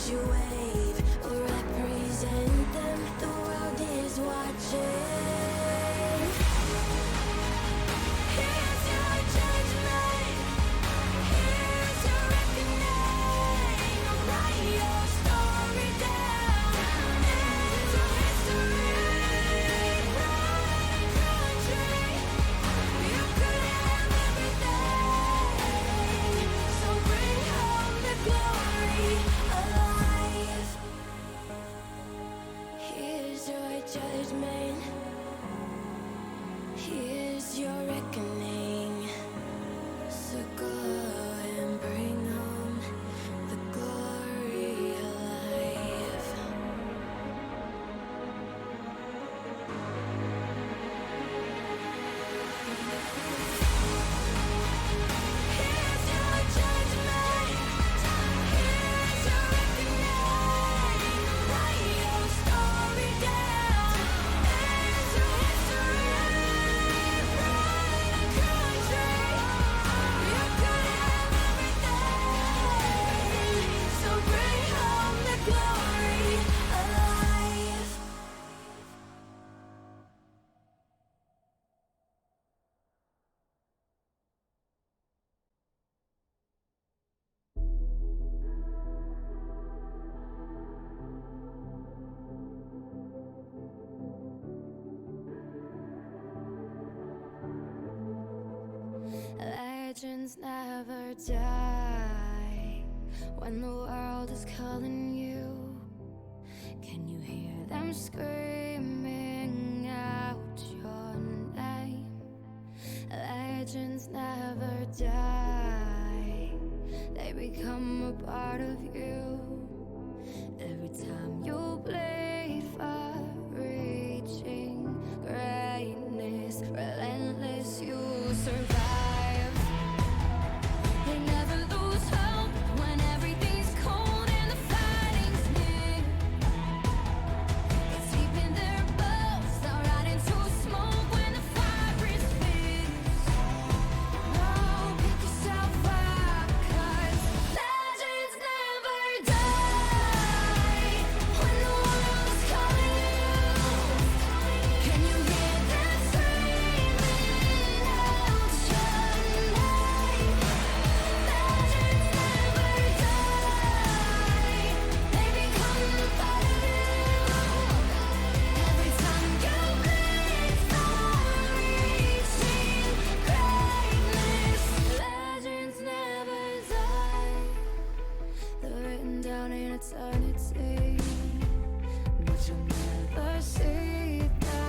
you wave or represent them. The world is watching. Here's your judgment. Here's your reckoning. Write your story down into history. Pride, country. You could have everything. So bring home the glory alive. Here's your judgment. Here's your reckoning. So go and bring home the glory alive. Here's your judgment. Here's your reckoning. Write your story down into history. Pride and country. You could have everything. So bring home the glory alive. Legends never die when the world is calling you. Can you hear them screaming out your name? Legends never die, they become a part of you. Every time you bleed for reaching greatness, relentless, you survive. They never lose hope when everything's cold and the fighting's near. It's deep in their bones, they'll ride into smoke when the fire is fierce. No, pick yourself up, 'cause legends never die when the world is calling you. Can you hear them screaming out your name? Legends never die, they become a part of you. Every time you bleed for reaching greatness, legends never die. They're written down in eternity, but you'll never see the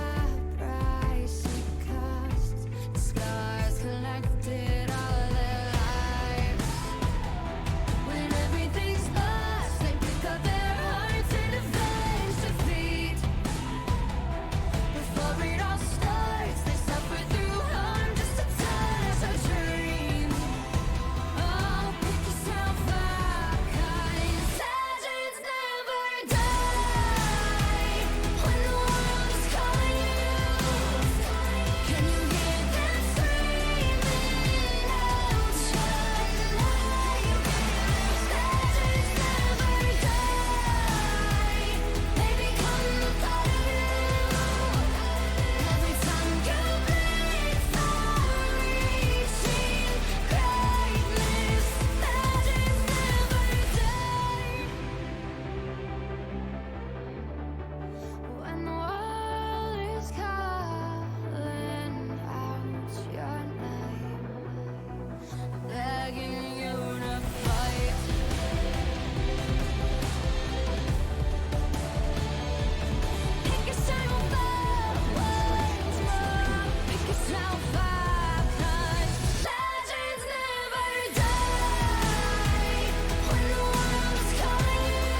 price it costs. The scars collected all their lives. When everything's lost, they pick up their hearts and avenge defeat. Before it all starts, they suffer through harm just to touch a dream. Oh, pick yourself up, 'cause legends never die when the world is calling you. Can you hear them screaming out your name? Legends never die, they become a part of you. Every time you bleed for reaching greatness, legends never die. When the world is calling out your name, begging you to fight. Pick yourself up once more. Pick yourself up, 'cause legends never die when the world is calling you.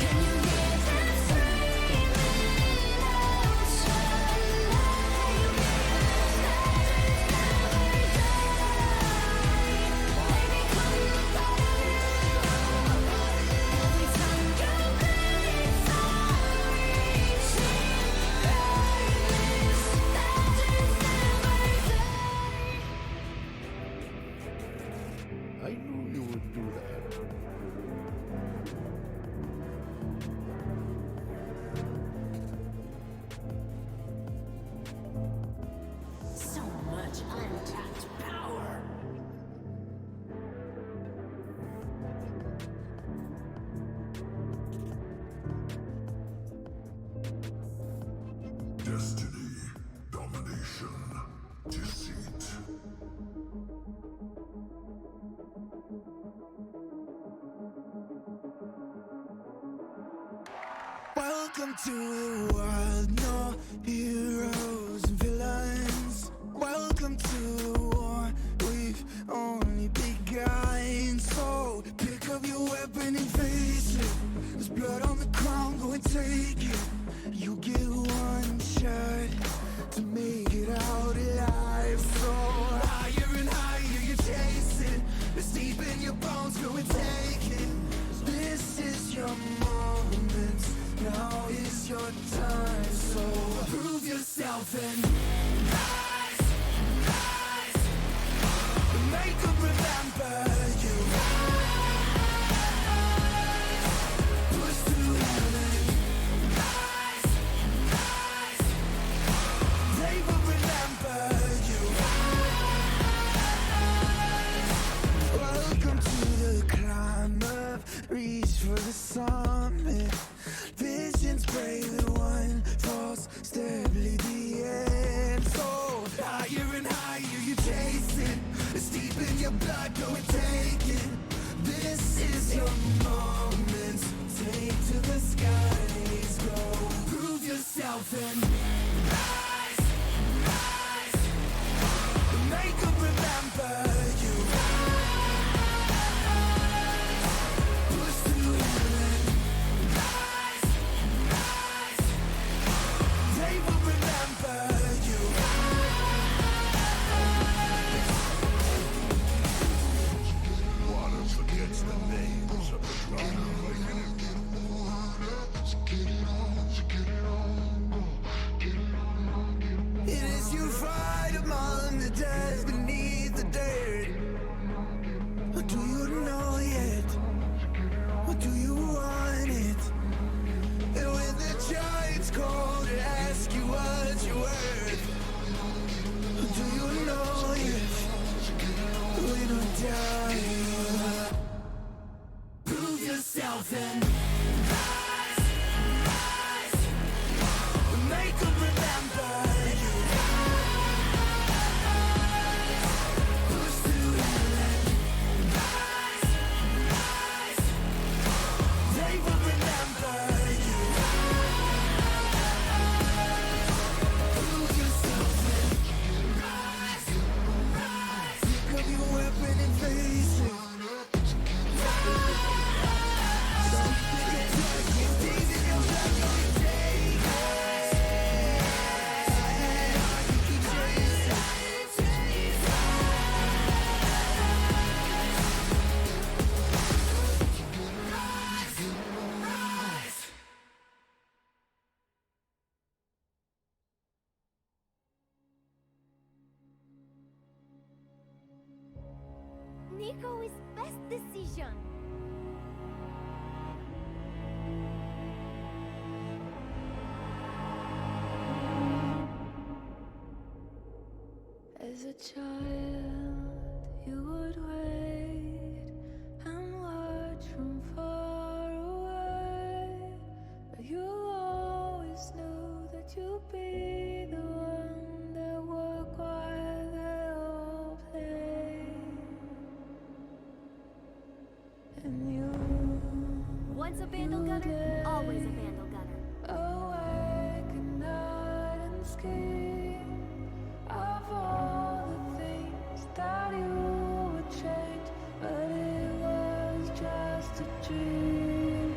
Can you hear them screaming out your name? Legends never die, they become a part of you. Every time you bleed for reaching greatness, legends never die. I knew you would do that. Destiny, domination, deceit. Welcome to the world, no heroes and villains. Welcome to the war, we've only begun. So pick up your weapon and face it. There's blood on the ground, go and take it. You get one shot to make it out alive. So higher and higher you chase it. It's deep in your bones, go and take it. This is your moment, now is your time. So prove yourself and rise, rise. Make them remember you. Rise, push through heaven. Rise, rise. They will remember you. Rise. Welcome to the climb up, reach for the summit. Visions brave and one false step lead the end. So higher and higher you chase it. It's deep in your blood, go and take it. This is your moment. Take to the skies, go. Prove yourself and rise, rise. Make them remember you. Rise, push through heaven. Rise, rise. They will remember you. Water forgets the names of the drowned. It is you fight among the dead beneath the dirt. Or do you know yet? Or do you want it? And when the giants call to ask you what you're worth, or do you know yet? We don't die. Prove yourself and rise, rise. Make them remember you. Push through heaven. Rise, rise. They will remember you. Prove yourself and rise, rise. Pick up your weapon and face it. Nico is best decision. As a child, you would wait and watch from far away. But you always knew that you'd be the one that would while they all play. And you Once a vandal gunner, always a vandal gunner. awake at night and scheme of all the things that you would change, but it was just a dream.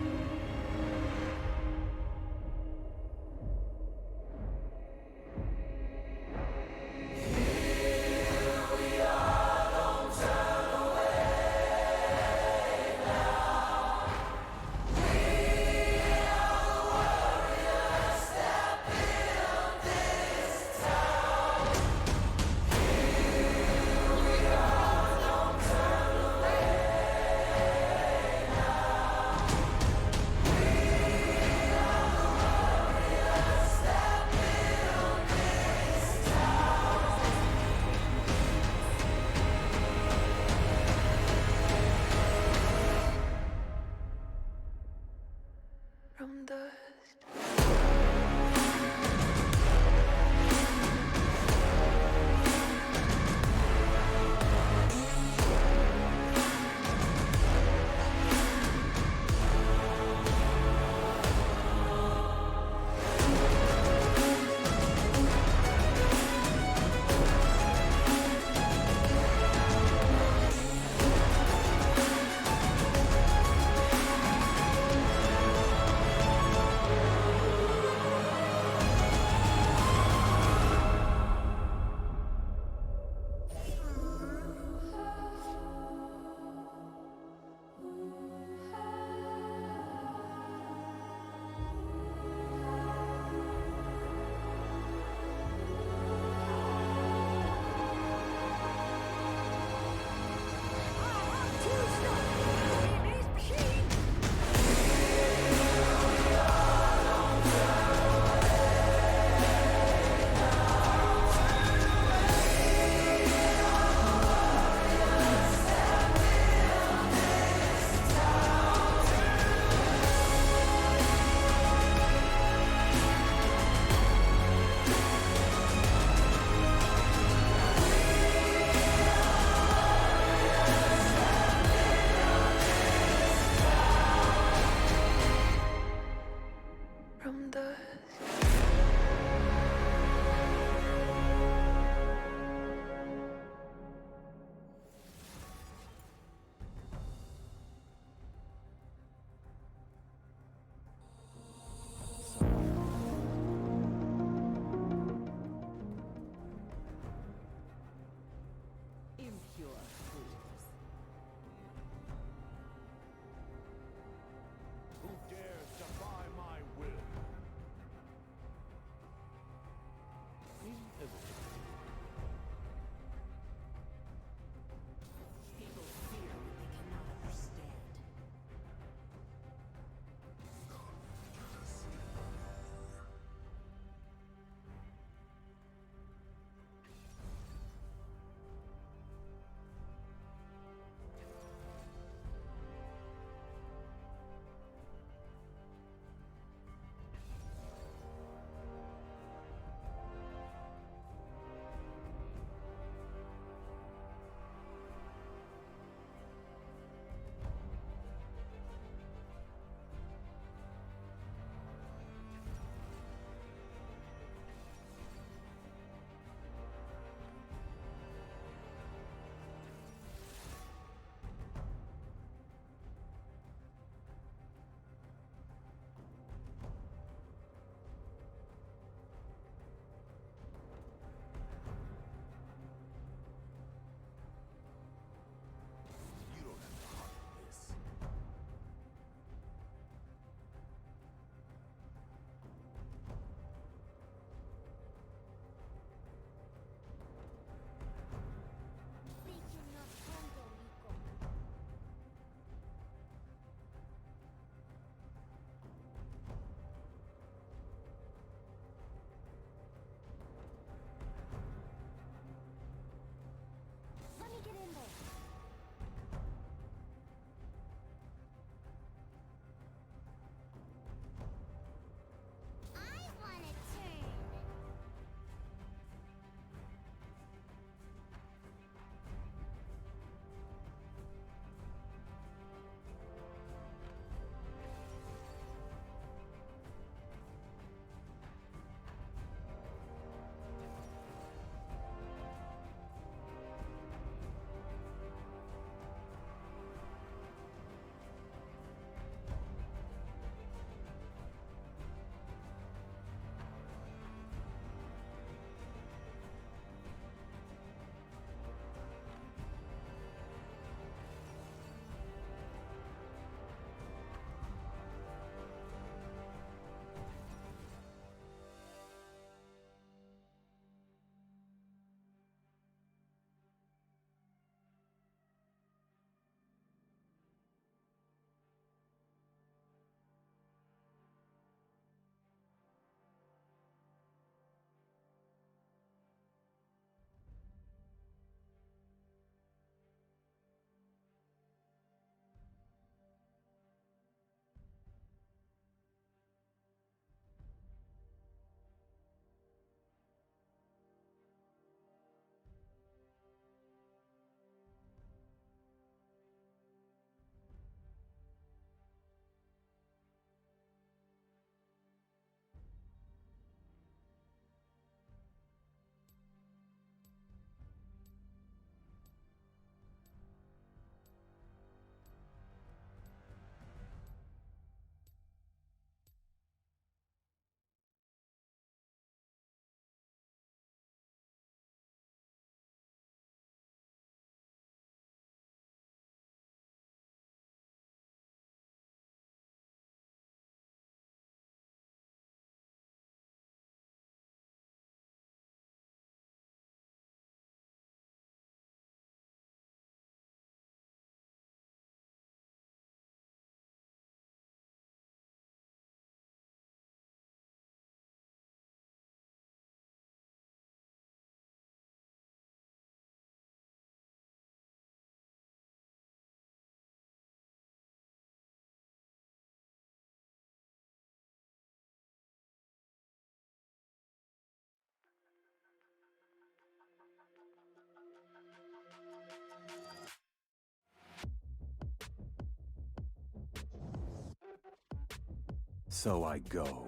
So I go.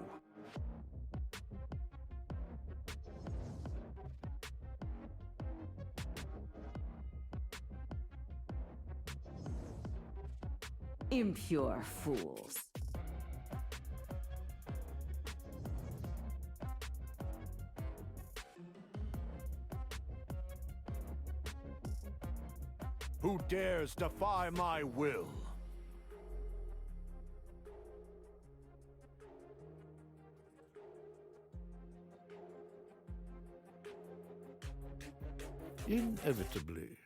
Impure fools. Who dares defy my will? Inevitably.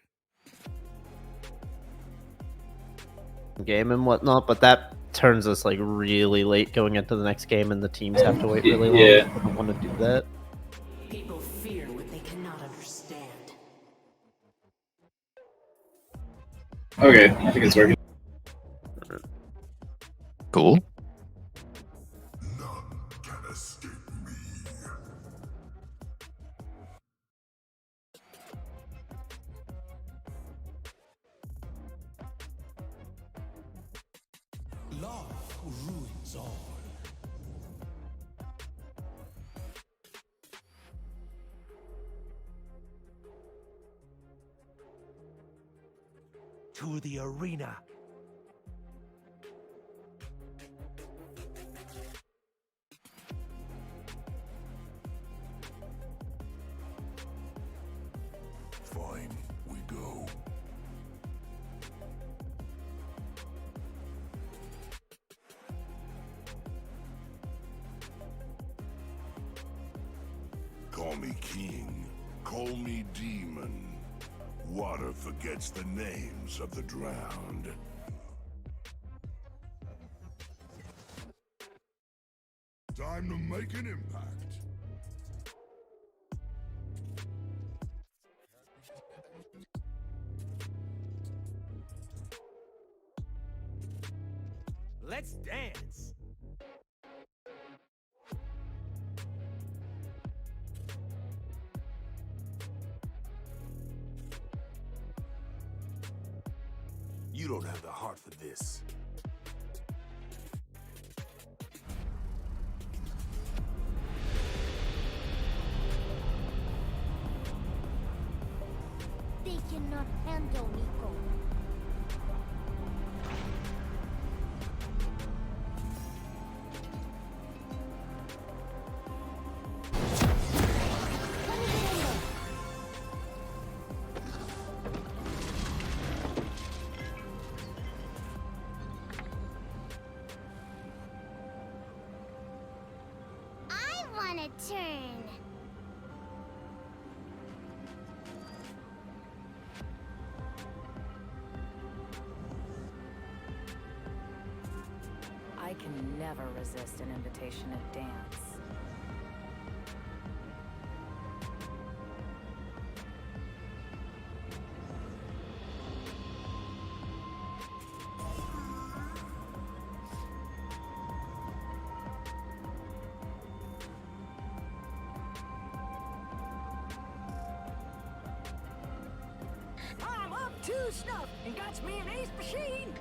Game and whatnot, but that turns us like really late going into the next game, and the teams have to wait really long. Yeah. I don't want to do that. People fear what they cannot understand. Okay, I think it's working. Cool. None can escape me. Love ruins all. To the arena. Fine, we go. Call me king, call me demon. Water forgets the names of the drowned. Time to make an impact. Let's dance. You don't have the heart for this. They cannot handle Nico. I want a turn. I can never resist an invitation to dance. I'm up to snuff and got me an ace machine.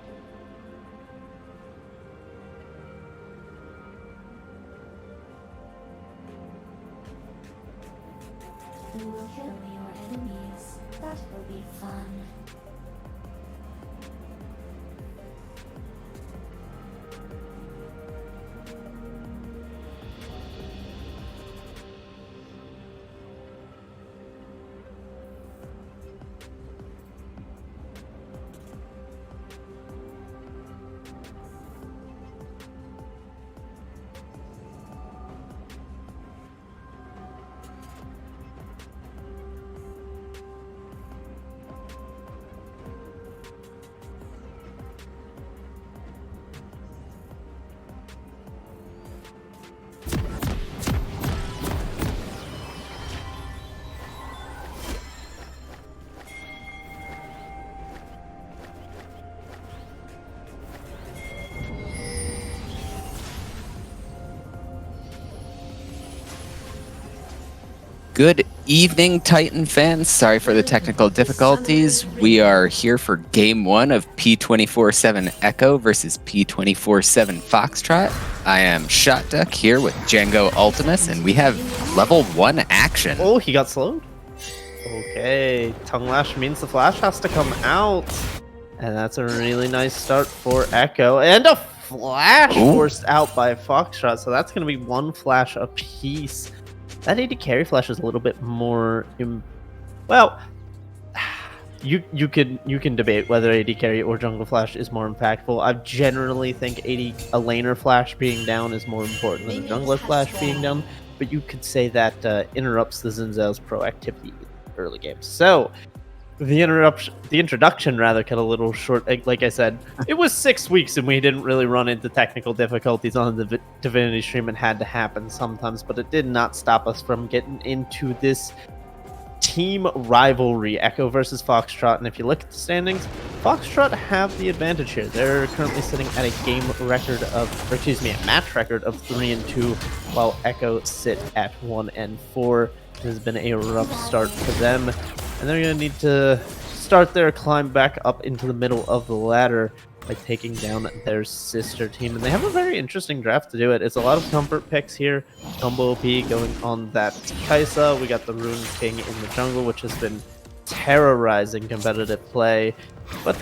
You will kill your enemies. That will be fun. Good evening, Titan fans. Sorry for the technical difficulties. We are here for game 1 of P24-7 Echo versus P24-7 Foxtrot. I am Shot Duck here with Django Ultimus, and we have level 1 action. Oh, he got slowed. Okay, Tongue Lash means the flash has to come out. And that's a really nice start for Echo. And a flash forced out by Foxtrot, so that's going to be 1 flash apiece. That AD carry flash is a little bit more, well, you can debate whether AD carry or jungle flash is more impactful. I generally think a laner flash being down is more important than a jungler flash being down, but you could say that interrupts the Xin Zhao's proactivity in the early game. So the introduction rather cut a little short. Like I said, it was 6 weeks and we didn't really run into technical difficulties on the Divinity stream. It had to happen sometimes, but it did not stop us from getting into this team rivalry, Echo versus Foxtrot. And if you look at the standings, Foxtrot have the advantage here. They're currently sitting at a match record of 3-2, while Echo sit at 1-4. It has been a rough start for them, and they're going to need to start their climb back up into the middle of the ladder by taking down their sister team. And they have a very interesting draft to do it. It's a lot of comfort picks here. Combo OP going on that Kai'Sa. We got the Rune King in the jungle, which has been terrorizing competitive play. But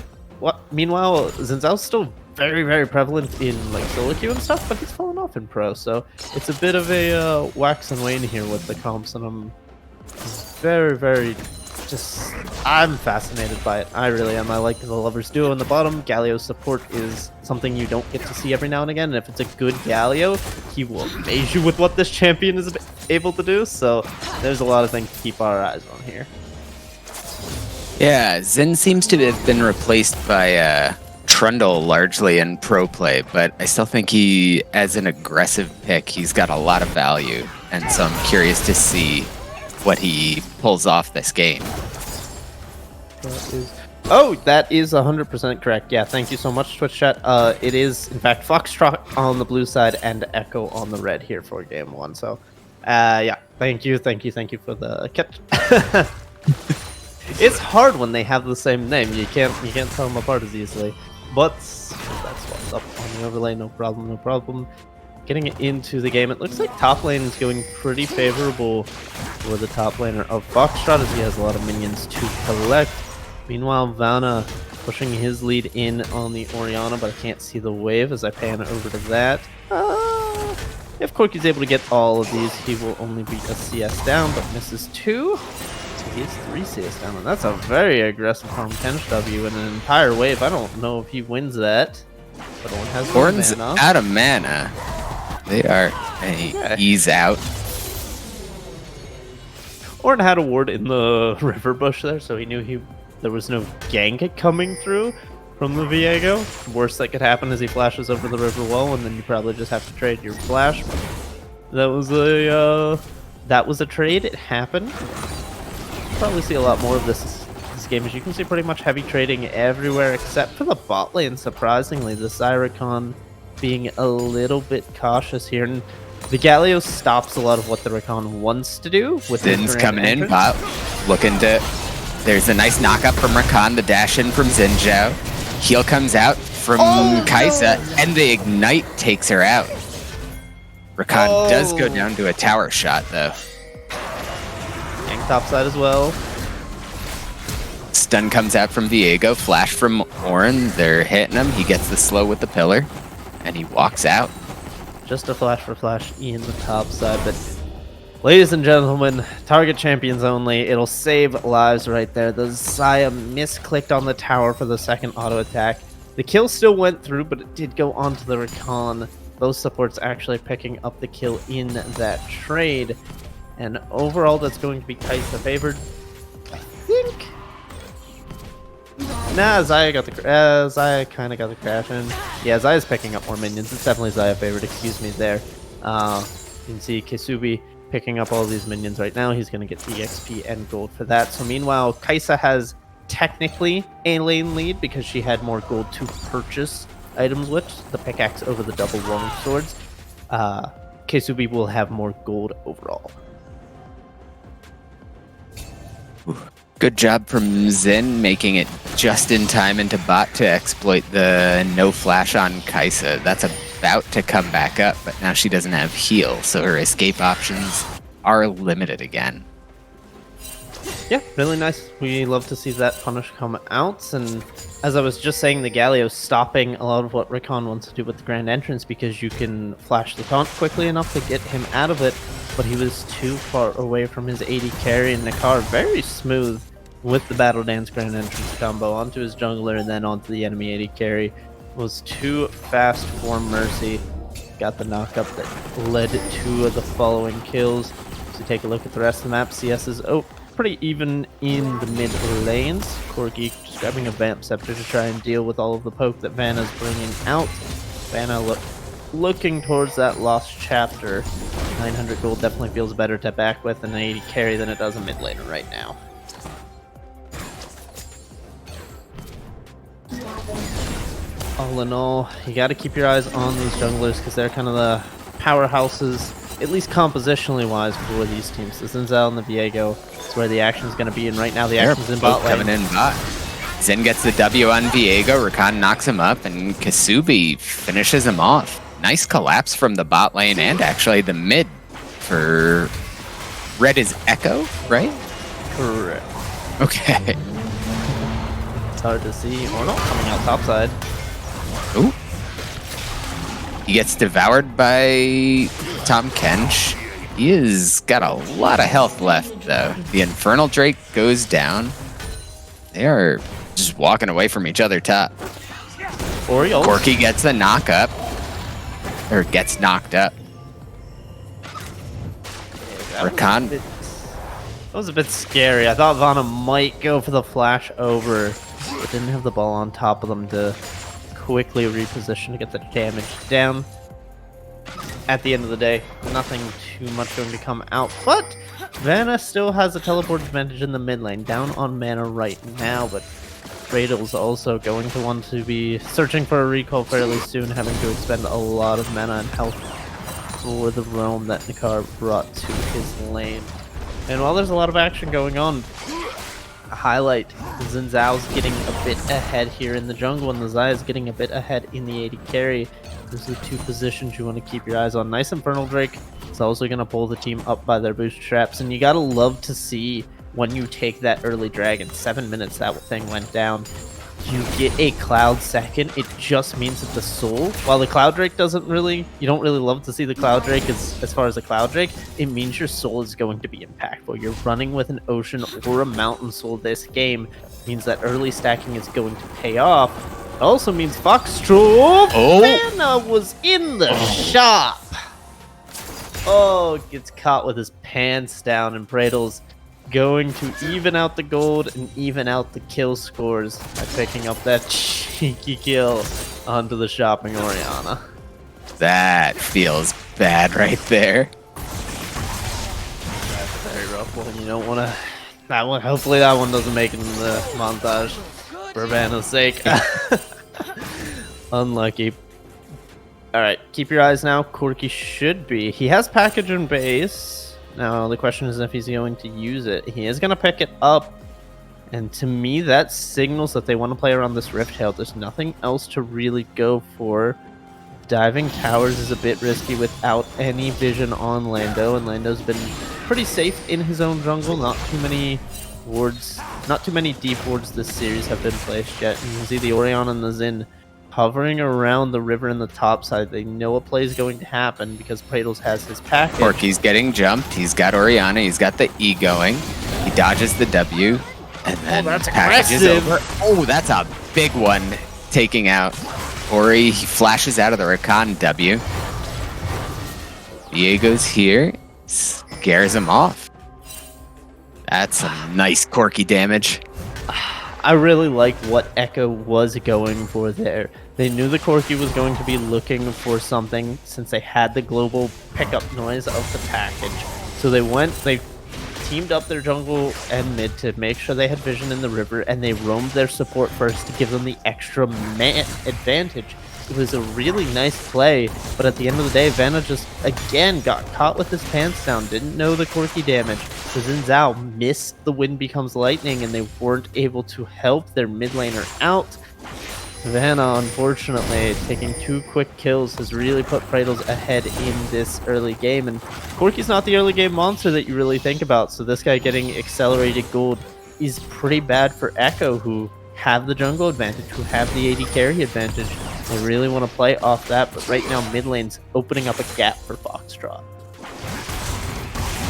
meanwhile, Xin Zhao's still very, very prevalent in like solo queue and stuff, but he's fallen off in pro. So it's a bit of a wax and wane here with the comps, and I'm very, very I'm fascinated by it. I really am. I like the lovers duo in the bottom. Galio's support is something you don't get to see every now and again, and if it's a good Galio, he will amaze you with what this champion is able to do. So there's a lot of things to keep our eyes on here. Yeah, Xin seems to have been replaced by Trundle largely in pro play, but I still think he, as an aggressive pick, he's got a lot of value, and so I'm curious to see what he pulls off this game. That is 100% correct. Yeah, thank you so much, Twitch chat. It is, in fact, Foxtrot on the blue side and Echo on the red here for game 1. So, yeah, thank you for the catch. It's hard when they have the same name. You can't tell them apart as easily. But that's what's up on the overlay. No problem. Getting into the game, it looks like top lane is going pretty favorable for the top laner of Foxtrot, as he has a lot of minions to collect. Meanwhile, Vanna pushing his lead in on the Orianna, but I can't see the wave as I pan over to that. If Corki's able to get all of these, he will only be a CS down, but misses 2. So he is 3 CS down, and that's a very aggressive harm Kench W in an entire wave. I don't know if he wins that, but Ornn has Ornn's mana. out of mana. They are ease out. Ornn had a ward in the river bush there, so he knew there was no gank coming through from the Viego. Worst that could happen is he flashes over the river wall, and then you probably just have to trade your flash. That was a trade. It happened. Probably see a lot more of this game. As you can see, pretty much heavy trading everywhere except for the bot lane. Surprisingly, the Zyricon being a little bit cautious here, and the Galio stops a lot of what the Rakan wants to do. With Zin's coming in, bot, looking to. There's a nice knockup from Rakan, the dash in from Xin Zhao. Heal comes out from Kai'Sa, and the ignite takes her out. Rakan does go down to a tower shot though. Gank topside as well. Stun comes out from Viego, flash from Ornn. They're hitting him. He gets the slow with the pillar, and he walks out. Just a flash for flash in the top side, but ladies and gentlemen, target champions only. It'll save lives right there. The Xayah misclicked on the tower for the second auto attack. The kill still went through, but it did go onto the Rakan. Those supports actually picking up the kill in that trade. And overall, that's going to be Kai'Sa favored. I think. Nah, Xayah kind of got the crash in. Yeah, Xayah's picking up more minions. It's definitely Xayah favored. Excuse me there. You can see Kisubi picking up all these minions right now. He's going to get EXP and gold for that. So meanwhile, Kai'Sa has technically a lane lead because she had more gold to purchase items with. The pickaxe over the double long swords. Kisubi will have more gold overall. Good job from Zen making it just in time into bot to exploit the no flash on Kaisa. That's about to come back up, but now she doesn't have heal, so her escape options are limited again. Yeah, really nice. We love to see that punish come out, and as I was just saying, the Galio's stopping a lot of what Rakan wants to do with the Grand Entrance because you can flash the taunt quickly enough to get him out of it, but he was too far away from his AD carry, and Nakar very smooth with the Battle Dance Grand Entrance combo onto his jungler and then onto the enemy AD carry. Was too fast for Mercy. Got the knockup that led to the following kills. So take a look at the rest of the map. CS is pretty even in the mid lanes. Corki just grabbing a Vamp Scepter to try and deal with all of the poke that Vanna's bringing out. Vanna looking towards that lost chapter. 900 gold definitely feels better to back with an 80 carry than it does a mid laner right now. All in all, you got to keep your eyes on these junglers because they're kind of the powerhouses, at least compositionally wise, for these teams. The Zinzal and the Viego is where the action is going to be, and right now the action's in bot lane. Coming in bot. Zen gets the W on Viego, Rakan knocks him up, and Kasubi finishes him off. Nice collapse from the bot lane and actually the mid for red is Echo, right? Correct. Okay. It's hard to see. Or not coming out topside. Ooh. He gets devoured by Tom Kench. He has got a lot of health left, though. The Infernal Drake goes down. They are just walking away from each other top. Orioles. Corki gets the knock up. Or gets knocked up. Rakan. That was a bit scary. I thought Vanna might go for the flash over, but didn't have the ball on top of them to quickly reposition to get the damage down. At the end of the day, nothing too much going to come out, but Vanna still has a teleport advantage in the mid lane, down on mana right now, but Radal's also going to want to be searching for a recall fairly soon, having to expend a lot of mana and health for the roam that Nakar brought to his lane. And while there's a lot of action going on, a highlight, Zinzao's getting a bit ahead here in the jungle, and the Zaya's getting a bit ahead in the AD carry. Those are the two positions you want to keep your eyes on. Nice Infernal Drake is also going to pull the team up by their bootstraps, and you gotta love to see when you take that early dragon. 7 minutes that thing went down. You get a Cloud second. It just means that the soul, while the Cloud Drake doesn't really, you don't really love to see the Cloud Drake as far as a Cloud Drake, it means your soul is going to be impactful. You're running with an Ocean or a Mountain Soul this game. It means that early stacking is going to pay off. It also means Foxtrot Vanna was in the shop. Oh, gets caught with his pants down, and Bradle's going to even out the gold and even out the kill scores by picking up that cheeky kill onto the shopping Orianna. That feels bad right there. That's a very rough one. You don't want to... That one, hopefully that one doesn't make it in the montage for Vanna's sake. Unlucky. Alright, keep your eyes now. Corki should be. He has package and base. Now, the question is if he's going to use it. He is going to pick it up. And to me, that signals that they want to play around this Rift Tail. There's nothing else to really go for. Diving towers is a bit risky without any vision on Lando. And Lando's been pretty safe in his own jungle. Not too many wards, not too many deep wards this series have been placed yet. And you can see the Orion and the Xin hovering around the river in the top side. They know a play is going to happen because Praetors has his package. Corki's getting jumped. He's got Orianna. He's got the E going. He dodges the W. And then that's package is aggressive. over. Oh, that's a big one taking out Ori. He flashes out of the Rakan W. Viego's here. Scares him off. That's some nice Corki damage. I really like what Echo was going for there. They knew the Corki was going to be looking for something since they had the global pickup noise of the package. So they teamed up their jungle and mid to make sure they had vision in the river, and they roamed their support first to give them the extra man advantage. It was a really nice play, but at the end of the day, Vanna just, again, got caught with his pants down, didn't know the Corki damage. The Xin Zhao missed the Wind Becomes Lightning, and they weren't able to help their mid laner out. Vanna, unfortunately, taking 2 quick kills has really put Praetors ahead in this early game, and Corki's not the early game monster that you really think about, so this guy getting accelerated gold is pretty bad for Echo, who have the jungle advantage, who have the AD carry advantage. They really want to play off that, but right now mid lane's opening up a gap for Foxtrot.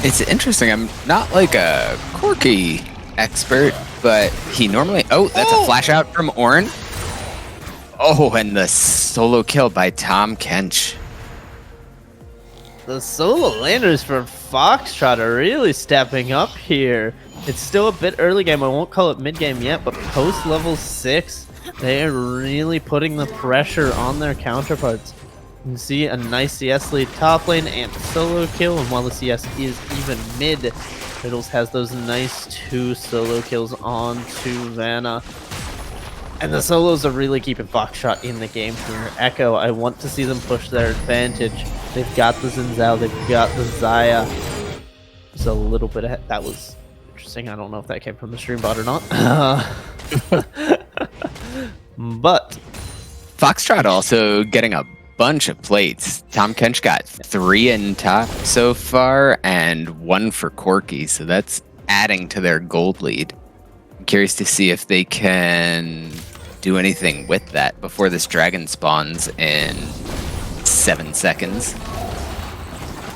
It's interesting. I'm not like a Corki expert, but he normally... Oh, that's a flash out from Ornn. Oh, and the solo kill by Tahm Kench. The solo laners for Foxtrot are really stepping up here. It's still a bit early game. I won't call it mid game yet, but post level 6, they are really putting the pressure on their counterparts. You can see a nice CS lead top lane and a solo kill, and while the CS is even mid, Riddles has those nice 2 solo kills onto Vanna. And the solos are really keeping Foxtrot in the game here. Echo, I want to see them push their advantage. They've got the Xin Zhao, they've got the Xayah. It's a little bit ahead. That was interesting. I don't know if that came from the stream bot or not. But Foxtrot also getting a bunch of plates. Tahm Kench got 3 in top so far and 1 for Corki, so that's adding to their gold lead. I'm curious to see if they can do anything with that before this dragon spawns in 7 seconds.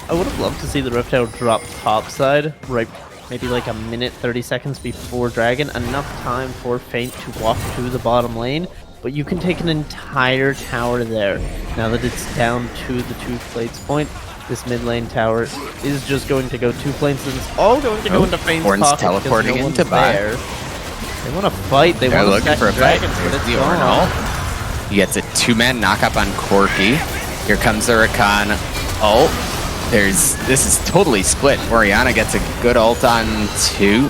I would have loved to see the Rift Herald drop topside, right, maybe like a minute 30 seconds before Dragon, enough time for Feint to walk to the bottom lane, but you can take an entire tower there. Now that it's down to the 2 plates point, this mid lane tower is just going to go 2 plates, and it's all going to go into Feint's Ornn's pocket teleporting no into one's bot. there. They want to fight, they They're want to looking for a fight. Dragons, but There's it's the gone. Ornn ult. He gets a 2-man knock-up on Corki. Here comes the Rakan ult. This is totally split. Orianna gets a good ult on 2.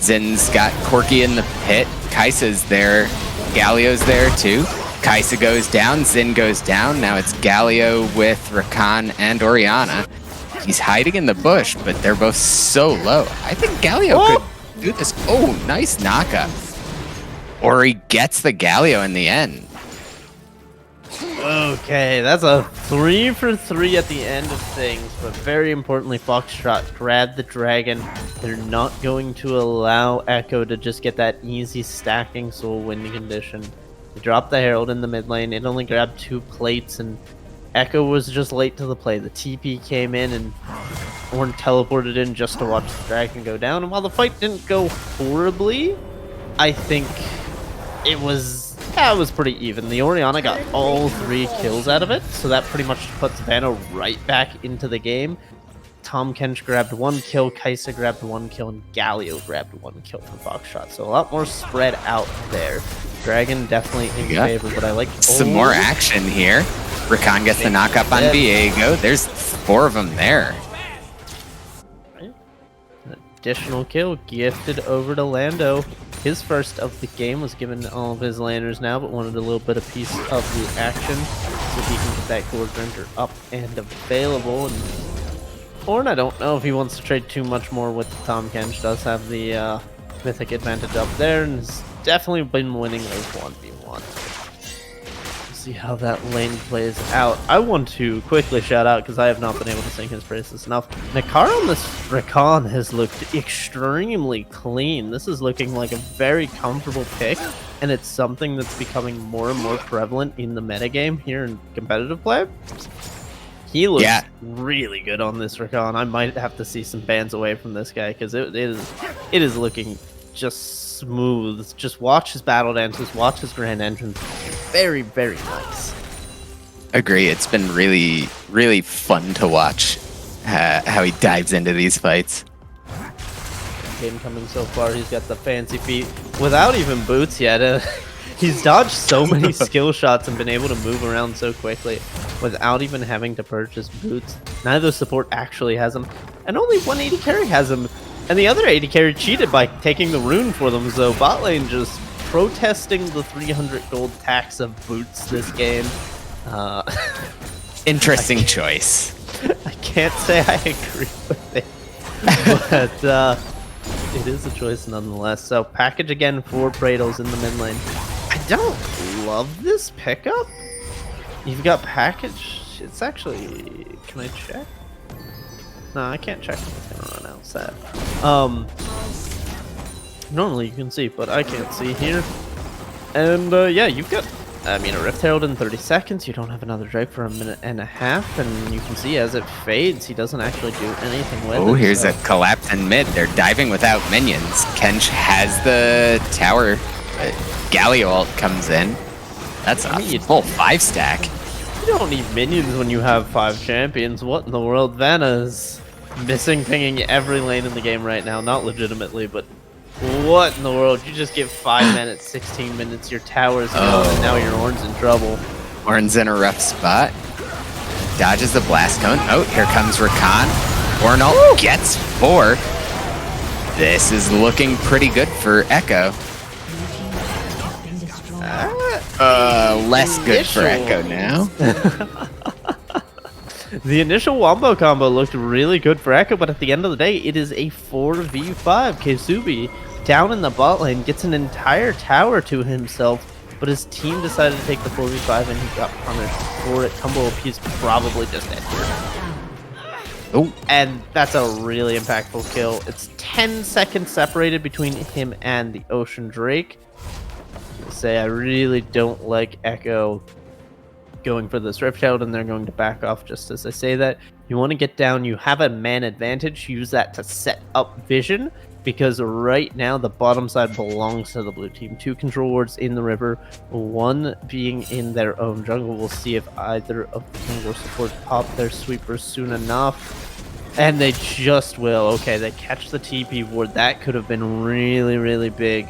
Zin's got Corki in the pit. Kai'Sa's there. Galio's there too. Kai'Sa goes down. Xin goes down. Now it's Galio with Rakan and Orianna. He's hiding in the bush, but they're both so low. I think Galio could do this. Oh, nice knockup. Ori gets the Galio in the end. Okay, that's a 3 for 3 at the end of things, but very importantly, Foxtrot grabbed the dragon. They're not going to allow Echo to just get that easy stacking soul winning condition. They dropped the Herald in the mid lane. It only grabbed 2 plates, and Echo was just late to the play. The TP came in, and Ornn teleported in just to watch the dragon go down. And while the fight didn't go horribly, I think it was pretty even. The Orianna got all 3 kills out of it, so that pretty much puts Vanna right back into the game. Tahm Kench grabbed 1 kill, Kai'Sa grabbed 1 kill, and Galio grabbed 1 kill from Foxtrot. So a lot more spread out there. Dragon definitely in favor, but I like some more action here. Rakan gets the knock up on Viego. There's 4 of them there. An additional kill gifted over to Lando. His first of the game was given all of his laners now, but wanted a little bit of piece of the action so he can get that gold render up and available. And Ornn, I don't know if he wants to trade too much more with Tahm Kench. Does have the mythic advantage up there, and has definitely been winning those 1v1. See how that lane plays out. I want to quickly shout out, because I have not been able to sing his praises enough. Nakar on this Rakan has looked extremely clean. This is looking like a very comfortable pick, and it's something that's becoming more and more prevalent in the metagame here in competitive play. He looks really good on this Rakan. I might have to see some bans away from this guy, because it is looking just smooth. Just watch his battle dances, watch his grand entrance. Very, very nice. Agree. It's been really, really fun to watch how he dives into these fights. Game coming so far. He's got the fancy feet without even boots yet. He's dodged so many skill shots and been able to move around so quickly without even having to purchase boots. Neither support actually has them, and only one AD carry has them. And the other AD carry cheated by taking the rune for them, so bot lane just protesting the 300 gold tax of boots this game. Interesting choice. I can't say I agree with it, but it is a choice nonetheless. So package again for Praetos in the mid lane. I don't love this pickup. You've got package. It's actually. Can I check? No, I can't check. It's gonna run out. Sad. Normally you can see, but I can't see here. And yeah, you've got. I mean, a Rift Herald in 30 seconds. You don't have another Drake for a minute and a half, and you can see as it fades, he doesn't actually do anything with it. Oh, here's so. a collapse in mid. They're diving without minions. Kench has the tower. Galio ult comes in. That's a full 5-stack. You don't need minions when you have 5 champions. What in the world? Vanna's missing pinging every lane in the game right now. Not legitimately, but what in the world? You just give 5 men at 16 minutes. Your tower's gone, and now your Ornn's in trouble. Ornn's in a rough spot. Dodges the blast cone. Oh, here comes Rakan. Ornn ult gets 4. This is looking pretty good for Echo. Less good for Echo now. The initial wombo combo looked really good for Echo, but at the end of the day, it is a 4v5. Keisubi down in the bot lane gets an entire tower to himself, but his team decided to take the 4v5 and he got punished for it. Tumble he's probably just dead here. Oh, and that's a really impactful kill. It's 10 seconds separated between him and the Ocean Drake. Say I really don't like Echo going for this Rift Herald, and they're going to back off just as I say that. You want to get down, you have a man advantage, use that to set up vision, because right now the bottom side belongs to the blue team. 2 control wards in the river, 1 being in their own jungle. We'll see if either of the jungle support pop their sweepers soon enough. And they just will. Okay, they catch the TP ward. That could have been really, really big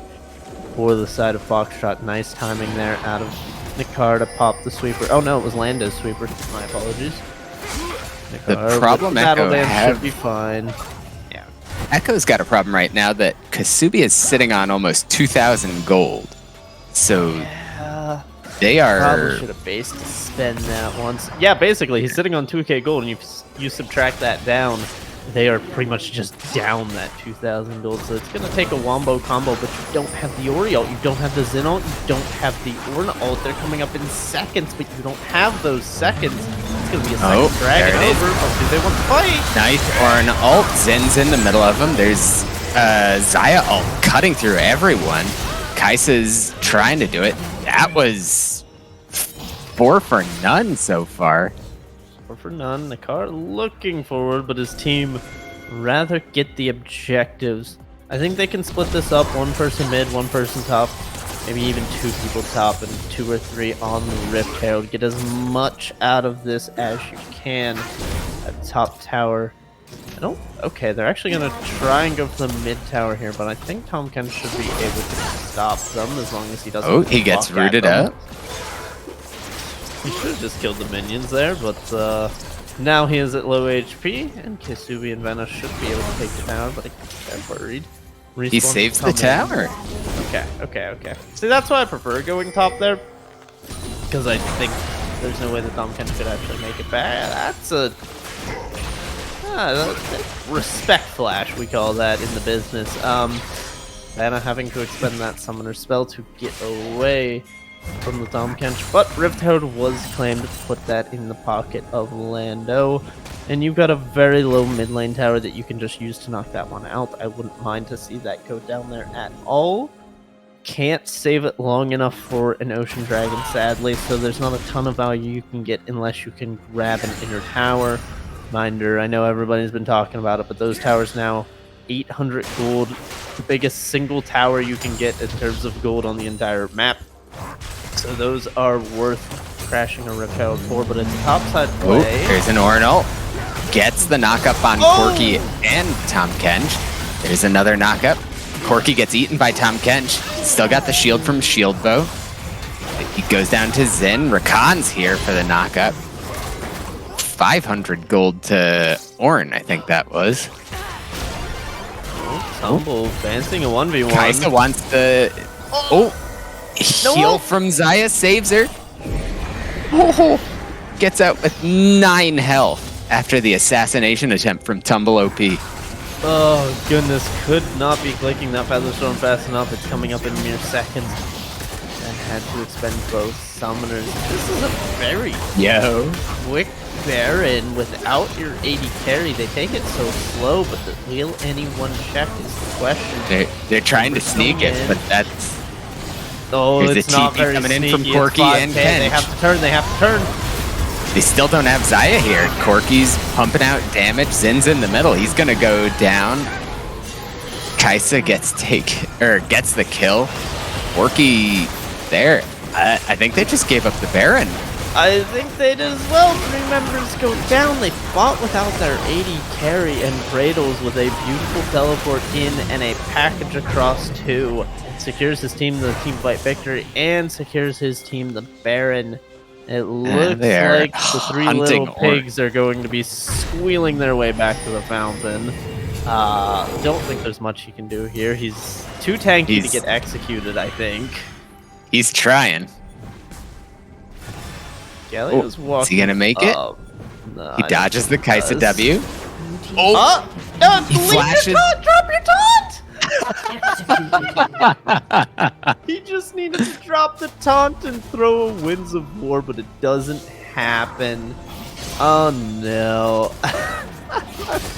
for the side of Foxtrot. Nice timing there out of Nikar to pop the sweeper. Oh no, it was Lando's sweeper. My apologies. Nikar, the problem Echo should be fine. Yeah. Echo's got a problem right now that Keisubi is sitting on almost 2,000 gold. So they are probably should have based to spend that once. Yeah, basically he's sitting on 2k gold, and you subtract that down, they are pretty much just down that 2,000 gold. So it's going to take a wombo combo, but you don't have the Ori ult, you don't have the Xin ult, you don't have the Ornn ult. They're coming up in seconds, but you don't have those seconds. It's going to be a second dragon over, but do they want to fight? Nice Ornn ult. Zin's in the middle of them. There's Xayah ult cutting through everyone. Kai'Sa's trying to do it. That was 4 for none so far. For none. Nikar looking forward, but his team rather get the objectives. I think they can split this up, 1 person mid, 1 person top, maybe even 2 people top, and 2 or 3 on the Rift Herald. Get as much out of this as you can at top tower. Okay, they're actually going to try and go for the mid tower here, but I think Tahm Kench should be able to stop them as long as he doesn't. Oh, he gets rooted up. He should have just killed the minions there, but now he is at low HP, and Keisubi and Vanna should be able to take the tower, but I think they're worried. He saves the tower. Okay. See, that's why I prefer going top there, because I think there's no way that Tahm Kench could actually make it back. That's a respect flash, we call that in the business. Vanna having to expend that summoner spell to get away from the Tahm Kench, but Rift Herald was claimed to put that in the pocket of Lando, and you've got a very low mid lane tower that you can just use to knock that one out. I wouldn't mind to see that go down there at all. Can't save it long enough for an Ocean Dragon, sadly, so there's not a ton of value you can get unless you can grab an inner tower. Minder, I know everybody's been talking about it, but those towers now 800 gold, the biggest single tower you can get in terms of gold on the entire map. So those are worth crashing a Rift Herald for, but it's a topside play. Oh, there's an Ornn ult. Gets the knockup on Corki and Tahm Kench. There's another knockup. Corki gets eaten by Tahm Kench. Still got the shield from Shield Bow. He goes down to Xin. Rakan's here for the knockup. 500 gold to Ornn, I think that was. Tumble advancing a 1v1. Kai'Sa wants the heal from Xayah, saves her. Oh, gets out with 9 health after the assassination attempt from Tumble OP. Oh goodness, could not be clicking that Feather Storm fast enough. It's coming up in mere seconds. And had to expend both summoners. This is a very quick Baron without your AD carry. They take it so slow, but will anyone check is the question. They're trying to sneak it, but that's... Oh, There's it's a not TP very coming in sneaky. from It's Corky 5K. and They Kench. have to turn, they have to turn. They still don't have Zaya here. Corky's pumping out damage. Zin's in the middle. He's gonna go down. Kaisa gets the kill. Corky there. I think they just gave up the Baron. I think they did as well. 3 members go down. They fought without their AD carry, and Bradles with a beautiful teleport in and a package across 2. Secures his team the team fight victory and secures his team the Baron. It looks like the 3 little pigs are going to be squealing their way back to the fountain. Don't think there's much he can do here. He's too tanky to get executed, I think. He's trying. Galio's walking. Is he gonna make it? No, He dodges the Kaisa W. Oh! He flashes. Drop your taunt! He just needed to drop the taunt and throw a Winds of War, but it doesn't happen. Oh no.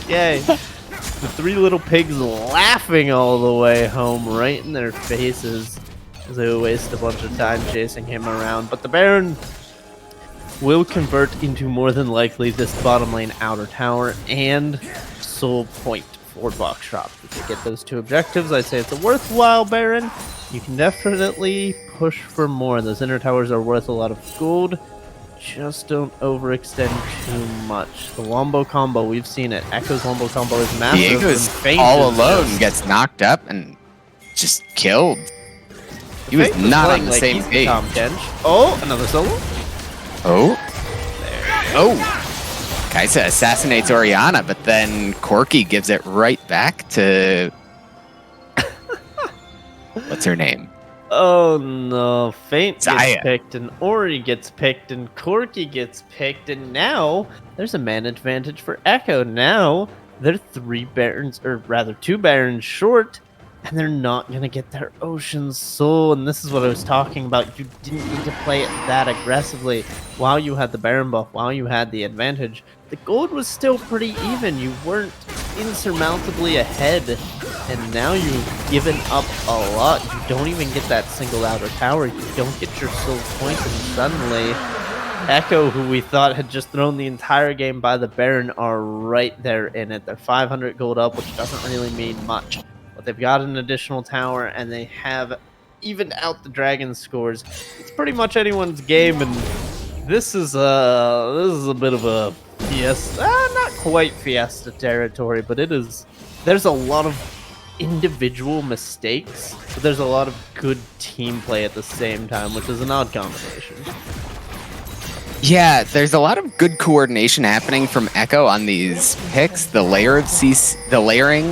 Okay. The 3 little pigs laughing all the way home right in their faces as they waste a bunch of time chasing him around. But the Baron will convert into more than likely this bottom lane outer tower and soul point for Foxtrot. If you get those 2 objectives, I'd say it's a worthwhile Baron. You can definitely push for more. Those inner towers are worth a lot of gold. Just don't overextend too much. The Wombo combo, we've seen it. Echo's Wombo combo is massive. Diego's and Feint all is alone, just- gets knocked up and just killed. He was Feint not playing on the like same he's page. Tom Kench. Oh, another solo. Oh. Oh. Kaisa assassinates Oriana, but then Corky gives it right back to... What's her name? Oh no, Feint Zaya. gets picked and Ori gets picked and Corky gets picked, and now there's a man advantage for Echo. Now they're 3 Barons, or rather 2 Barons short, and they're not gonna get their Ocean Soul. And this is what I was talking about. You didn't need to play it that aggressively while you had the Baron buff, while you had the advantage. The gold was still pretty even. You weren't insurmountably ahead, and now you've given up a lot. You don't even get that single outer tower. You don't get your soul point, and suddenly Echo, who we thought had just thrown the entire game by the Baron, are right there in it. They're 500 gold up, which doesn't really mean much, but they've got an additional tower, and they have evened out the dragon scores. It's pretty much anyone's game, and this is a bit of a fiesta, not quite fiesta territory, but it is. There's a lot of individual mistakes, but there's a lot of good team play at the same time, which is an odd combination. Yeah, there's a lot of good coordination happening from Echo on these picks. The layering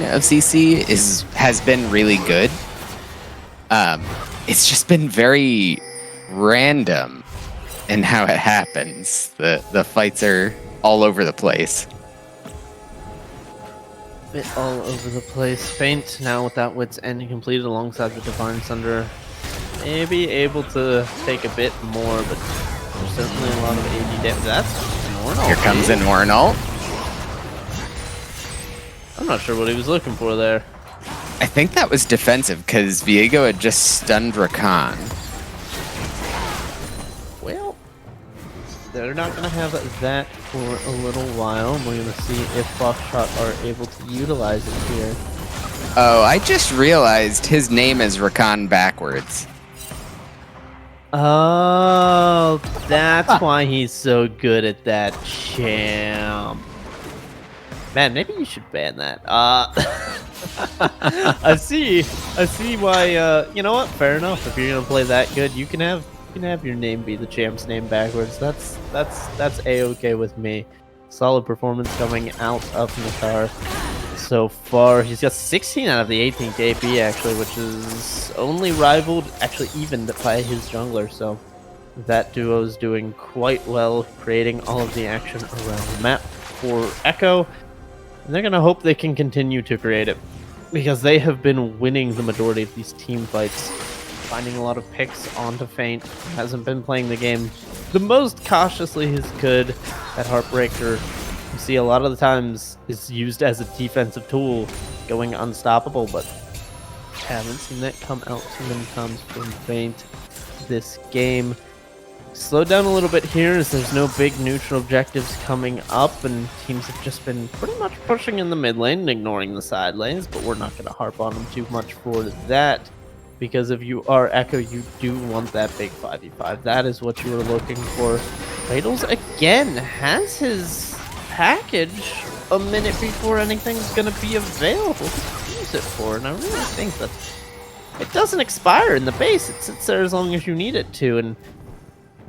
of CC has been really good. It's just been very random in how it happens. The fights are all over the place. Bit all over the place. Feint now with that Wit's End completed alongside the Divine Sunder. Maybe able to take a bit more, but there's certainly a lot of AD damage. That's Nornal. Here comes an Ornal. I'm not sure what he was looking for there. I think that was defensive because Viego had just stunned Rakan. Well, they're not going to have that for a little while. We're going to see if Foxtrot are able to utilize it here. Oh, I just realized his name is Rakan backwards. Oh, that's why he's so good at that champ. Man, maybe you should ban that. I see why. You know what? Fair enough. If you're gonna play that good, you can have your name be the champ's name backwards. That's a-okay with me. Solid performance coming out of Natar so far. He's got 16 out of the 18th AP actually, which is only rivaled, actually evened by his jungler. So That duo is doing quite well, creating all of the action around the map for Echo. And they're going to hope they can continue to create it, because they have been winning the majority of these team fights, finding a lot of picks onto Feint. Hasn't been playing the game the most cautiously he could. That Heartbreaker, you see a lot of the times, is used as a defensive tool, going unstoppable, but haven't seen that come out too many times from Feint this game. Slowed down a little bit here as there's no big neutral objectives coming up, and teams have just been pretty much pushing in the mid lane and ignoring the side lanes, but we're not going to harp on them too much for that, because if you are Echo, you do want that big 5v5. That is what you are looking for. Ladles again has his package a minute before anything's going to be available to use it for, and I really think that it doesn't expire in the base. It sits there as long as you need it to, and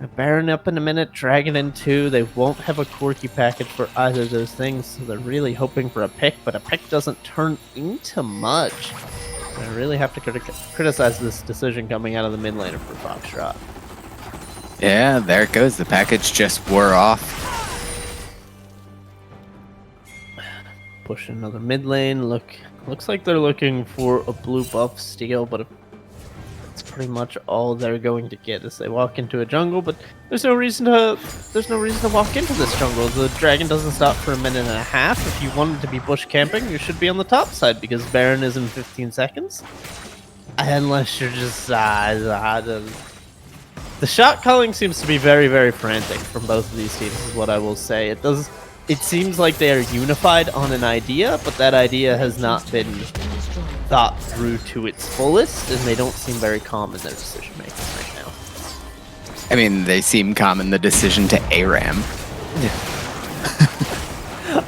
a Baron up in a minute, Dragon in 2. They won't have a quirky package for either of those things, so they're really hoping for a pick, but a pick doesn't turn into much. I really have to criticize this decision coming out of the mid laner for Foxtrot. Yeah, there it goes. The package just wore off. Push another mid lane. Looks like they're looking for a blue buff steal, but that's pretty much all they're going to get as they walk into a jungle. But there's no reason to walk into this jungle. The dragon doesn't stop for a minute and a half. If you wanted to be bush camping, you should be on the top side, because Baron is in 15 seconds. Unless you're just the shot calling seems to be very, very frantic from both of these teams, is what I will say. It seems like they are unified on an idea, but that idea has not been thought through to its fullest, and they don't seem very calm in their decision making right now. I mean, they seem calm in the decision to ARAM.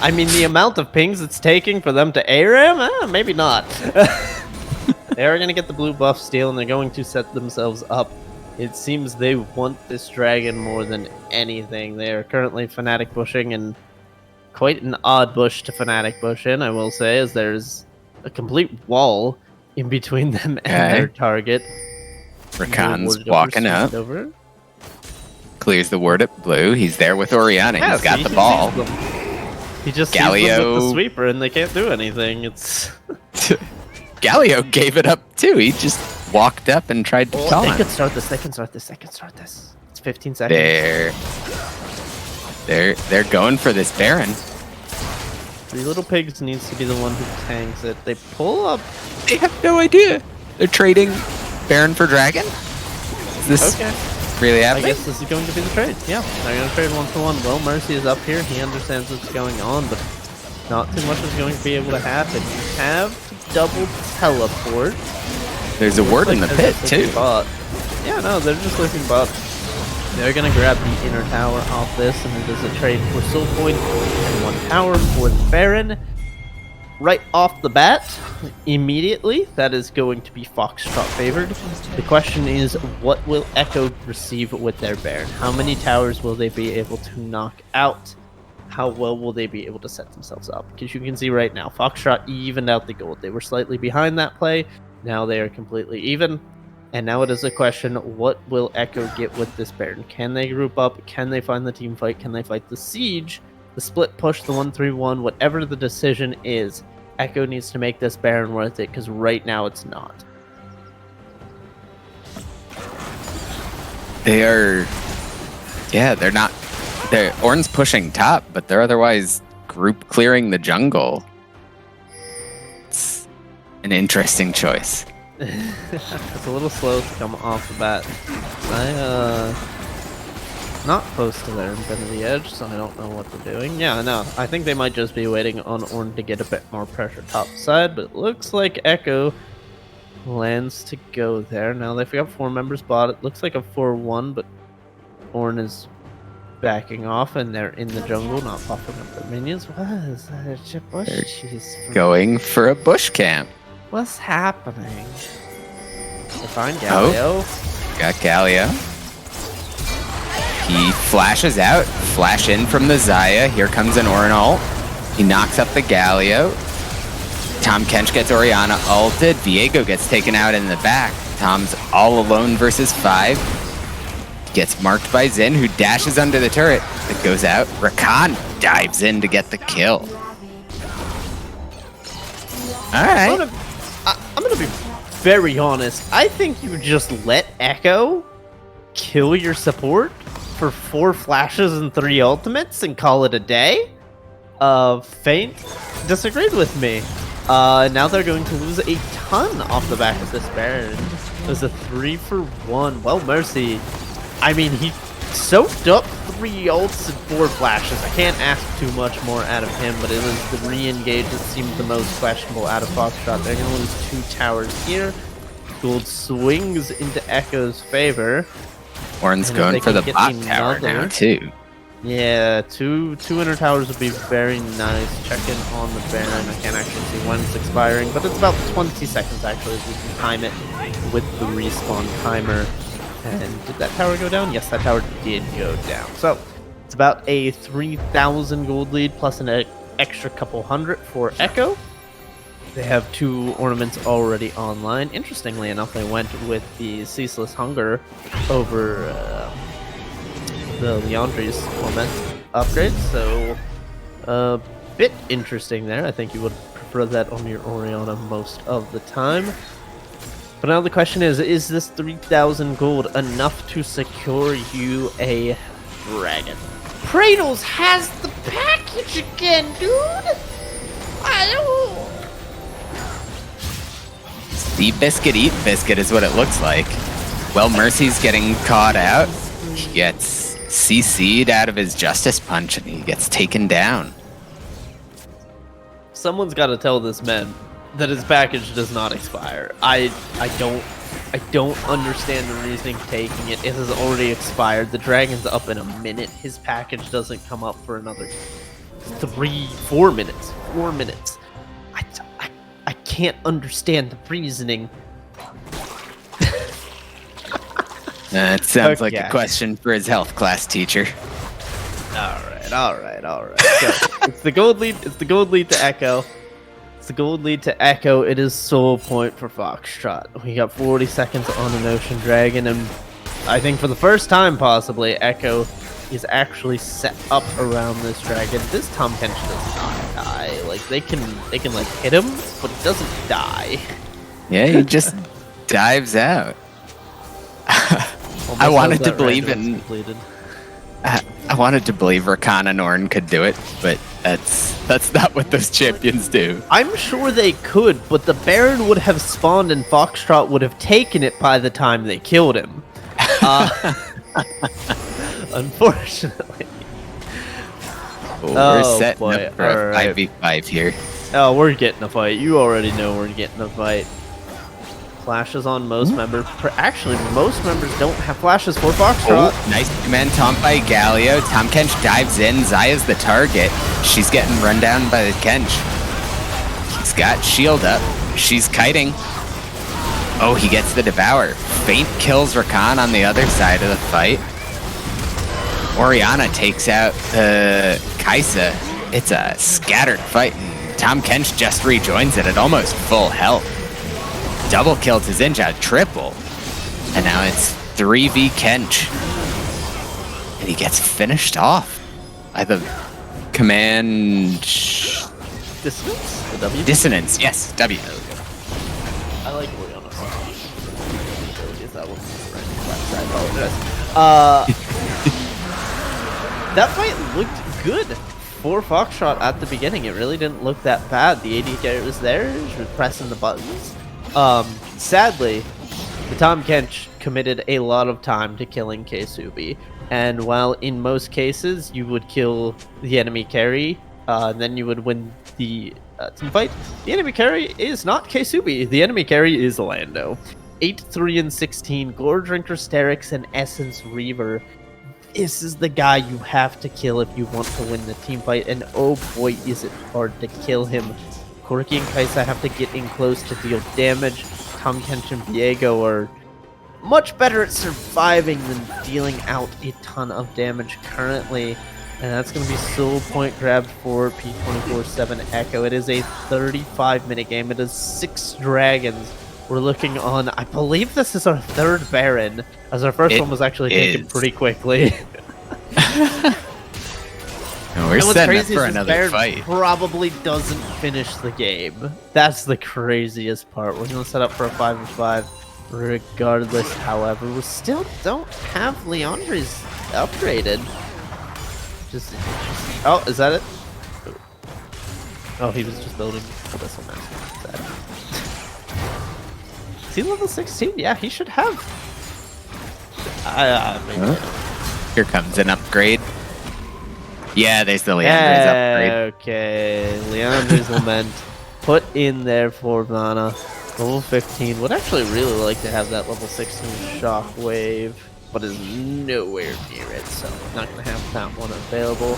I mean, the amount of pings it's taking for them to ARAM? Maybe not. They are going to get the blue buff steal, and they're going to set themselves up. It seems they want this dragon more than anything. They are currently Fnatic bushing, and quite an odd bush to Fnatic bush in, I will say, as there's a complete wall in between them and their target. Rakan's walking up. Over. Clears the ward at blue. He's there with Orianna. Yeah, He's got he the just ball. He just Galio sees them with the sweeper, and they can't do anything. It's Galio gave it up too. He just walked up and tried to call They him. can start this. They can start this. They can start this. It's 15 seconds. They're going for this Baron. Three Little Pigs needs to be the one who tanks it. They pull up. They have no idea. They're trading Baron for Dragon. Is this really I happening? guess this is going to be the trade. Yeah, they're going to trade 1-for-1. Will Mercy is up here. He understands what's going on, but not too much is going to be able to happen. You have to double teleport. There's a word in the pit too. Bot. Yeah, no, they're just looking bot. They're going to grab the inner tower off this, and it is a trade for Soul Point and 1 tower for the Baron. Right off the bat, immediately, that is going to be Foxtrot favored. The question is, what will Echo receive with their Baron? How many towers will they be able to knock out? How well will they be able to set themselves up? Because you can see right now, Foxtrot evened out the gold. They were slightly behind that play. Now they are completely even. And now it is a question, what will Echo get with this Baron? Can they group up? Can they find the team fight? Can they fight the siege? The split push, the 1-3-1, whatever the decision is, Echo needs to make this Baron worth it, because right now it's not. They are... Yeah, they're not... Ornn's pushing top, but they're otherwise group clearing the jungle. It's an interesting choice. It's a little slow to come off the bat. Not close to their Infinity Edge, so I don't know what they're doing. Yeah, no, I think they might just be waiting on Ornn to get a bit more pressure top side, but it looks like Echo plans to go there. Now they've got 4 members bot. It looks like a 4-1, but Ornn is backing off, and they're in the jungle, not popping up their minions. What is that? Bush? Going for a bush camp. What's happening? They find Galio. Got Galio. He flashes out. Flash in from the Xayah. Here comes an Ornn ult. He knocks up the Galio. Tom Kench gets Orianna ulted. Viego gets taken out in the back. Tom's all alone versus 5. Gets marked by Zin, who dashes under the turret. It goes out. Rakan dives in to get the kill. Alright. I'm gonna be very honest. I think you just let Echo kill your support for 4 flashes and 3 ultimates and call it a day. Feint disagreed with me. Now they're going to lose a ton off the back of this Baron. It was a 3-for-1. Well, Mercy. I mean, he soaked up 3 ults and 4 flashes. I can't ask too much more out of him, but it was the re-engage that seemed the most questionable out of Foxtrot. They're going to lose 2 towers here. Gold swings into Echo's favor. Warren's going for the bot tower now, too. Yeah, two inner towers would be very nice. Check in on the Baron. I can't actually see when it's expiring, but it's about 20 seconds actually, if we can time it with the respawn timer. And did that tower go down? Yes, that tower did go down. So it's about a 3,000 gold lead plus an extra couple hundred for Echo. They have 2 ornaments already online. Interestingly enough, they went with the Ceaseless Hunger over the Leandri's Torment upgrade, so a bit interesting there. I think you would prefer that on your Orianna most of the time. But now the question is this 3,000 gold enough to secure you a dragon? Praetos has the package again, dude! See biscuit, eat biscuit is what it looks like. Well, Mercy's getting caught out. He gets CC'd out of his Justice Punch and he gets taken down. Someone's got to tell this man that his package does not expire. I don't understand the reasoning taking it. It has already expired. The dragon's up in a minute. His package doesn't come up for another 4 minutes. 4 minutes. I can't understand the reasoning. It sounds like a question for his health class teacher. All right. So it's the gold lead. It's the gold lead to Echo. It's the gold lead to Echo. It is sole point for Foxtrot. We got 40 seconds on an Ocean Dragon, and I think for the first time possibly, Echo is actually set up around this dragon. This Tom Kench does not die. Like they can like hit him, but he doesn't die. Yeah, he just dives out. I wanted to believe in. I wanted to believe Rakan and Ornn could do it, but that's not what those champions do. I'm sure they could, but the Baron would have spawned and Foxtrot would have taken it by the time they killed him. Unfortunately. We're setting up for a 5v5 here. Oh, we're getting a fight. You already know we're getting a fight. Flashes on most members. Actually, most members don't have flashes for Foxtrot. Oh, nice command taunt by Galio. Tom Kench dives in. Zaya's the target. She's getting run down by the Kench. He's got shield up. She's kiting. Oh, he gets the Devour. Feint kills Rakan on the other side of the fight. Orianna takes out Kaisa. It's a scattered fight. Tom Kench just rejoins it at almost full health. Double kill to Zinja, triple. And now it's 3v Kench. And he gets finished off by the command... Dissonance? The W? Dissonance, yes, W. I like Orianna's abilities. That one's right. I apologize. That fight looked good for Foxtrot at the beginning. It really didn't look that bad. The AD carry was there, she was pressing the buttons. Sadly, the Tom Kench committed a lot of time to killing Keisubi. And while in most cases you would kill the enemy carry, and then you would win the team fight, the enemy carry is not Keisubi. The enemy carry is Lando. 8, 3, and 16, Gore Drinker, Sterix, and Essence Reaver. This is the guy you have to kill if you want to win the team fight, and oh boy is it hard to kill him. Corki and Kaisa have to get in close to deal damage. Tom Kench and Viego are much better at surviving than dealing out a ton of damage currently. And that's going to be sole point grab for P24/7 Echo. It is a 35-minute game. It is 6 dragons We're looking on, I believe this is our third Baron, as our first one was actually taken pretty quickly. We're setting up for another Baron fight. probably doesn't finish the game. That's the craziest part. We're going to set up for a 5v5 regardless. However, we still don't have Leandre's upgraded. Oh, is that it? Oh, he was just building this one. Is he level 16? Yeah, he should have. Maybe. Here comes an upgrade. Yeah, there's the Leandre's upgrade. Okay, Leandre's Lament put in there for Mana. Level 15. Would actually really like to have that level 16 Shockwave, but is nowhere near it, so I'm not going to have that one available.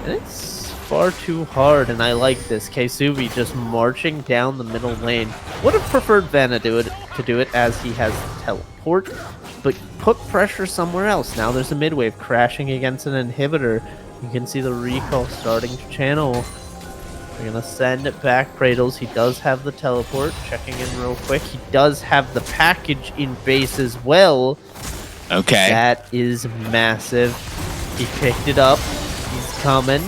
And it's far too hard, and I like this. Keisubi just marching down the middle lane. Would have preferred Vanna to do it as he has teleport, but put pressure somewhere else. Now there's a mid-wave crashing against an inhibitor. You can see the recall starting to channel. We're going to send it back. Cradles, he does have the teleport. Checking in real quick. He does have the package in base as well. Okay. That is massive. He picked it up. He's coming.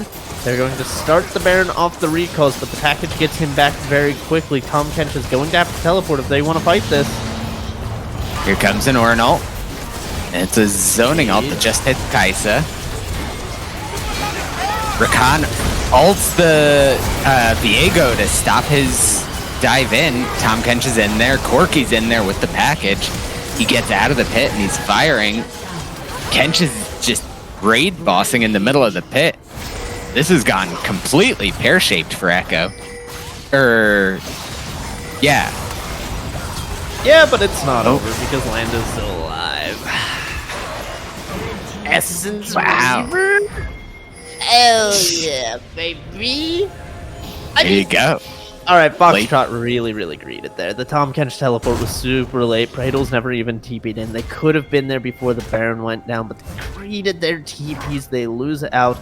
They're going to start the Baron off the recalls, but the package gets him back very quickly. Tom Kench is going to have to teleport if they want to fight this. Here comes an Ornn ult. It's a zoning ult that just hit Kaisa. Rakan ults the Viego to stop his dive in. Tom Kench is in there. Corky's in there with the package. He gets out of the pit and he's firing. Kench is just raid bossing in the middle of the pit. This has gone completely pear-shaped for Echo. Yeah. Yeah, but it's not over because Lando's still alive. Essence Reaver? Hell yeah, baby! There you go. Alright, Foxtrot really greeted there. The Tom Kench teleport was super late. Bradle's never even TP'd in. They could have been there before the Baron went down, but they greeted their TPs. They lose out.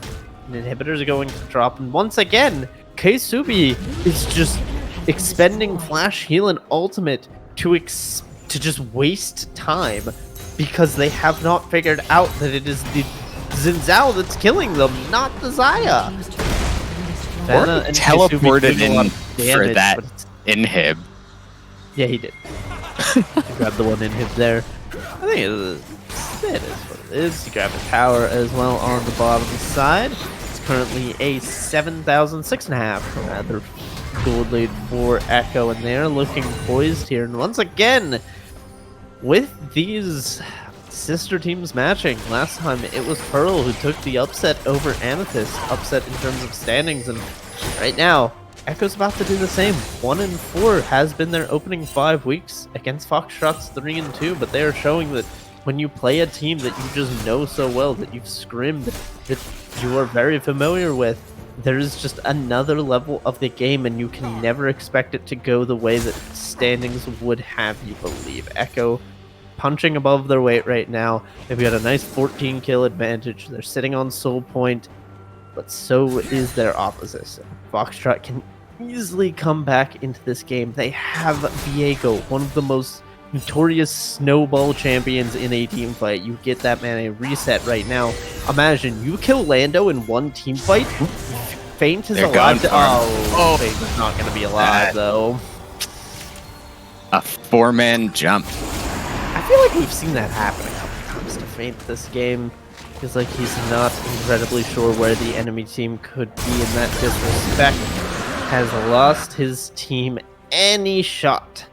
And inhibitors are going to drop. And once again, Keisubi is just expending Flash Heal and Ultimate to just waste time because they have not figured out that it is the Xin that's killing them, not the Xayah. Or teleported in for that inhib. Yeah, he did. He grabbed the one inhib there. I think it is what it is. He grabbed his tower as well on the bottom side. It's currently a 7,006.5 rather gold lead for Echo, and they're looking poised here. And once again, with these sister teams matching, last time it was Pearl who took the upset over Amethyst, upset in terms of standings, and right now Echo's about to do the same. 1-4 has been their opening 5 weeks against Foxtrot's 3-2, but they are showing that when you play a team that you just know so well, that you've scrimmed, that you are very familiar with, there is just another level of the game, and you can never expect it to go the way that standings would have you believe. Echo punching above their weight right now. They've got a nice 14 kill advantage. They're sitting on soul point, but so is their opposition. Foxtrot can easily come back into this game. They have Viego, one of the most notorious snowball champions in a team fight. You get that man a reset right now. Imagine you kill Lando in one team fight. Feint is alive. Oh, Feint is not going to be alive though. A 4-man jump. I feel like we've seen that happen a couple times to Feint this game. Feels like he's not incredibly sure where the enemy team could be in that disrespect. Has lost his team any shot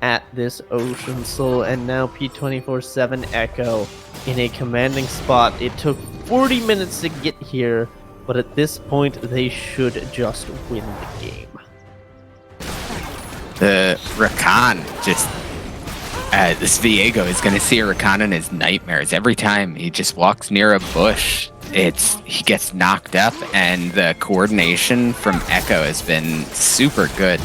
at this Ocean Soul, and now P24/7 Echo in a commanding spot. It took 40 minutes to get here, but at this point they should just win the game. The Rakan just... this Viego is going to see a Rakan in his nightmares. Every time he just walks near a bush, he gets knocked up, and the coordination from Echo has been super good.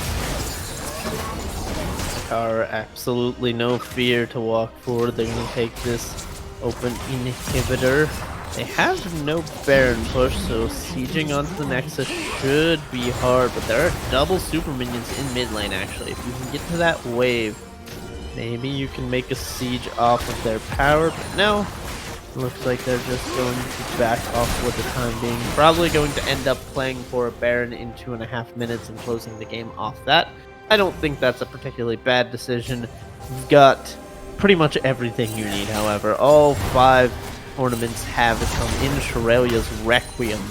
Are absolutely no fear to walk forward. They're going to take this open inhibitor. They have no Baron push, so sieging onto the Nexus should be hard, but there are double super minions in mid lane actually. If you can get to that wave, Maybe you can make a siege off of their power, but no. Looks like they're just going to back off for the time being. Probably going to end up playing for a Baron in 2.5 minutes and closing the game off that. I don't think that's a particularly bad decision. You've got pretty much everything you need, however. All 5 ornaments have come in. Shirelia's Requiem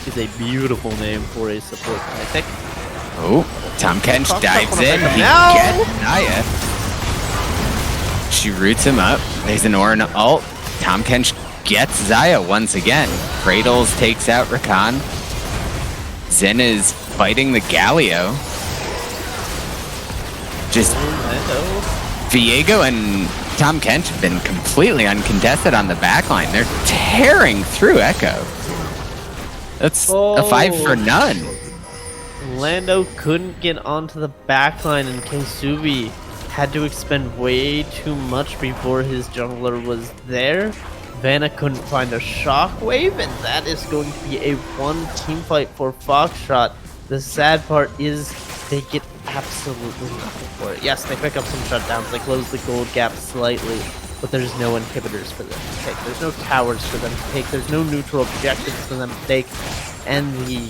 is a beautiful name for a support tactic. Oh, Tom Kench dives in. He No! gets Naya. She roots him up. There's an Orin ult. Tom Kench gets Zaya once again. Cradles takes out Rakan. Zen is fighting the Galio. Just Viego and Tom Kench have been completely uncontested on the backline. They're tearing through Echo. That's a 5 for none. Lando couldn't get onto the backline, and Keisubi had to expend way too much before his jungler was there. Vanna couldn't find a shockwave, and that is going to be a 1-team fight for Foxtrot. The sad part is they get absolutely nothing for it. Yes, they pick up some shutdowns, they close the gold gap slightly, but there's no inhibitors for them to take. There's no towers for them to take. There's no neutral objectives for them to take, and the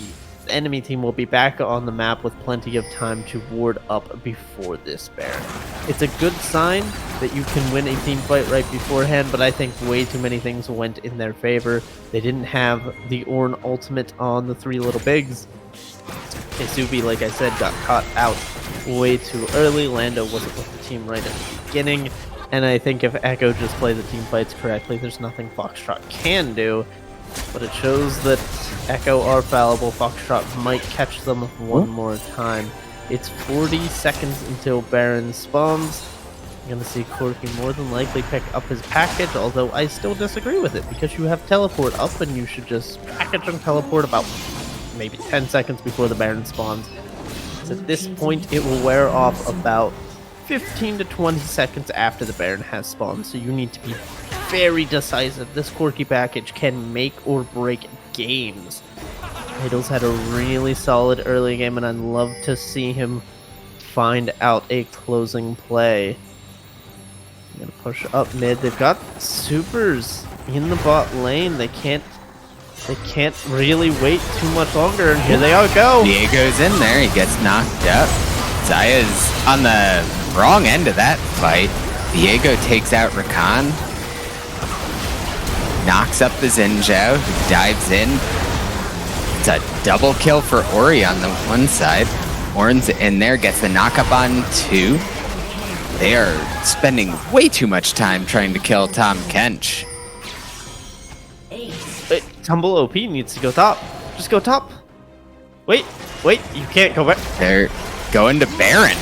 enemy team will be back on the map with plenty of time to ward up before this Baron. It's a good sign that you can win a team fight right beforehand, but I think way too many things went in their favor. They didn't have the Ornn ultimate on the 3 little bigs. Keisubi, like I said, got caught out way too early. Lando wasn't with the team right at the beginning, and I think if Echo just play the team fights correctly, there's nothing Foxtrot can do. But it shows that Echo are fallible. Foxtrot might catch them one more time. It's 40 seconds until Baron spawns. You're going to see Corki more than likely pick up his package, although I still disagree with it, because you have teleport up and you should just package and teleport about maybe 10 seconds before the Baron spawns. So at this point, it will wear off about 15 to 20 seconds after the Baron has spawned, so you need to be very decisive. This Corki package can make or break games. Idol's had a really solid early game, and I'd love to see him find out a closing play. I'm gonna push up mid. They've got supers in the bot lane. They can't really wait too much longer, and here they all go. Diego's in there. He gets knocked up. Zaya's on the wrong end of that fight. Diego takes out Rakan. Knocks up the Zinzhou, who dives in. It's a double kill for Ori on the one side. Ornn's in there, gets the knock up on 2. They are spending way too much time trying to kill Tom Kench. Wait, Tumble OP needs to go top. Just go top. Wait, you can't go back. They're going to Baron.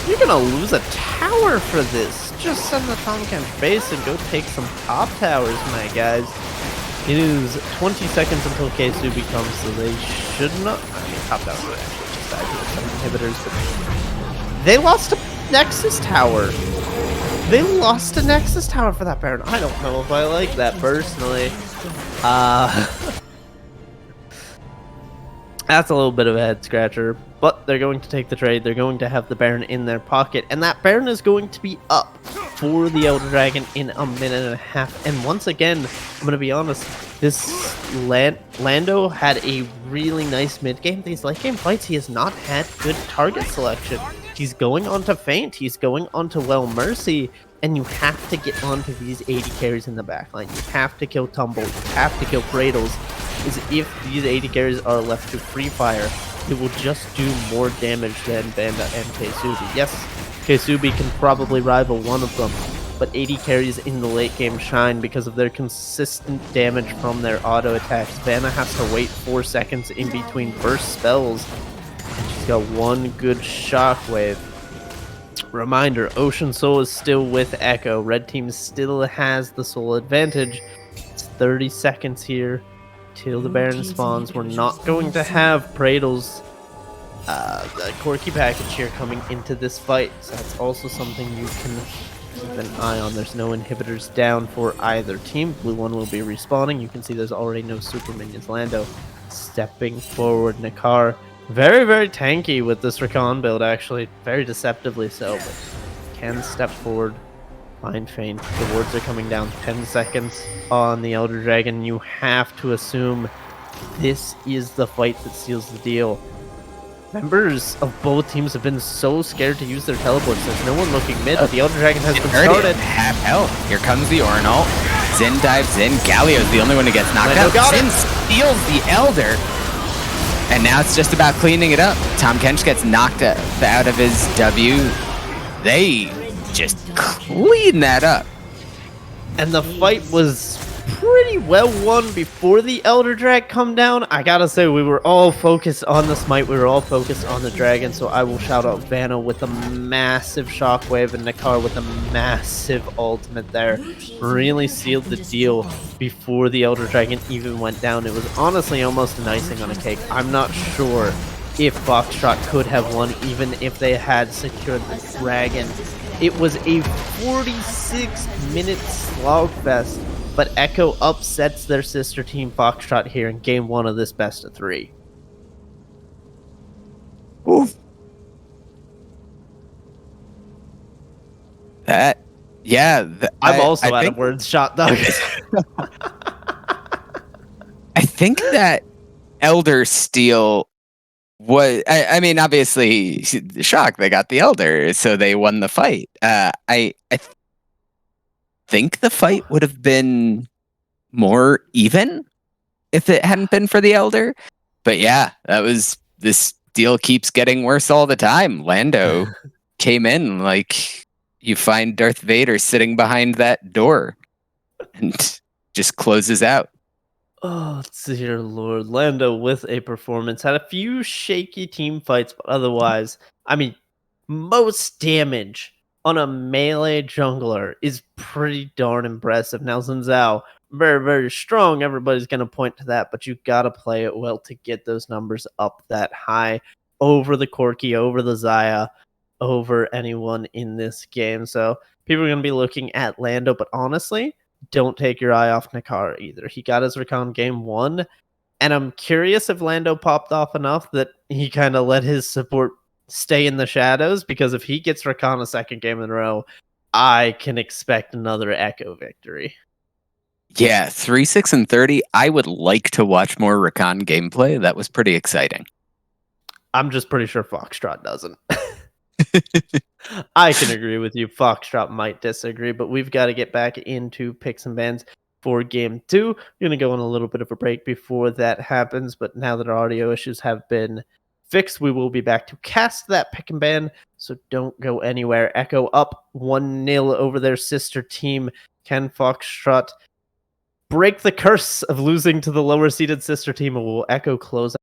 You're gonna lose a tower for this. Just send the Tom Kench base and go take some top towers, my guys. It is 20 seconds until Keisubi comes, so they should not. I mean, top towers would actually just die to some inhibitors, but they lost a Nexus tower. They lost a Nexus tower for that Baron. I don't know if I like that personally. That's a little bit of a head scratcher, but they're going to take the trade. They're going to have the Baron in their pocket, and that Baron is going to be up for the Elder Dragon in a minute and a half. And once again, I'm going to be honest, this Lando had a really nice mid-game. These late-game fights, he has not had good target selection. He's going onto Feint, he's going onto Well Mercy, and you have to get onto these 80 carries in the backline. You have to kill Tumble, you have to kill Cradles. Is if these 80 carries are left to Free Fire, it will just do more damage than Vanda and Keisubi. Yes, Keisubi can probably rival one of them, but 80 carries in the late game shine because of their consistent damage from their auto attacks. Vanna has to wait 4 seconds in between burst spells, and she's got one good shockwave. Reminder, Ocean Soul is still with Echo. Red team still has the soul advantage. It's 30 seconds here till the Baron spawns. We're not going to have Praedel's Corki package here coming into this fight, so that's also something you can keep an eye on. There's no inhibitors down for either team. Blue one will be respawning. You can see there's already no super minions. Lando stepping forward. Nakar very, very tanky with this Rakan build, actually. Very deceptively so, but can step forward, find feint. The wards are coming down 10 seconds on the Elder Dragon. You have to assume this is the fight that seals the deal. Members of both teams have been so scared to use their teleports. There's no one looking mid, but the Elder Dragon has been started. Half health. Here comes the Ornn ult. Zin dives in. Galio's the only one who gets knocked out. Zin steals the Elder. And now it's just about cleaning it up. Tom Kench gets knocked out of his W. They just clean that up. And the fight was pretty well won before the Elder Drag come down. I gotta say, we were all focused on the smite. We were all focused on the dragon. So I will shout out Vanna with a massive shockwave and Nakar with a massive ultimate there. Really sealed the deal before the Elder Dragon even went down. It was honestly almost an icing on a cake. I'm not sure if Foxtrot could have won even if they had secured the dragon. It was a 46-minute slogfest, but Echo upsets their sister team Foxtrot here in game 1 of this best of 3. Oof. I'm also out of words, Shot Dog. I think that Elder Steal I mean, obviously, shock, they got the Elder, so they won the fight. I think the fight would have been more even if it hadn't been for the Elder. But yeah, this deal keeps getting worse all the time. Lando came in like you find Darth Vader sitting behind that door and just closes out. Oh, dear Lord. Lando with a performance. Had a few shaky team fights, but otherwise, I mean, most damage on a melee jungler is pretty darn impressive. Now, Xin Zhao, very, very strong. Everybody's going to point to that, but you got to play it well to get those numbers up that high over the Corki, over the Xayah, over anyone in this game. So people are going to be looking at Lando, but honestly, don't take your eye off Nakar either. He got his Rakan game 1, and I'm curious if Lando popped off enough that he kind of let his support stay in the shadows, because if he gets Rakan a second game in a row, I can expect another Echo victory. Yeah, 3, 6, and 30. I would like to watch more Rakan gameplay. That was pretty exciting. I'm just pretty sure Foxtrot doesn't. I can agree with you. Foxtrot might disagree, but we've got to get back into picks and bans for game 2. We're going to go on a little bit of a break before that happens, but now that our audio issues have been fixed, we will be back to cast that pick and ban, so don't go anywhere. Echo up 1-0 over their sister team. Can Foxtrot break the curse of losing to the lower seeded sister team, or will Echo close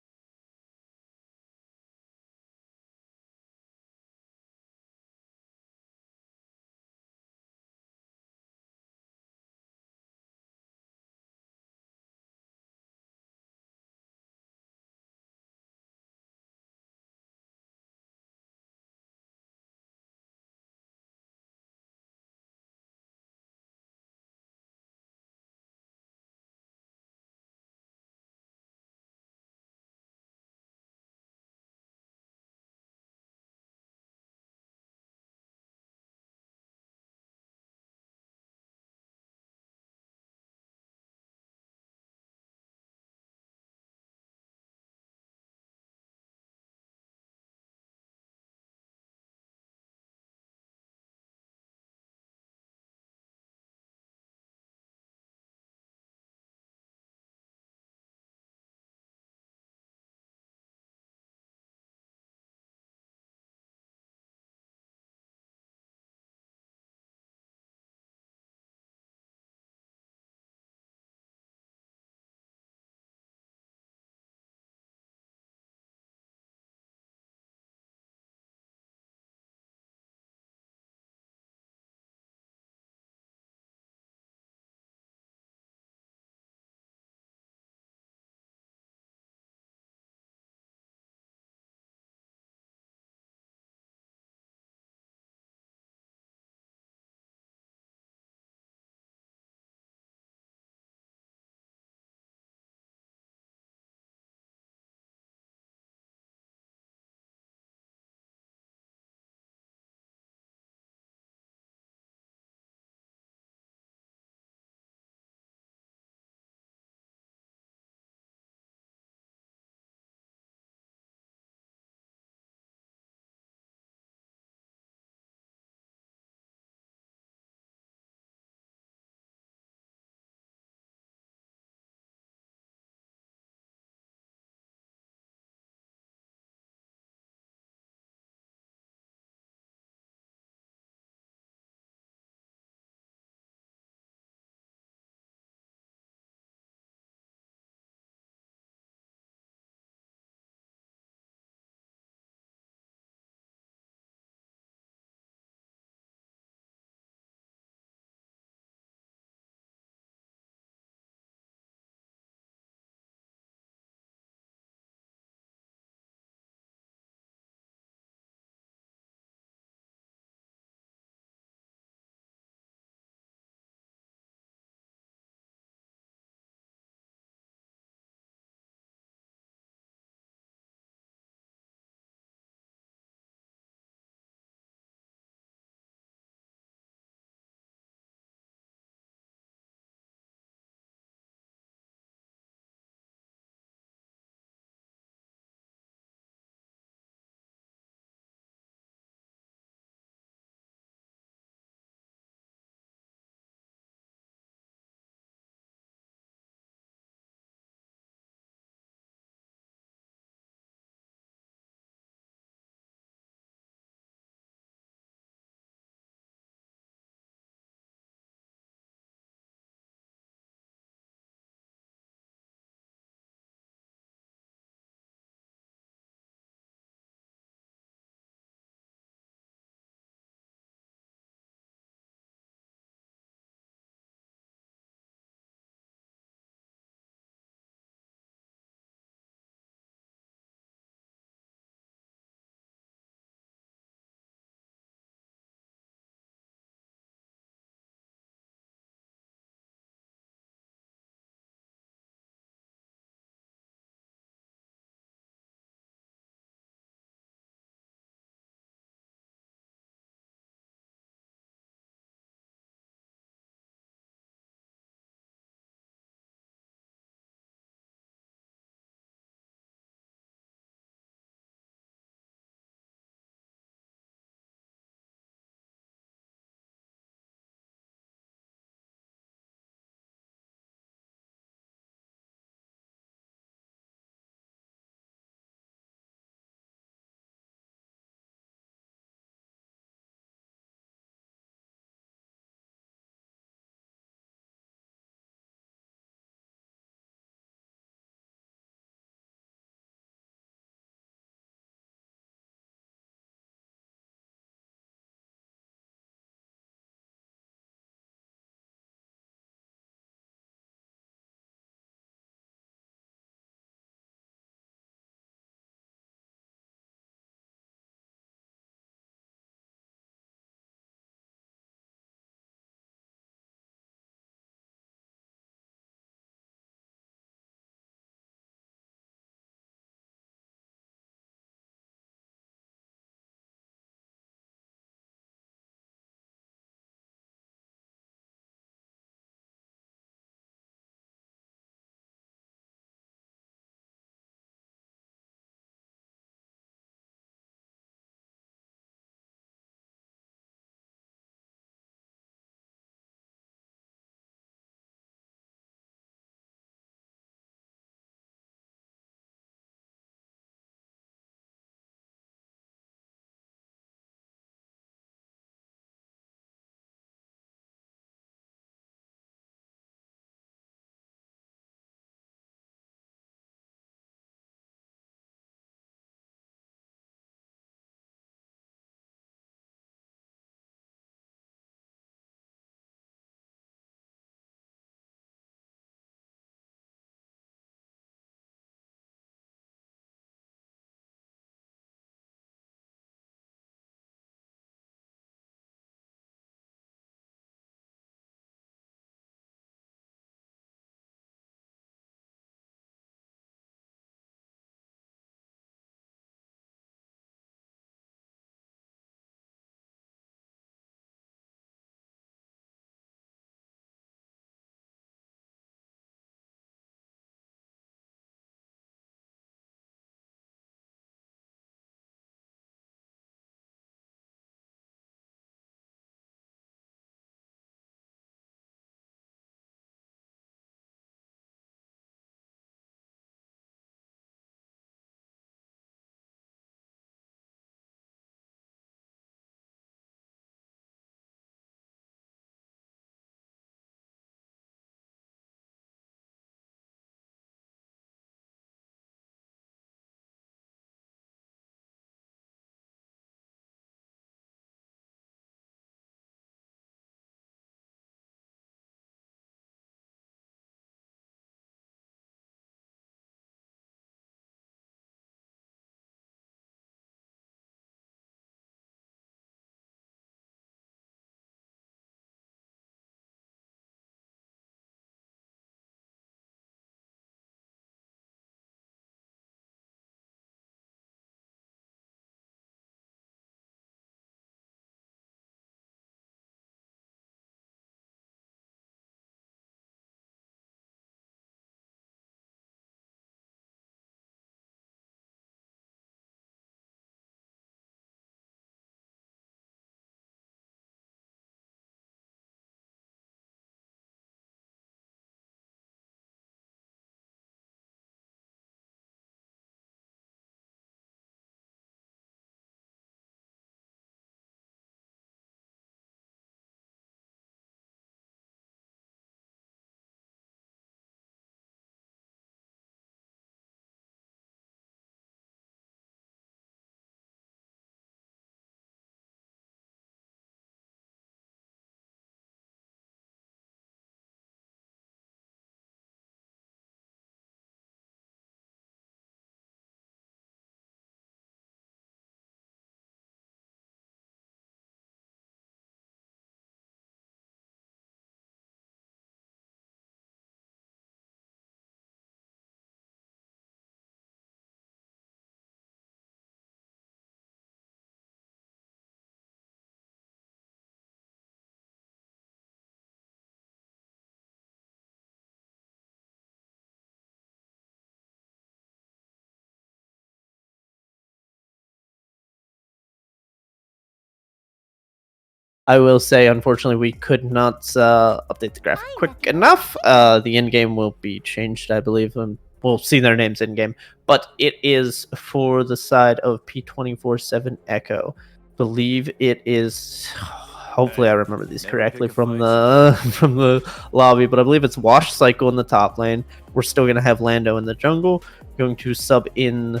I will say, unfortunately, we could not update the graphic quick enough. The in-game will be changed, I believe, and we'll see their names in-game. But it is for the side of P24/7 Echo. Believe it is. Hopefully, I remember these correctly from the from the lobby, but I believe it's Wash Cycle in the top lane. We're still gonna have Lando in the jungle. Going to sub in.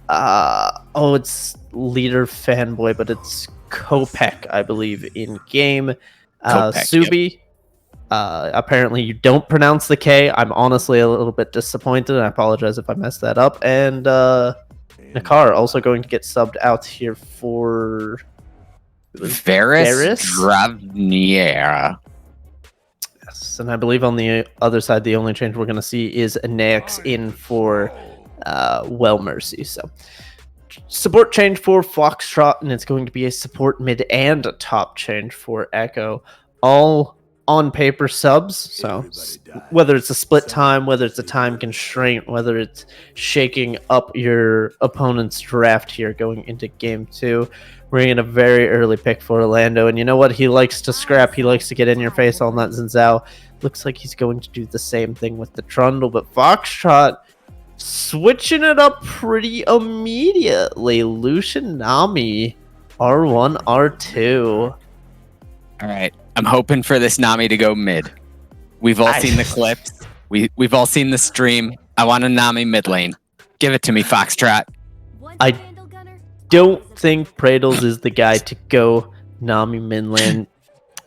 It's Leader Fanboy, but it's Kopek, I believe, in game. Subi. Apparently, you don't pronounce the K. I'm honestly a little bit disappointed. I apologize if I messed that up. And Nakar also going to get subbed out here for Varys Dravniera. Yes, and I believe on the other side, the only change we're going to see is Anex in for Well Mercy. So support change for Foxtrot, and it's going to be a support mid and a top change for Echo. All on paper subs, so whether it's a split time, whether it's a time constraint, whether it's shaking up your opponent's draft here going into game 2, we're in a very early pick for Orlando, and you know what? He likes to scrap, he likes to get in your face on that Zinzao. Looks like he's going to do the same thing with the Trundle, but Foxtrot switching it up pretty immediately. Lucian Nami, R1, R2. All right. I'm hoping for this Nami to go mid. We've all seen the clips. We've all seen the stream. I want a Nami mid lane. Give it to me, Foxtrot. I don't think Pradles is the guy to go Nami mid lane,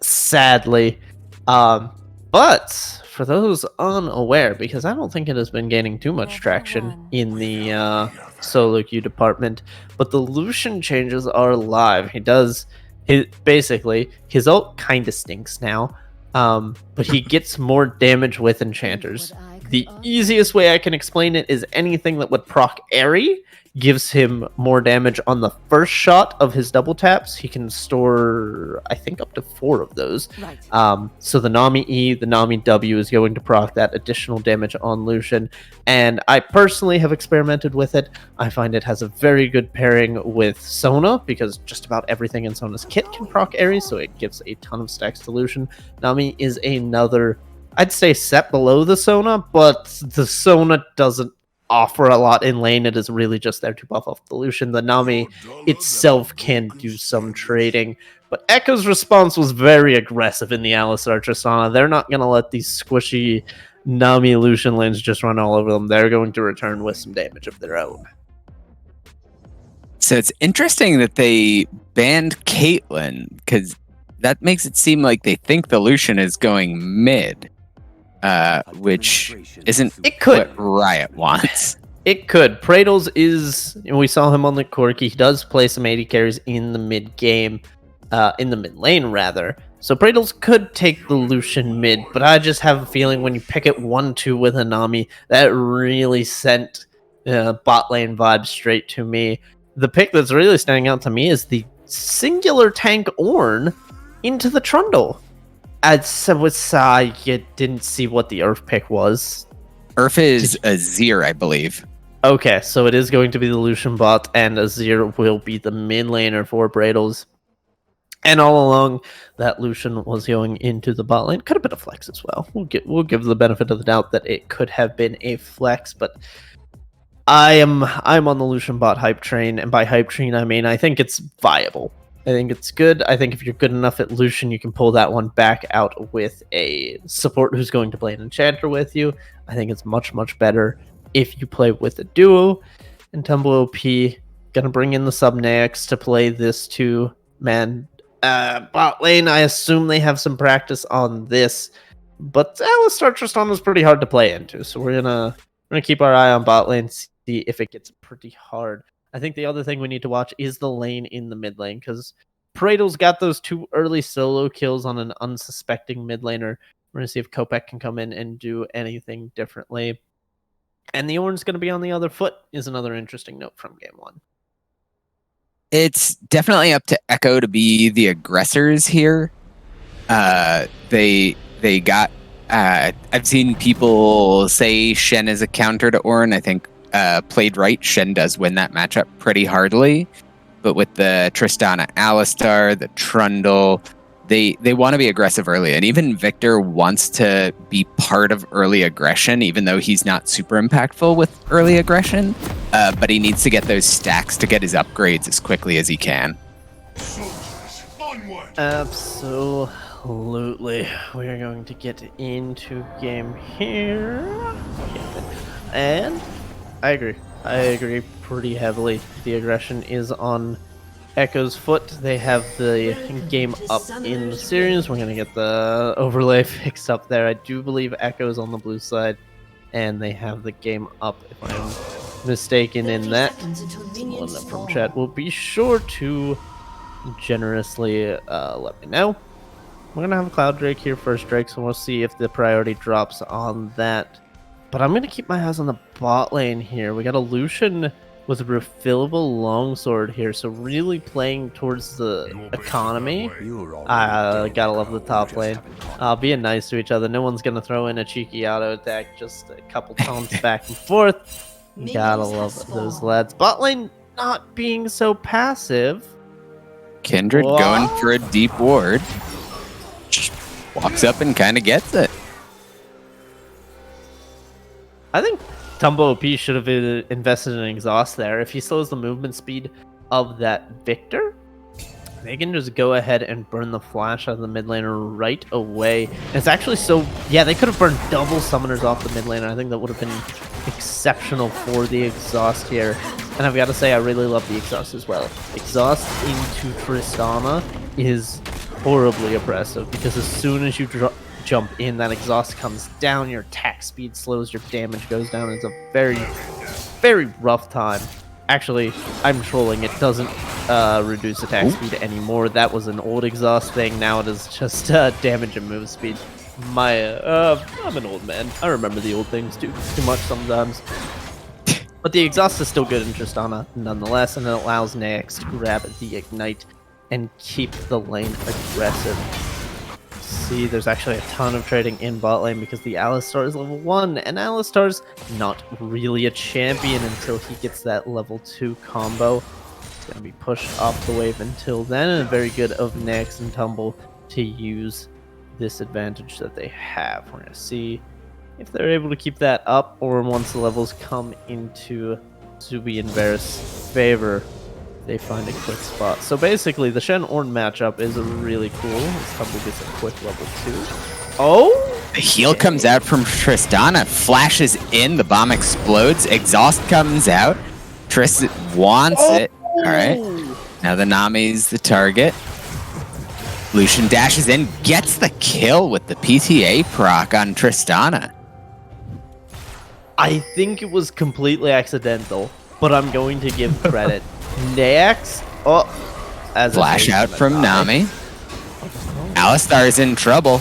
sadly. But for those unaware, because I don't think it has been gaining too much traction in the solo queue department, but the Lucian changes are live. His ult kind of stinks now, but he gets more damage with enchanters. The easiest way I can explain it is anything that would proc Airy gives him more damage on the first shot of his double taps. He can store, I think, up to 4 of those. Right. So the Nami E, the Nami W is going to proc that additional damage on Lucian. And I personally have experimented with it. I find it has a very good pairing with Sona, because just about everything in Sona's kit can proc Ares, so it gives a ton of stacks to Lucian. Nami is another, I'd say, set below the Sona, but the Sona doesn't offer a lot in lane. It is really just there to buff off the Lucian. The Nami itself can do some trading, but Echo's response was very aggressive in the Alistar Tristana. They're not going to let these squishy Nami Lucian lanes just run all over them. They're going to return with some damage of their own. So it's interesting that they banned Caitlyn, because that makes it seem like they think the Lucian is going mid. Which isn't what Riot wants. It could. Pradles is, we saw him on the Corki. He does play some AD carries in the mid game, in the mid lane rather. So Pradles could take the Lucian mid, but I just have a feeling when you pick it 1-2 with a Nami, that really sent bot lane vibes straight to me. The pick that's really standing out to me is the singular tank Ornn into the Trundle. You didn't see what the Earth pick was. Earth is Azir, I believe. Okay, so it is going to be the Lucian bot, and Azir will be the mid laner for Bradles. And all along, that Lucian was going into the bot lane. Could have been a flex as well. We'll give the benefit of the doubt that it could have been a flex, but I'm on the Lucian bot hype train, and by hype train I mean I think it's viable. I think it's good. I think if you're good enough at Lucian, you can pull that one back out with a support who's going to play an enchanter with you. I think it's much, much better if you play with a duo. And Tumble OP, gonna bring in the Subnax to play this 2-man bot lane. I assume they have some practice on this, but Alistar Tristan is pretty hard to play into, so we're gonna keep our eye on bot lane, see if it gets pretty hard. I think the other thing we need to watch is the lane in the mid lane, because Pradle's got those 2 early solo kills on an unsuspecting mid laner. We're going to see if Kopek can come in and do anything differently. And the Ornn's going to be on the other foot is another interesting note from game 1. It's definitely up to Echo to be the aggressors here. They got... I've seen people say Shen is a counter to Ornn. I think played right, Shen does win that matchup pretty hardly. But with the Tristana Alistar, the Trundle, they want to be aggressive early, and even Victor wants to be part of early aggression, even though he's not super impactful with early aggression. But he needs to get those stacks to get his upgrades as quickly as he can. Soldiers, onward! Absolutely. We are going to get into game here. And I agree. I agree pretty heavily. The aggression is on Echo's foot. They have the game up in the series. We're going to get the overlay fixed up there. I do believe Echo's on the blue side, and they have the game up, if I'm mistaken in that. Someone from chat will be sure to generously let me know. We're going to have a Cloud Drake here first, Drake, so we'll see if the priority drops on that. But I'm going to keep my eyes on the bot lane here. We got a Lucian with a refillable longsword here, so really playing towards the economy. Gotta love the top lane. Being nice to each other. No one's gonna throw in a cheeky auto attack, just a couple taunts back and forth. Gotta love those lads. Bot lane not being so passive. Kindred going for a deep ward. Just walks up and kind of gets it. I think Tumbo OP should have invested in exhaust there. If he slows the movement speed of that Victor, they can just go ahead and burn the flash out of the mid laner right away. And it's actually so... Yeah, they could have burned double summoners off the mid laner. I think that would have been exceptional for the exhaust here. And I've got to say, I really love the exhaust as well. Exhaust into Tristana is horribly oppressive, because as soon as you jump in, that exhaust comes down, your attack speed slows, your damage goes down. It's a very, very rough time. Actually, I'm trolling. It doesn't reduce attack speed anymore. That was an old exhaust thing. Now it is just damage and move speed. I'm an old man. I remember the old things too much sometimes. But the exhaust is still good in Tristana nonetheless, and it allows Nax to grab the ignite and keep the lane aggressive. See, there's actually a ton of trading in bot lane because the Alistar is level 1, and Alistar's not really a champion until he gets that level 2 combo. It's going to be pushed off the wave until then, and very good of Nax and Tumble to use this advantage that they have. We're going to see if they're able to keep that up, or once the levels come into Zubi and Varus' favor, they find a quick spot. So basically, the Shen Ornn matchup is really cool. This Tumble gets a quick level 2. Oh! The heal comes out from Tristana, flashes in, the bomb explodes, exhaust comes out. Trist wants it. Alright. Now the Nami's the target. Lucian dashes in, gets the kill with the PTA proc on Tristana. I think it was completely accidental, but I'm going to give credit. Nax, as flash out from Nami. Alistar's in trouble,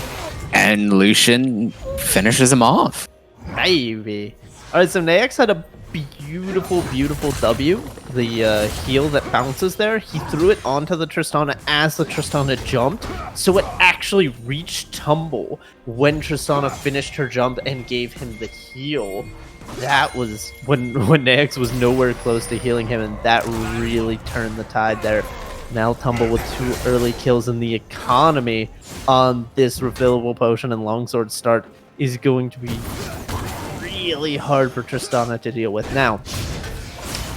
and Lucian finishes him off. Maybe. Alright, so Nax had a beautiful, beautiful W. The heal that bounces there, he threw it onto the Tristana as the Tristana jumped, so it actually reached Tumble when Tristana finished her jump and gave him the heal. That was when Nax was nowhere close to healing him, and that really turned the tide there. Now Tumble with 2 early kills in the economy on this refillable potion and longsword start is going to be really hard for Tristana to deal with. Now,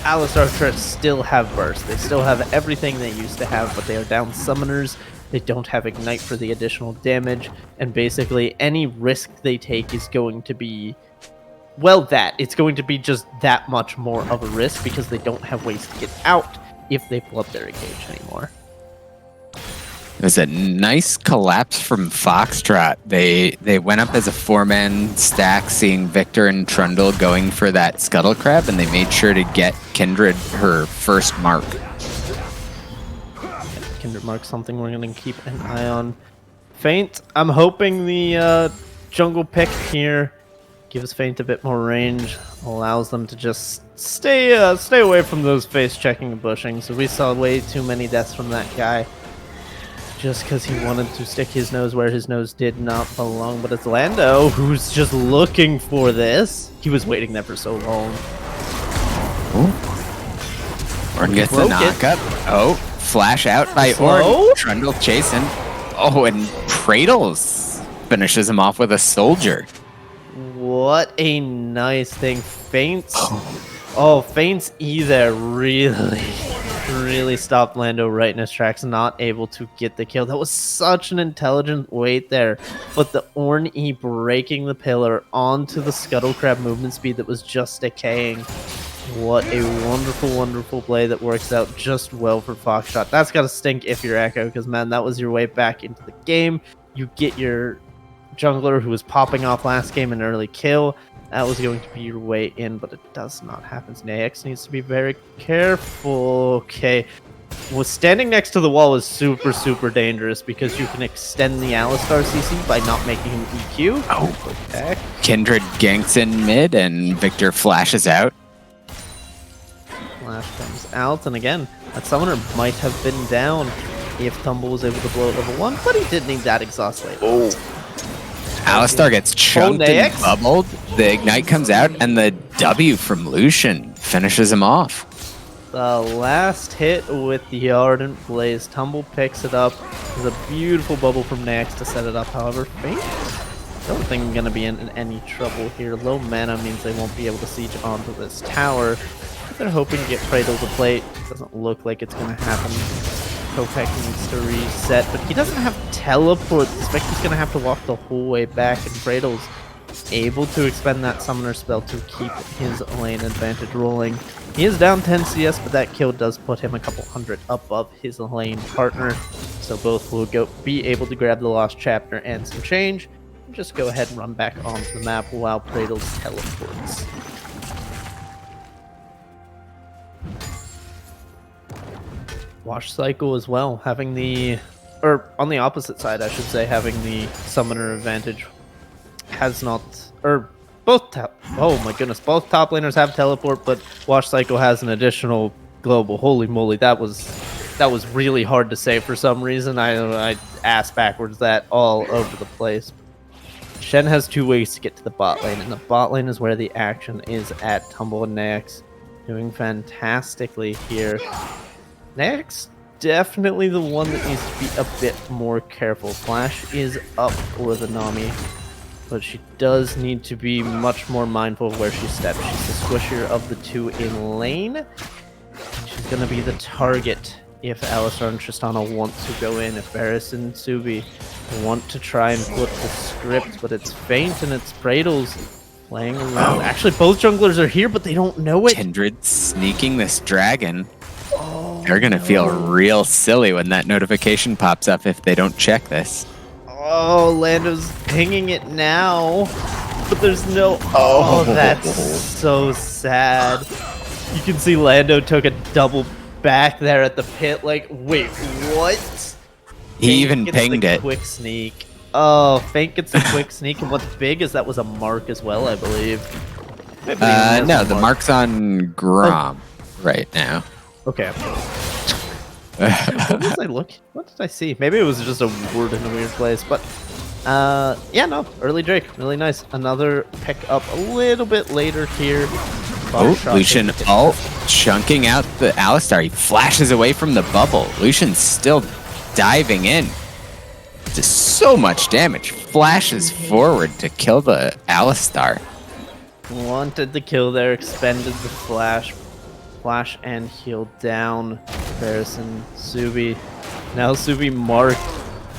Alistar Trist still have burst. They still have everything they used to have, but they are down summoners. They don't have ignite for the additional damage, and basically any risk they take is going to be... Well, it's going to be just that much more of a risk because they don't have ways to get out if they pull up their engage anymore. There's a nice collapse from Foxtrot. They went up as a 4-man stack, seeing Victor and Trundle going for that Scuttle Crab, and they made sure to get Kindred her first mark. Kindred mark, something we're going to keep an eye on. Feint, I'm hoping the jungle pick here gives Feint a bit more range, allows them to just stay away from those face checking and bushing. So we saw way too many deaths from that guy just because he wanted to stick his nose where his nose did not belong. But it's Lando who's just looking for this. He was waiting there for so long. Ornn gets the knock up. Oh, flash out by Ornn. Trundle chasing. Oh, and Pradles finishes him off with a soldier. What a nice thing. Feints. Oh, Feints E there really stopped Lando right in his tracks, not able to get the kill. That was such an intelligent wait there. But the Ornn E breaking the pillar onto the Scuttle Crab movement speed that was just decaying. What a wonderful, wonderful play that works out just well for Foxtrot. That's got to stink if you're Echo, because, man, that was your way back into the game. You get your jungler who was popping off last game an early kill. That was going to be your way in, but it does not happen. Nax needs to be very careful. Okay. Well, standing next to the wall is super, super dangerous because you can extend the Alistar CC by not making him EQ. Oh, okay. Kindred ganks in mid, and Victor flashes out. Flash comes out, and again, that summoner might have been down if Tumble was able to blow at level 1, but he did need that exhaust later. Oh. Alistar gets chunked and bubbled. The Ignite comes out, and the W from Lucian finishes him off. The last hit with the Ardent Blaze. Tumble picks it up. There's a beautiful bubble from Nax to set it up. However, Fate, I don't think I'm going to be in any trouble here. Low mana means they won't be able to siege onto this tower. They're hoping to get Cradle to plate. Doesn't look like it's going to happen. Kopek needs to reset, but he doesn't have teleport. I suspect he's going to have to walk the whole way back, and Cradle's able to expend that summoner spell to keep his lane advantage rolling. He is down 10 CS, but that kill does put him a couple hundred above his lane partner, so both will be able to grab the lost chapter and some change. Just go ahead and run back onto the map while Cradle's teleports. Wash cycle as well, having the, or on the opposite side, I should say, having the summoner advantage has not, or both top, oh my goodness, both top laners have teleport, but Wash cycle has an additional global. Holy moly, that was really hard to say for some reason. I ass backwards that all over the place. Shen has two ways to get to the bot lane, and the bot lane is where the action is at. Tumble and Nax doing fantastically here. Nax, definitely the one that needs to be a bit more careful. Flash is up for the Nami, but she does need to be much more mindful of where she steps. She's the squisher of the two in lane. She's going to be the target if Alistar and Tristana want to go in. If Varus and Subi want to try and flip the script, but it's Feint and it's Cradles playing around. Actually, both junglers are here, but they don't know it. Kindred sneaking this dragon. They're gonna feel real silly when that notification pops up if they don't check this. Oh, Lando's pinging it now, but there's no. Oh, that's so sad. You can see Lando took a double back there at the pit. Like, wait, what? He even pinged it. Quick sneak. Oh, Feint gets a quick sneak, and what's big is that was a mark as well, I believe. No, the mark's on Grom right now. Okay. What did I look? What did I see? Maybe it was just a word in a weird place, but yeah, no, early Drake, really nice. Another pick up a little bit later here. Oh, Lucian ult, chunking out the Alistar. He flashes away from the bubble. Lucian's still diving in. Just so much damage. Flashes forward to kill the Alistar. Wanted the kill there, expended the flash and heal down. Varus and Subi. Now Subi marked.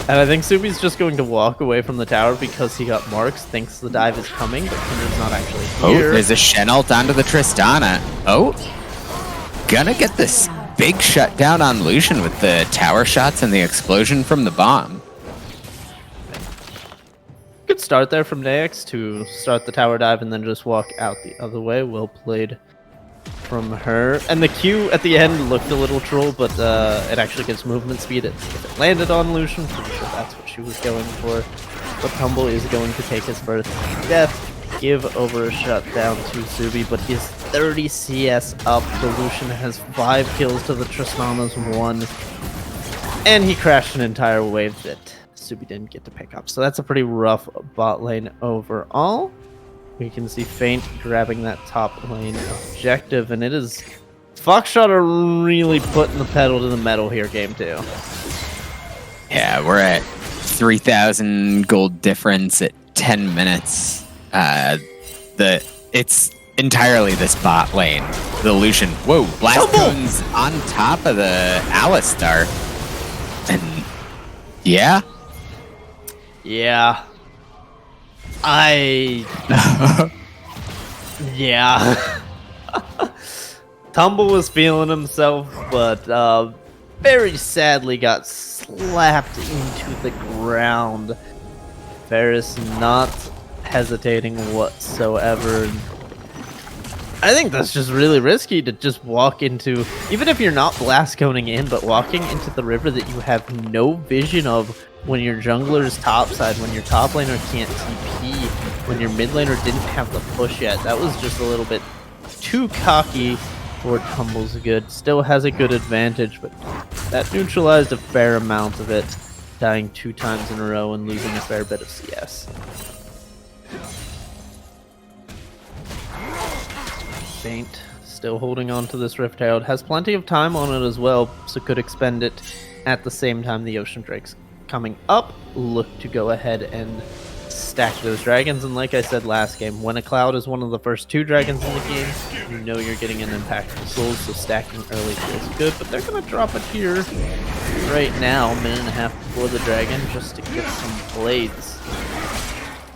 And I think Subi's just going to walk away from the tower because he got marks, thinks the dive is coming, but Kindred's not actually here. Oh, there's a Shen ult onto the Tristana. Oh, gonna get this big shutdown on Lucian with the tower shots and the explosion from the bomb. Good start there from Nax to start the tower dive and then just walk out the other way. Well played from her. And the Q at the end looked a little troll, but it actually gives movement speed if it landed on Lucian. Pretty sure that's what she was going for. But Tumble is going to take his first death, give over a shutdown to Subi, but he's 30 CS up. The Lucian has 5 kills to the Tristana's 1. And he crashed an entire wave that Subi didn't get to pick up. So that's a pretty rough bot lane overall. We can see Feint grabbing that top lane objective, and it is Foxtrot are really putting the pedal to the metal here, game 2. Yeah, we're at 3,000 gold difference at 10 minutes. It's entirely this bot lane. The Lucian. Whoa, Blast Cone's on top of the Alistar. And yeah. Yeah. Yeah. Tumble was feeling himself, but very sadly got slapped into the ground. Ferris not hesitating whatsoever. I think that's just really risky to just walk into, even if you're not blast coning in, but walking into the river that you have no vision of when your jungler's topside, when your top laner can't TP, when your mid laner didn't have the push yet. That was just a little bit too cocky for Tumble's good. Still has a good advantage, but that neutralized a fair amount of it, dying 2 times in a row and losing a fair bit of CS. Faint still holding on to this Rift Herald, has plenty of time on it as well, so could expend it at the same time the Ocean Drake's coming up. Look to go ahead and stack those dragons, and like I said last game, when a cloud is one of the first 2 dragons in the game, you know you're getting an impactful soul, so stacking early feels good, but they're gonna drop it here right now, a minute and a half before the dragon, just to get some blades.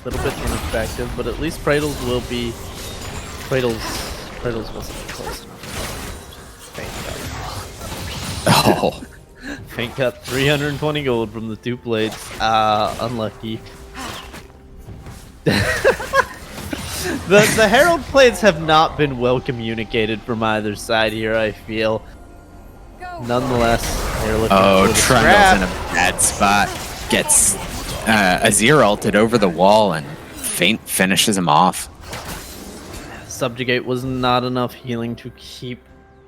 A little bit ineffective, but at least Praetors will be... Praetors wasn't close enough. Faint got. Oh. Faint got 320 gold from the 2 blades. Unlucky. The Herald plates have not been well communicated from either side here, I feel. Nonetheless, they're looking for the Trundle's in a trap. bad spot. Gets Azir ulted over the wall, and Faint finishes him off. Subjugate was not enough healing to keep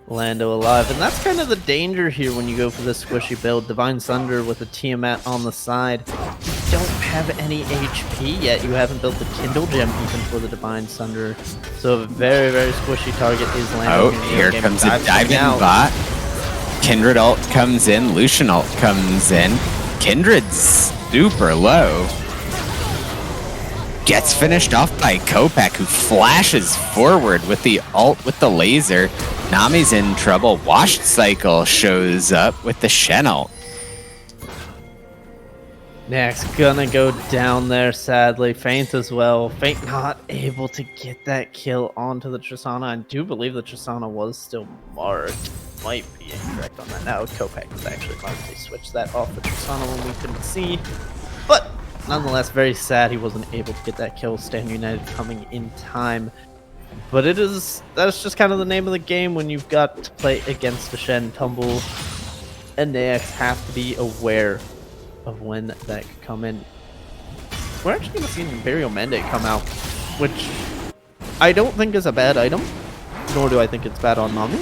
Lando alive, and that's kind of the danger here when you go for this squishy build. Divine Sunder with a Tiamat on the side. You don't have any HP yet. You haven't built the Kindle Gem even for the Divine Sunder, so a very, very squishy target is Lando. Oh, here comes a diving bot. Kindred ult comes in, Lucian ult comes in. Kindred's super low. Gets finished off by Kopak, who flashes forward with the ult with the laser. Nami's in trouble. Washed Cycle shows up with the Shen ult. Next, gonna go down there, sadly. Faint as well. Faint not able to get that kill onto the Tristana. I do believe the Tristana was still marked. Might be incorrect on that now. Kopak was actually marked. They switched that off the Tristana when we couldn't see. But nonetheless, very sad he wasn't able to get that kill. Stand United coming in time. But that's just kind of the name of the game when you've got to play against the Shen. Tumble and Nax have to be aware of when that could come in. We're actually going to see an Imperial Mandate come out, which I don't think is a bad item, nor do I think it's bad on Nami.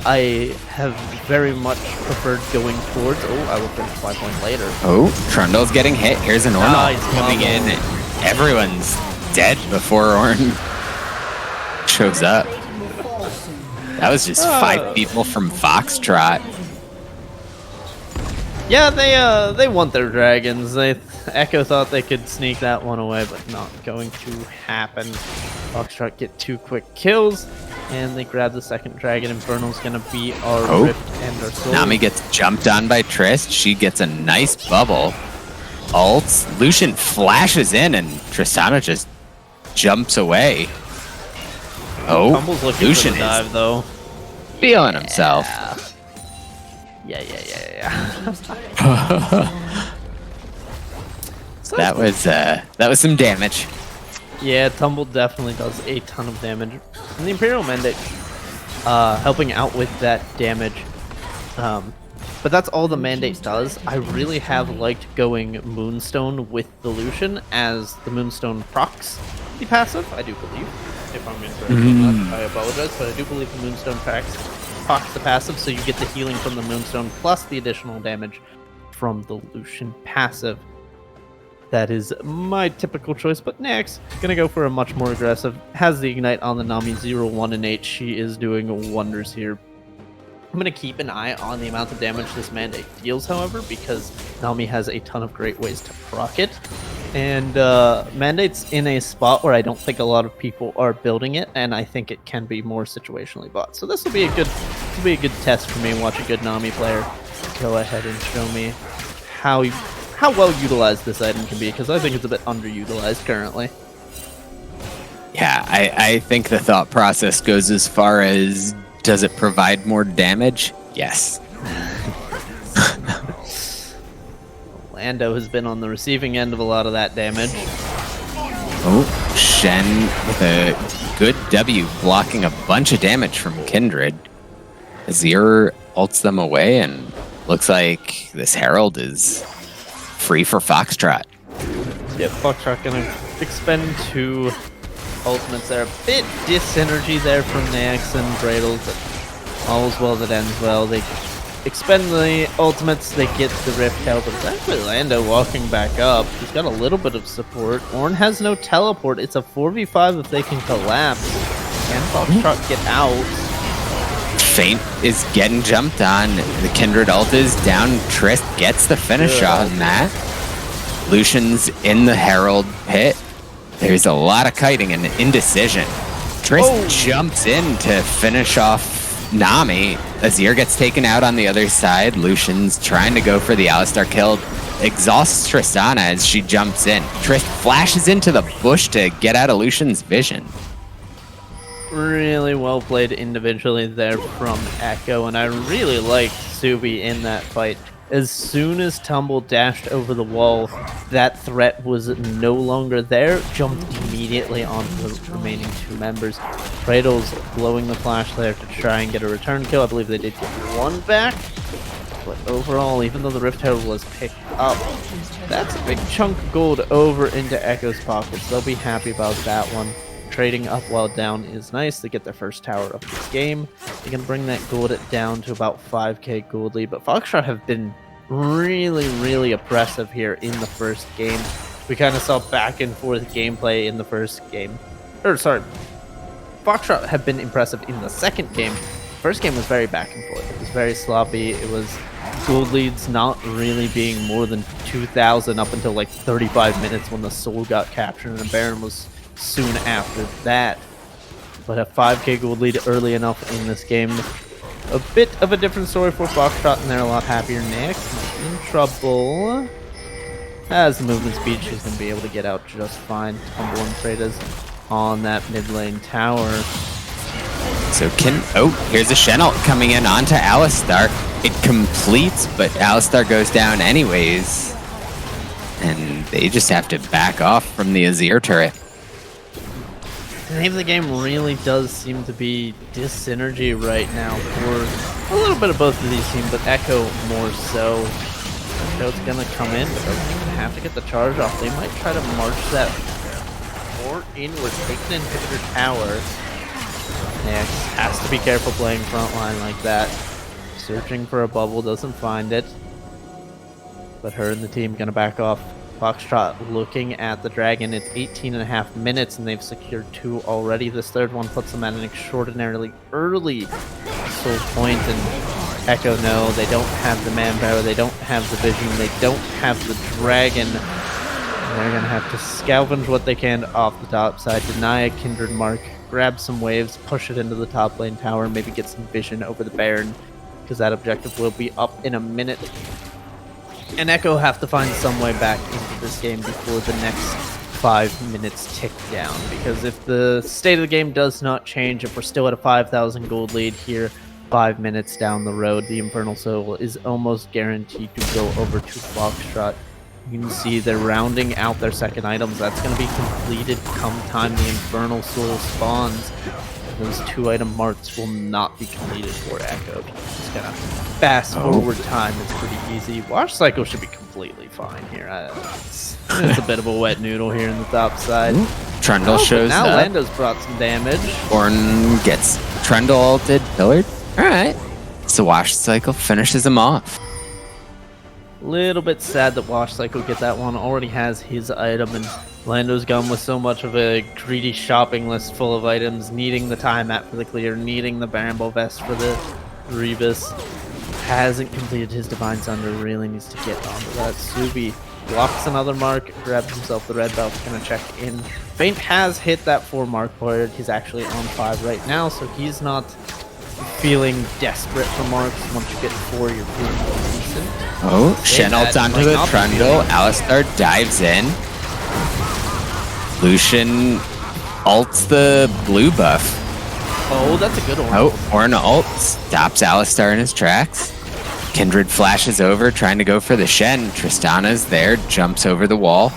I have very much preferred going towards... Oh, I will finish 5 points later. Oh, Trundle's getting hit. Here's an Ornn Nice coming in. Everyone's dead before Ornn shows up. That was just 5 people from Foxtrot. Yeah, they want their dragons. Echo thought they could sneak that one away, but not going to happen. Foxtrot get 2 quick kills, and they grab the second dragon. Infernal's gonna be our Rift and our Soul. Nami gets jumped on by Trist. She gets a nice bubble. Ults. Lucian flashes in, and Tristana just jumps away. Oh, Tumble's looking Lucian for the dive, is though. feeling himself. Yeah. That was some damage. Yeah, Tumble definitely does a ton of damage. And the Imperial Mandate helping out with that damage. But that's all the Mandate does. I really have liked going Moonstone with the Lucian, as the Moonstone procs the passive, I do believe. If I'm incorrect on that, I apologize, but I do believe the Moonstone procs the passive, so you get the healing from the Moonstone plus the additional damage from the Lucian passive. That is my typical choice, but next, gonna go for a much more aggressive. Has the Ignite on the Nami 0, 1, and 8. She is doing wonders here. I'm going to keep an eye on the amount of damage this Mandate deals, however, because Nami has a ton of great ways to proc it. And Mandate's in a spot where I don't think a lot of people are building it, and I think it can be more situationally bought. So this will be a good test for me. Watch a good Nami player go ahead and show me how well utilized this item can be, because I think it's a bit underutilized currently. Yeah, I think the thought process goes as far as, does it provide more damage? Yes. Lando has been on the receiving end of a lot of that damage. Oh, Shen with a good W, blocking a bunch of damage from Kindred. Azir ults them away, and looks like this Herald is free for Foxtrot. Yep, Foxtrot gonna expend 2 ultimates there. A bit dis-synergy there from Nax and Bradle, but all's well that ends well. They expend the ultimates, they get the Rift Tail, but it's actually Lando walking back up. He's got a little bit of support. Ornn has no teleport. It's a 4v5 if they can collapse. Can Foxtrot get out? Feint is getting jumped on. The Kindred ult is down. Trist gets the finish on that. Lucian's in the Herald pit. There's a lot of kiting and indecision. Trist jumps in to finish off Nami. Azir gets taken out on the other side. Lucian's trying to go for the Alistar kill. Exhausts Tristana as she jumps in. Trist flashes into the bush to get out of Lucian's vision. Really well played individually there from Echo, and I really liked Subi in that fight. As soon as Tumble dashed over the wall, that threat was no longer there, jumped immediately onto the remaining 2 members. Cradle's blowing the flash there to try and get a return kill. I believe they did get 1 back, but overall, even though the Rift Herald was picked up, that's a big chunk of gold over into Echo's pockets. They'll be happy about that one. Trading up while down is nice. They get their first tower of this game. They can bring that gold down to about 5k gold lead, but Foxtrot have been really oppressive here in the first game. We kind of saw back and forth gameplay in the first game. Foxtrot have been impressive in the second game. First game was very back and forth. It was very sloppy. It was gold leads not really being more than 2,000 up until like 35 minutes when the soul got captured, and the Baron was soon after that. But a 5k gold lead early enough in this game. A bit of a different story for Foxtrot, and they're a lot happier next. In trouble. Has the movement speed, she's going to be able to get out just fine. Tumble and Freda's on that mid lane tower. So here's a Shen ult coming in onto Alistar. It completes, but Alistar goes down anyways. And they just have to back off from the Azir turret. The name of the game really does seem to be dis-synergy right now for a little bit of both of these teams, but Echo more so. Echo's gonna come in, but doesn't even have to get the charge off. They might try to march that more inward, take an inhibitor tower. Next, has to be careful playing frontline like that. Searching for a bubble, doesn't find it. But her and the team gonna back off. Foxtrot looking at the dragon. It's 18.5 minutes, and they've secured 2 already. This third one puts them at an extraordinarily early soul point, and Echo no, they don't have the manpower, they don't have the vision, they don't have the dragon. And they're gonna have to scavenge what they can off the top side, deny a kindred mark, grab some waves, push it into the top lane tower, maybe get some vision over the Baron, because that objective will be up in a minute. And Echo have to find some way back into this game before the next 5 minutes tick down. Because if the state of the game does not change, if we're still at a 5,000 gold lead here, 5 minutes down the road, the Infernal Soul is almost guaranteed to go over to Foxtrot. You can see they're rounding out their second items. That's going to be completed come time the Infernal Soul spawns. Those 2 item marks will not be completed for Echo. Just gonna fast forward time. It's pretty easy. Wash Cycle should be completely fine here. It's a bit of a wet noodle here in the top side. Trundle shows now up. Lando's brought some damage. Ornn gets Trundle ulted, pillared. Alright. So Wash Cycle finishes him off. Little bit sad that Wash Cycle get that one. Already has his item, and Lando's gone with so much of a greedy shopping list full of items, needing the time map for the clear, needing the Baron Bow vest for the Rebus hasn't completed his Divine Thunder, really needs to get onto that. Subi blocks another mark, grabs himself the red belt, gonna check in. Feint has hit that 4 mark point. He's actually on 5 right now, so he's not feeling desperate for marks. Once you get 4, you're feeling decent. Oh, Shen ults onto the Trundle. Alistar dives in. Lucian ults the blue buff. Oh, that's a good one. Oh, Ornn ult stops Alistar in his tracks. Kindred flashes over, trying to go for the Shen. Tristana's there, jumps over the wall.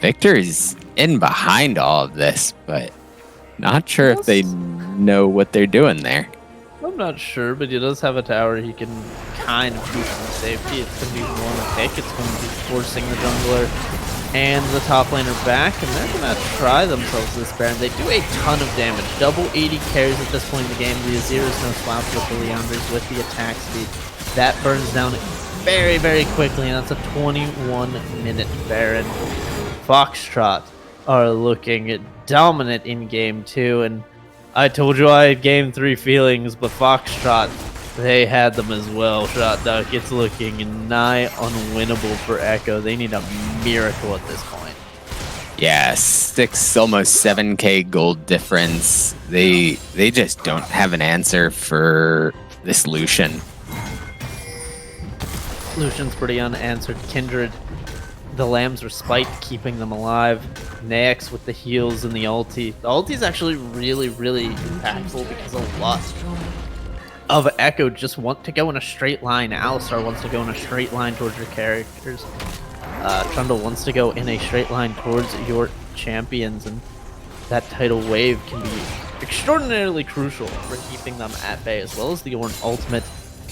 Victor's in behind all of this, but not sure if they know what they're doing there. I'm not sure, but he does have a tower he can kind of keep in safety. It's going to be one pick. It's going to be forcing the jungler and the top laner back, and they're going to try themselves this Baron. They do a ton of damage. Double 80 carries at this point in the game. The Azir's no slouch with the Leanders with the attack speed. That burns down very, very quickly, and that's a 21-minute Baron. Foxtrot are looking dominant in game 2, and I told you I had game 3 feelings, but Foxtrot, they had them as well. Shot Duck, it's looking nigh unwinnable for Echo. They need a miracle at this point. Yeah, 6, almost 7k gold difference. They just don't have an answer for this Lucian. Lucian's pretty unanswered. Kindred, the Lamb's Respite keeping them alive. Nax with the heals and the ulti. The ulti is actually really, really impactful because a lot of Echo just want to go in a straight line. Alistar wants to go in a straight line towards your characters. Trundle wants to go in a straight line towards your champions, and that tidal wave can be extraordinarily crucial for keeping them at bay, as well as the Ornn ultimate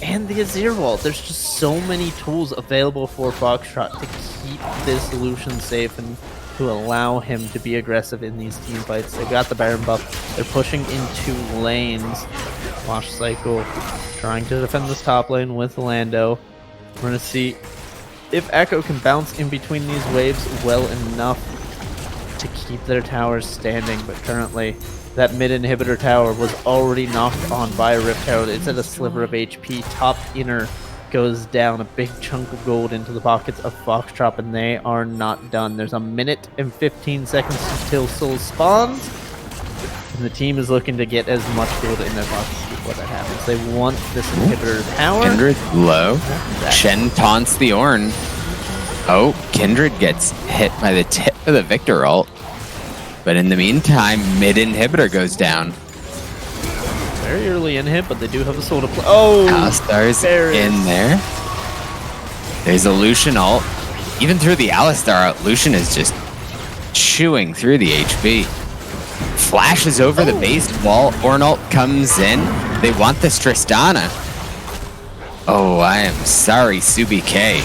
and the Azir wall. There's just so many tools available for Foxtrot to keep this Lucian safe and to allow him to be aggressive in these team fights. They've got the Baron buff. They're pushing into lanes. Wash Cycle trying to defend this top lane with Lando. We're going to see if Echo can bounce in between these waves well enough to keep their towers standing, but currently that mid inhibitor tower was already knocked on by a Rift Tower. It's at a sliver of HP. Top inner goes down, a big chunk of gold into the pockets of Foxtrot, and they are not done. There's a minute and 15 seconds until Soul spawns, and the team is looking to get as much gold in their pockets before that happens. They want this inhibitor tower. Kindred low. Shen taunts the Ornn. Oh, Kindred gets hit by the tip of the Victor ult. But in the meantime, mid inhibitor goes down. Very early inhib, but they do have a soul to play. Oh! Alistar's in there. There's a Lucian ult. Even through the Alistar ult, Lucian is just chewing through the HP. Flashes over the base wall. Ornn ult comes in. They want this Tristana. Oh, I am sorry, Subi K.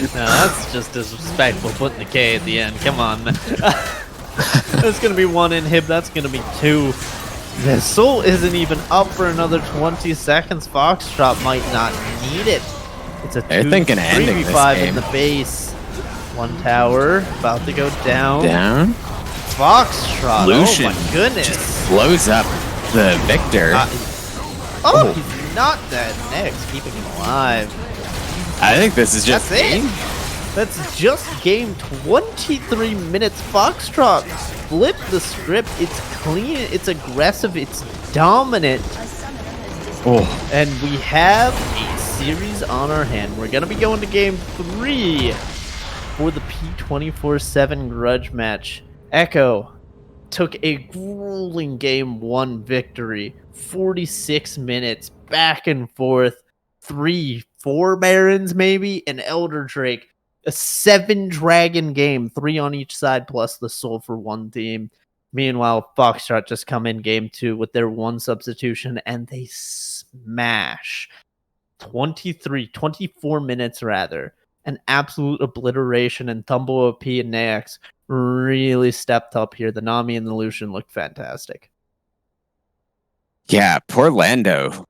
No, that's just disrespectful, putting the K at the end. Come on, man. That's going to be 1 inhib. That's going to be 2. The soul isn't even up for another 20 seconds. Foxtrot might not need it. It's a 3v5 in the base. 1 tower about to go down. Foxtrot. Lucian, oh my goodness. Just blows up the Victor. He's not dead. Next, keeping him alive. I think this is just game. That's just game. 23 minutes. Foxtrot flip the script. It's clean. It's aggressive. It's dominant. And we have a series on our hand. We're going to be going to game 3 for the P24/7 grudge match. Echo took a grueling game 1 victory. 46 minutes back and forth. 3-4 Barons maybe, an Elder Drake, a 7 Dragon game, 3 on each side plus the Soul for 1 team. Meanwhile, Foxtrot just come in game 2 with their 1 substitution, and they smash 24 minutes rather. An absolute obliteration, and Tumble OP and Nax really stepped up here. The Nami and the Lucian looked fantastic. Yeah, poor Lando.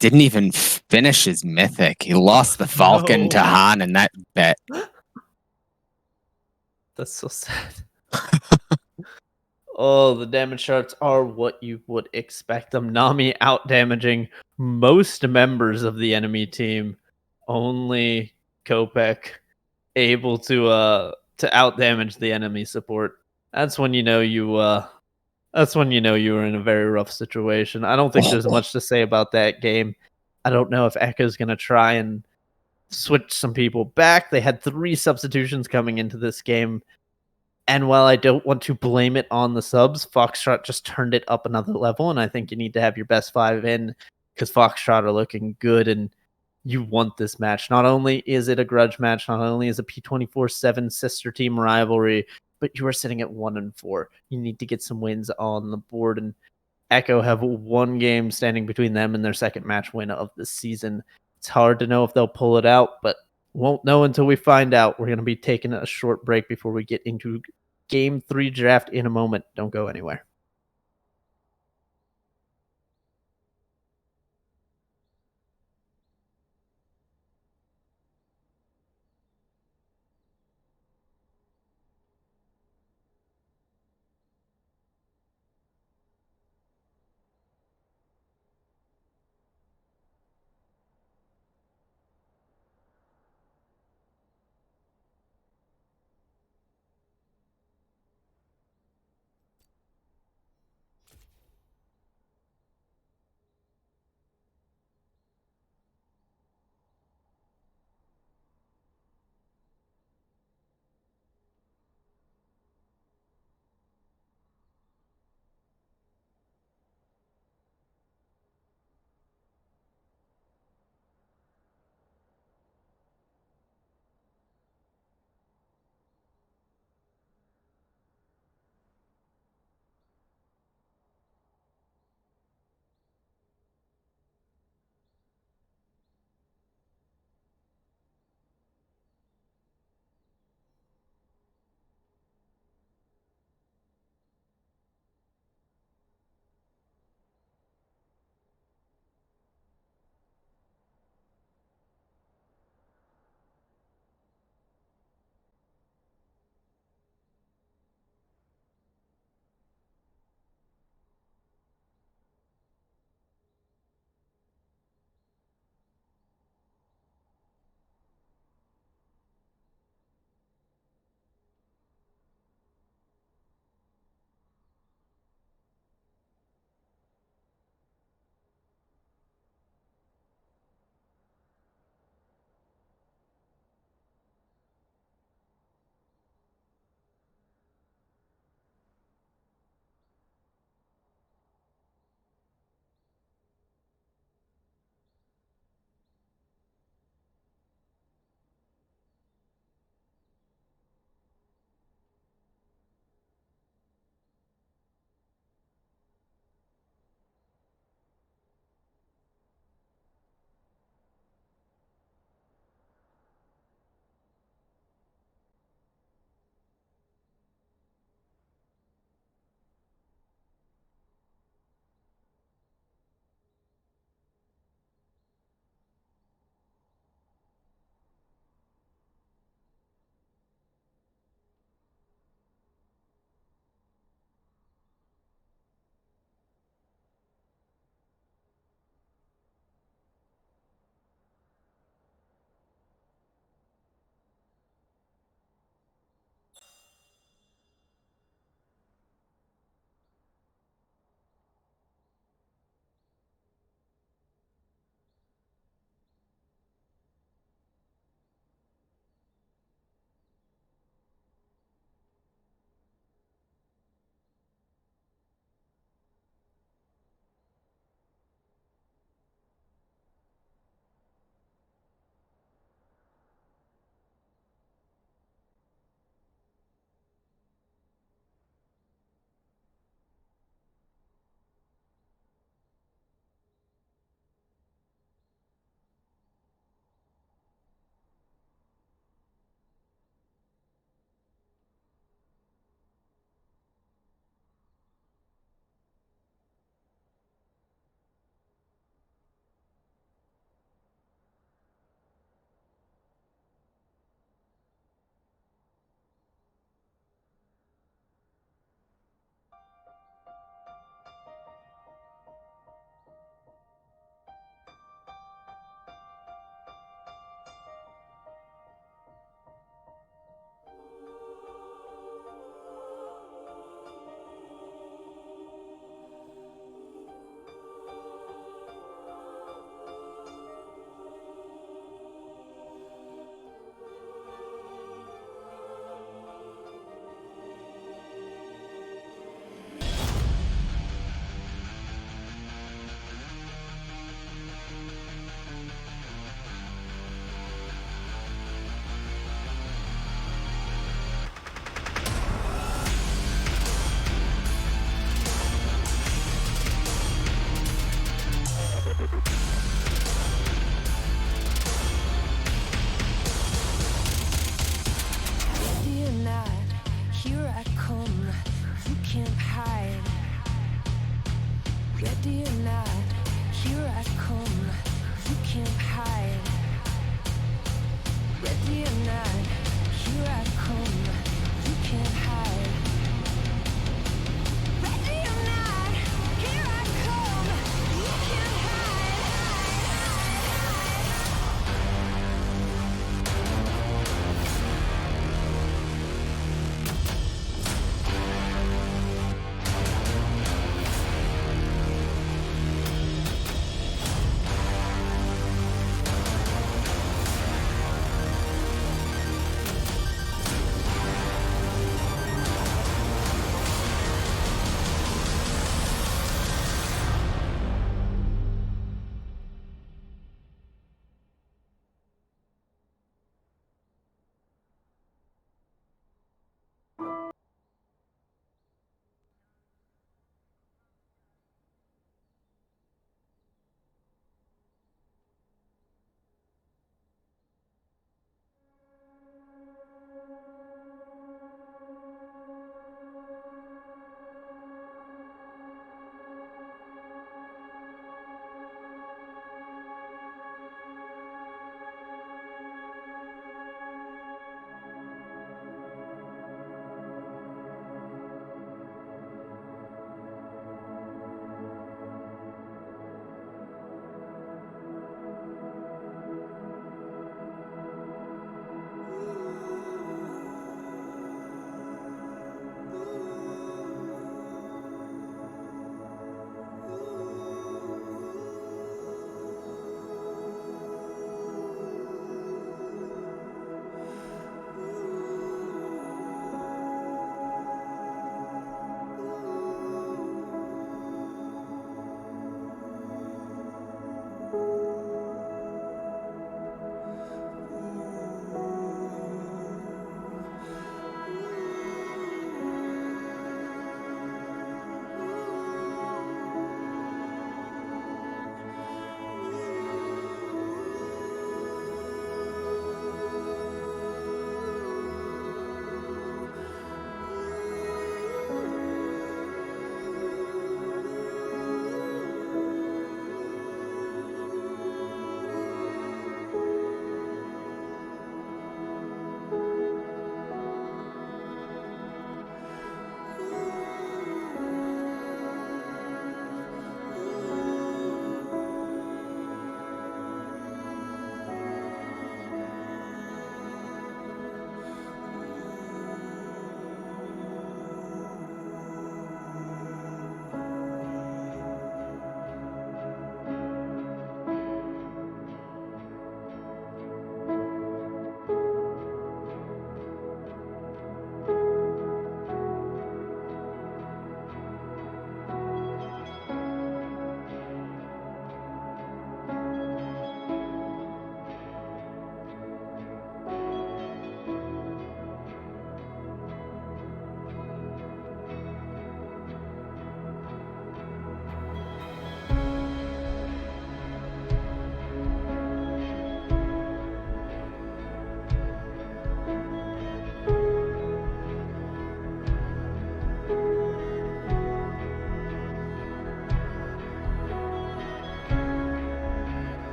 Didn't even finish his mythic. He lost the Falcon to Han in that bet. That's so sad. Oh, the damage charts are what you would expect them. Nami out damaging most members of the enemy team. Only Kopek able to out damage the enemy support. That's when you know that's when you know you were in a very rough situation. I don't think there's much to say about that game. I don't know if Echo's gonna try and switch some people back. They had 3 substitutions coming into this game. And while I don't want to blame it on the subs, Foxtrot just turned it up another level, and I think you need to have your best 5 in because Foxtrot are looking good, and you want this match. Not only is it a grudge match, not only is it a P24-7 sister team rivalry, but you are sitting at 1-4. You need to get some wins on the board, and Echo have 1 game standing between them and their second match win of the season. It's hard to know if they'll pull it out, but won't know until we find out. We're going to be taking a short break before we get into Game 3 draft in a moment. Don't go anywhere.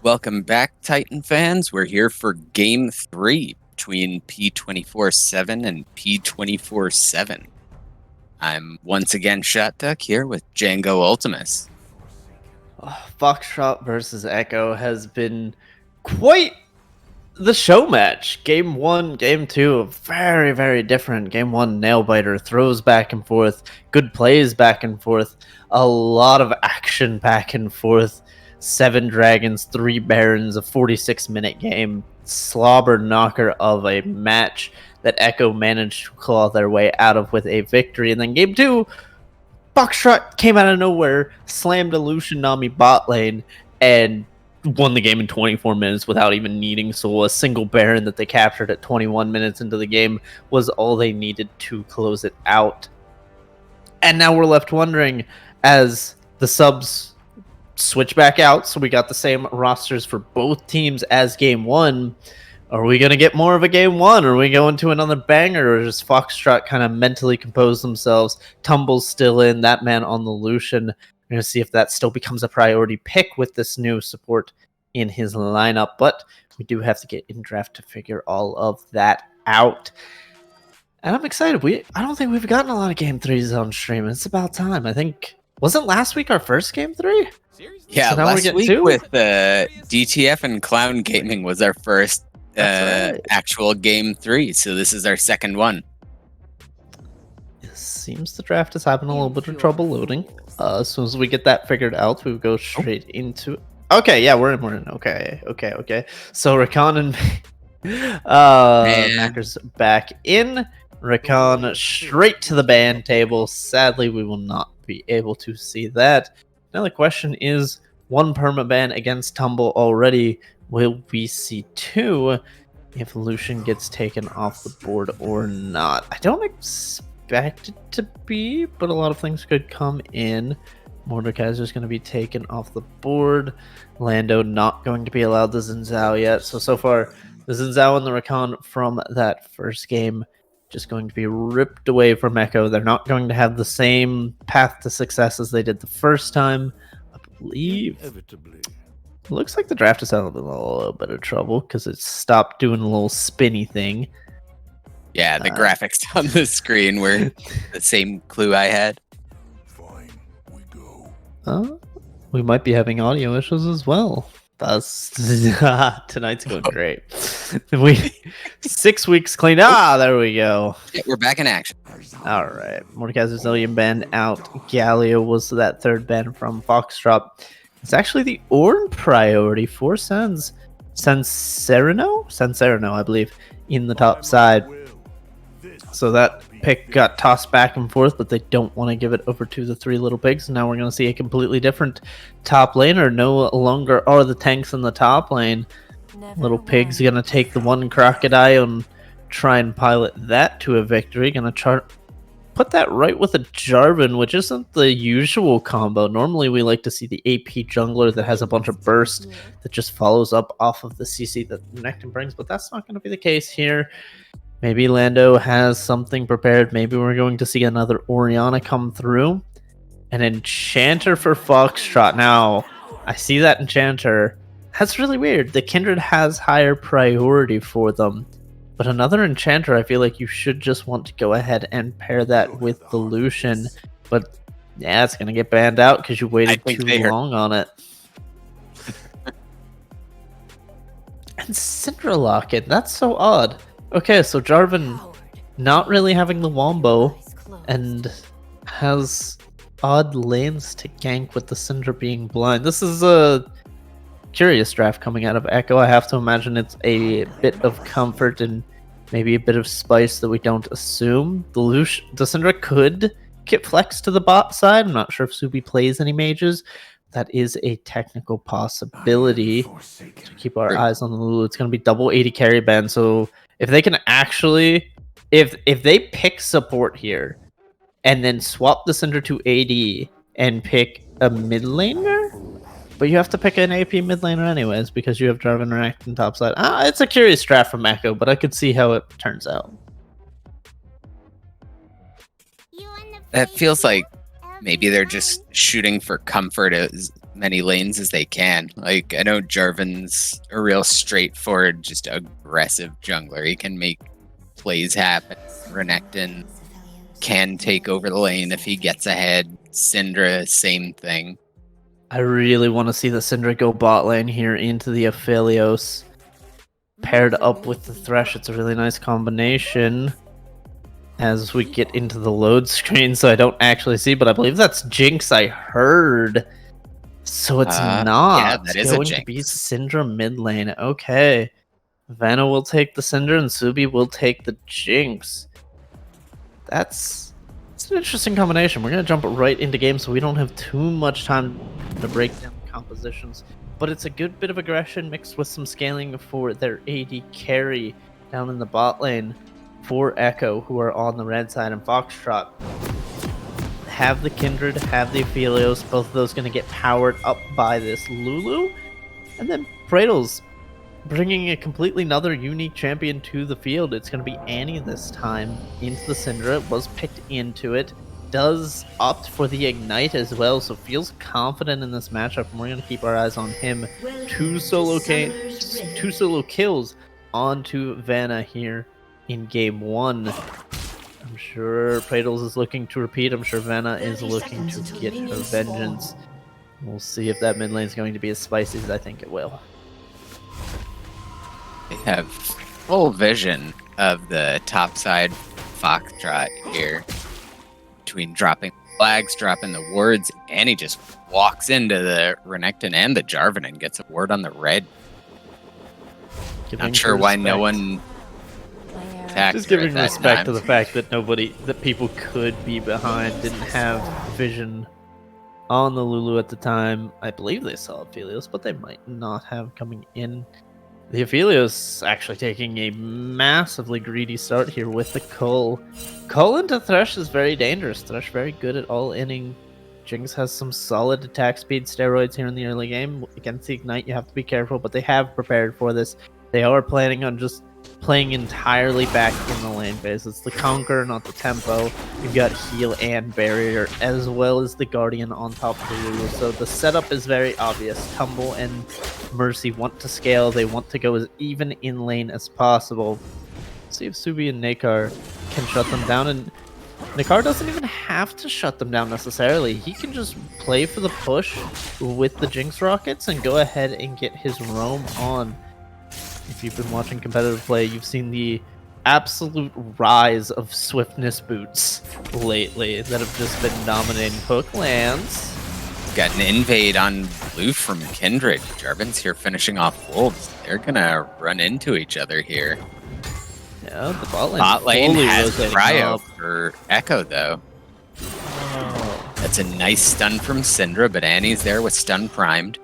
Welcome back, Titan fans. We're here for Game 3 between P24-7 and P24-7. I'm once again Shot Duck here with Django Ultimus. Foxtrot versus Echo has been quite the show match. Game 1, Game 2, very, very different. Game 1, nail-biter, throws back and forth, good plays back and forth, a lot of action back and forth. 7 dragons, 3 barons, a 46-minute game, slobber knocker of a match that Echo managed to claw their way out of with a victory. And then Game 2, Foxtrot came out of nowhere, slammed a Lucian Nami bot lane, and won the game in 24 minutes without even needing soul. A single baron that they captured at 21 minutes into the game was all they needed to close it out. And now we're left wondering, as the subs switch back out, so we got the same rosters for both teams as Game 1. Are we going to get more of a Game 1? Are we going to another banger? Or does Foxtrot kind of mentally compose themselves? Tumble's still in, that man on the Lucian. We're going to see if that still becomes a priority pick with this new support in his lineup. But we do have to get in draft to figure all of that out. And I'm excited. I don't think we've gotten a lot of Game 3s on stream. It's about time. I think, wasn't last week our first Game 3? Yeah, So now we're last getting week 2? with DTF and Clown Gaming was our first That's right. actual Game 3, so this is our second one. It seems the draft is having a little bit of trouble loading. As soon as we get that figured out, we go straight into... Okay, yeah, we're in. Okay. So Rakan and Macker's back in. Rakan straight to the ban table. Sadly, we will not be able to see that. Now the question is, 1 permaban against Tumble already. Will we see 2 if Lucian gets taken off the board or not? I don't expect it to be, but a lot of things could come in. Mordekaiser's going to be taken off the board. Lando not going to be allowed the Xin Zhao yet. So far, the Xin Zhao and the Rakan from that first game just going to be ripped away from Echo. They're not going to have the same path to success as they did the first time, I believe. Inevitably. Looks like the draft is having a little bit of trouble because it stopped doing a little spinny thing. Yeah, the graphics on the screen were the same clue I had. Fine, we go. We might be having audio issues as well. That's tonight's going great. 6 weeks clean. There we go. Yeah, we're back in action. All right. Mordekaiser's Zillion ban out. Galio was that third ban from Foxtrot. It's actually the Ornn priority for Sancerino, I believe, in the top side. So that pick got tossed back and forth, but they don't want to give it over to the 3 little pigs. Now we're going to see a completely different top laner. No longer are the tanks in the top lane. Little pig's going to take the 1 crocodile and try and pilot that to a victory. Going to put that right with a Jarvan, which isn't the usual combo. Normally we like to see the AP jungler that has a bunch of burst that just follows up off of the CC that Nectin brings, but that's not going to be the case here. Maybe Lando has something prepared. Maybe we're going to see another Orianna come through. An Enchanter for Foxtrot. Now, I see that Enchanter. That's really weird. The Kindred has higher priority for them. But another Enchanter, I feel like you should just want to go ahead and pair that with the Lucian. But yeah, it's going to get banned out because you waited too long on it. And Syndra Locket. That's so odd. Okay, so Jarvan not really having the Wombo and has odd lanes to gank with the Syndra being blind. This is a curious draft coming out of Echo. I have to imagine it's a bit of comfort and maybe a bit of spice that we don't assume. The Syndra could get flexed to the bot side. I'm not sure if Subi plays any mages. That is a technical possibility. So keep our eyes on the Lulu. It's going to be double 80 carry ban, so if they can actually, if they pick support here and then swap the Syndra to AD and pick a mid laner, but you have to pick an AP mid laner anyways because you have Jarvan Renekton topside. It's a curious draft from Echo, but I could see how it turns out. That feels like maybe they're just shooting for comfort many lanes as they can. Like, I know Jarvan's a real straightforward, just aggressive jungler. He can make plays happen. Renekton can take over the lane if he gets ahead. Syndra, same thing. I really want to see the Syndra go bot lane here into the Aphelios. Paired up with the Thresh, it's a really nice combination. As we get into the load screen, so I don't actually see, but I believe that's Jinx I heard. So it's not. Yeah, that is going a to be Jinx. Syndra mid lane. Okay. Vanna will take the Syndra and Subi will take the Jinx. It's an interesting combination. We're going to jump right into game so we don't have too much time to break down compositions. But it's a good bit of aggression mixed with some scaling for their AD carry down in the bot lane for Echo, who are on the red side, and Foxtrot. Have the Kindred, have the Aphelios, both of those going to get powered up by this Lulu. And then Praedel's bringing a completely another unique champion to the field. It's going to be Annie this time into the Syndra. Was picked into it. Does opt for the Ignite as well, so feels confident in this matchup, and we're going to keep our eyes on him. Two solo kills onto Vanna here in game 1. I'm sure Praedels is looking to repeat. I'm sure Vanna is looking to get her vengeance. We'll see if that mid lane is going to be as spicy as I think it will. They have full vision of the top side Foxtrot here. Between dropping flags, dropping the wards, and he just walks into the Renekton and the Jarvan and gets a ward on the red. Not sure why no one attacked. Just giving her at that respect time. to the fact that people could be behind, didn't have vision on the Lulu at the time. I believe they saw Aphelios, but they might not have coming in. The Aphelios actually taking a massively greedy start here with the Cull. Cull into Thresh is very dangerous. Thresh very good at all inning. Jinx has some solid attack speed steroids here in the early game. Against the Ignite, you have to be careful, but they have prepared for this. They are planning on just playing entirely back in the lane phase. It's the Conquer, not the Tempo. You've got Heal and Barrier, as well as the Guardian on top of the Lulu. So the setup is very obvious. Tumble and Mercy want to scale. They want to go as even in lane as possible. See if Subi and Nakar can shut them down. And Nakar doesn't even have to shut them down necessarily. He can just play for the push with the Jinx Rockets and go ahead and get his roam on. If you've been watching competitive play, you've seen the absolute rise of swiftness boots lately that have just been dominating. Hook lands. Got an invade on blue from Kindred. Jarvan's here finishing off Wolves. They're gonna run into each other here. Yeah, the Bot lane has rotating Cryo up. for Echo, though. Oh. That's a nice stun from Syndra, but Annie's there with stun primed.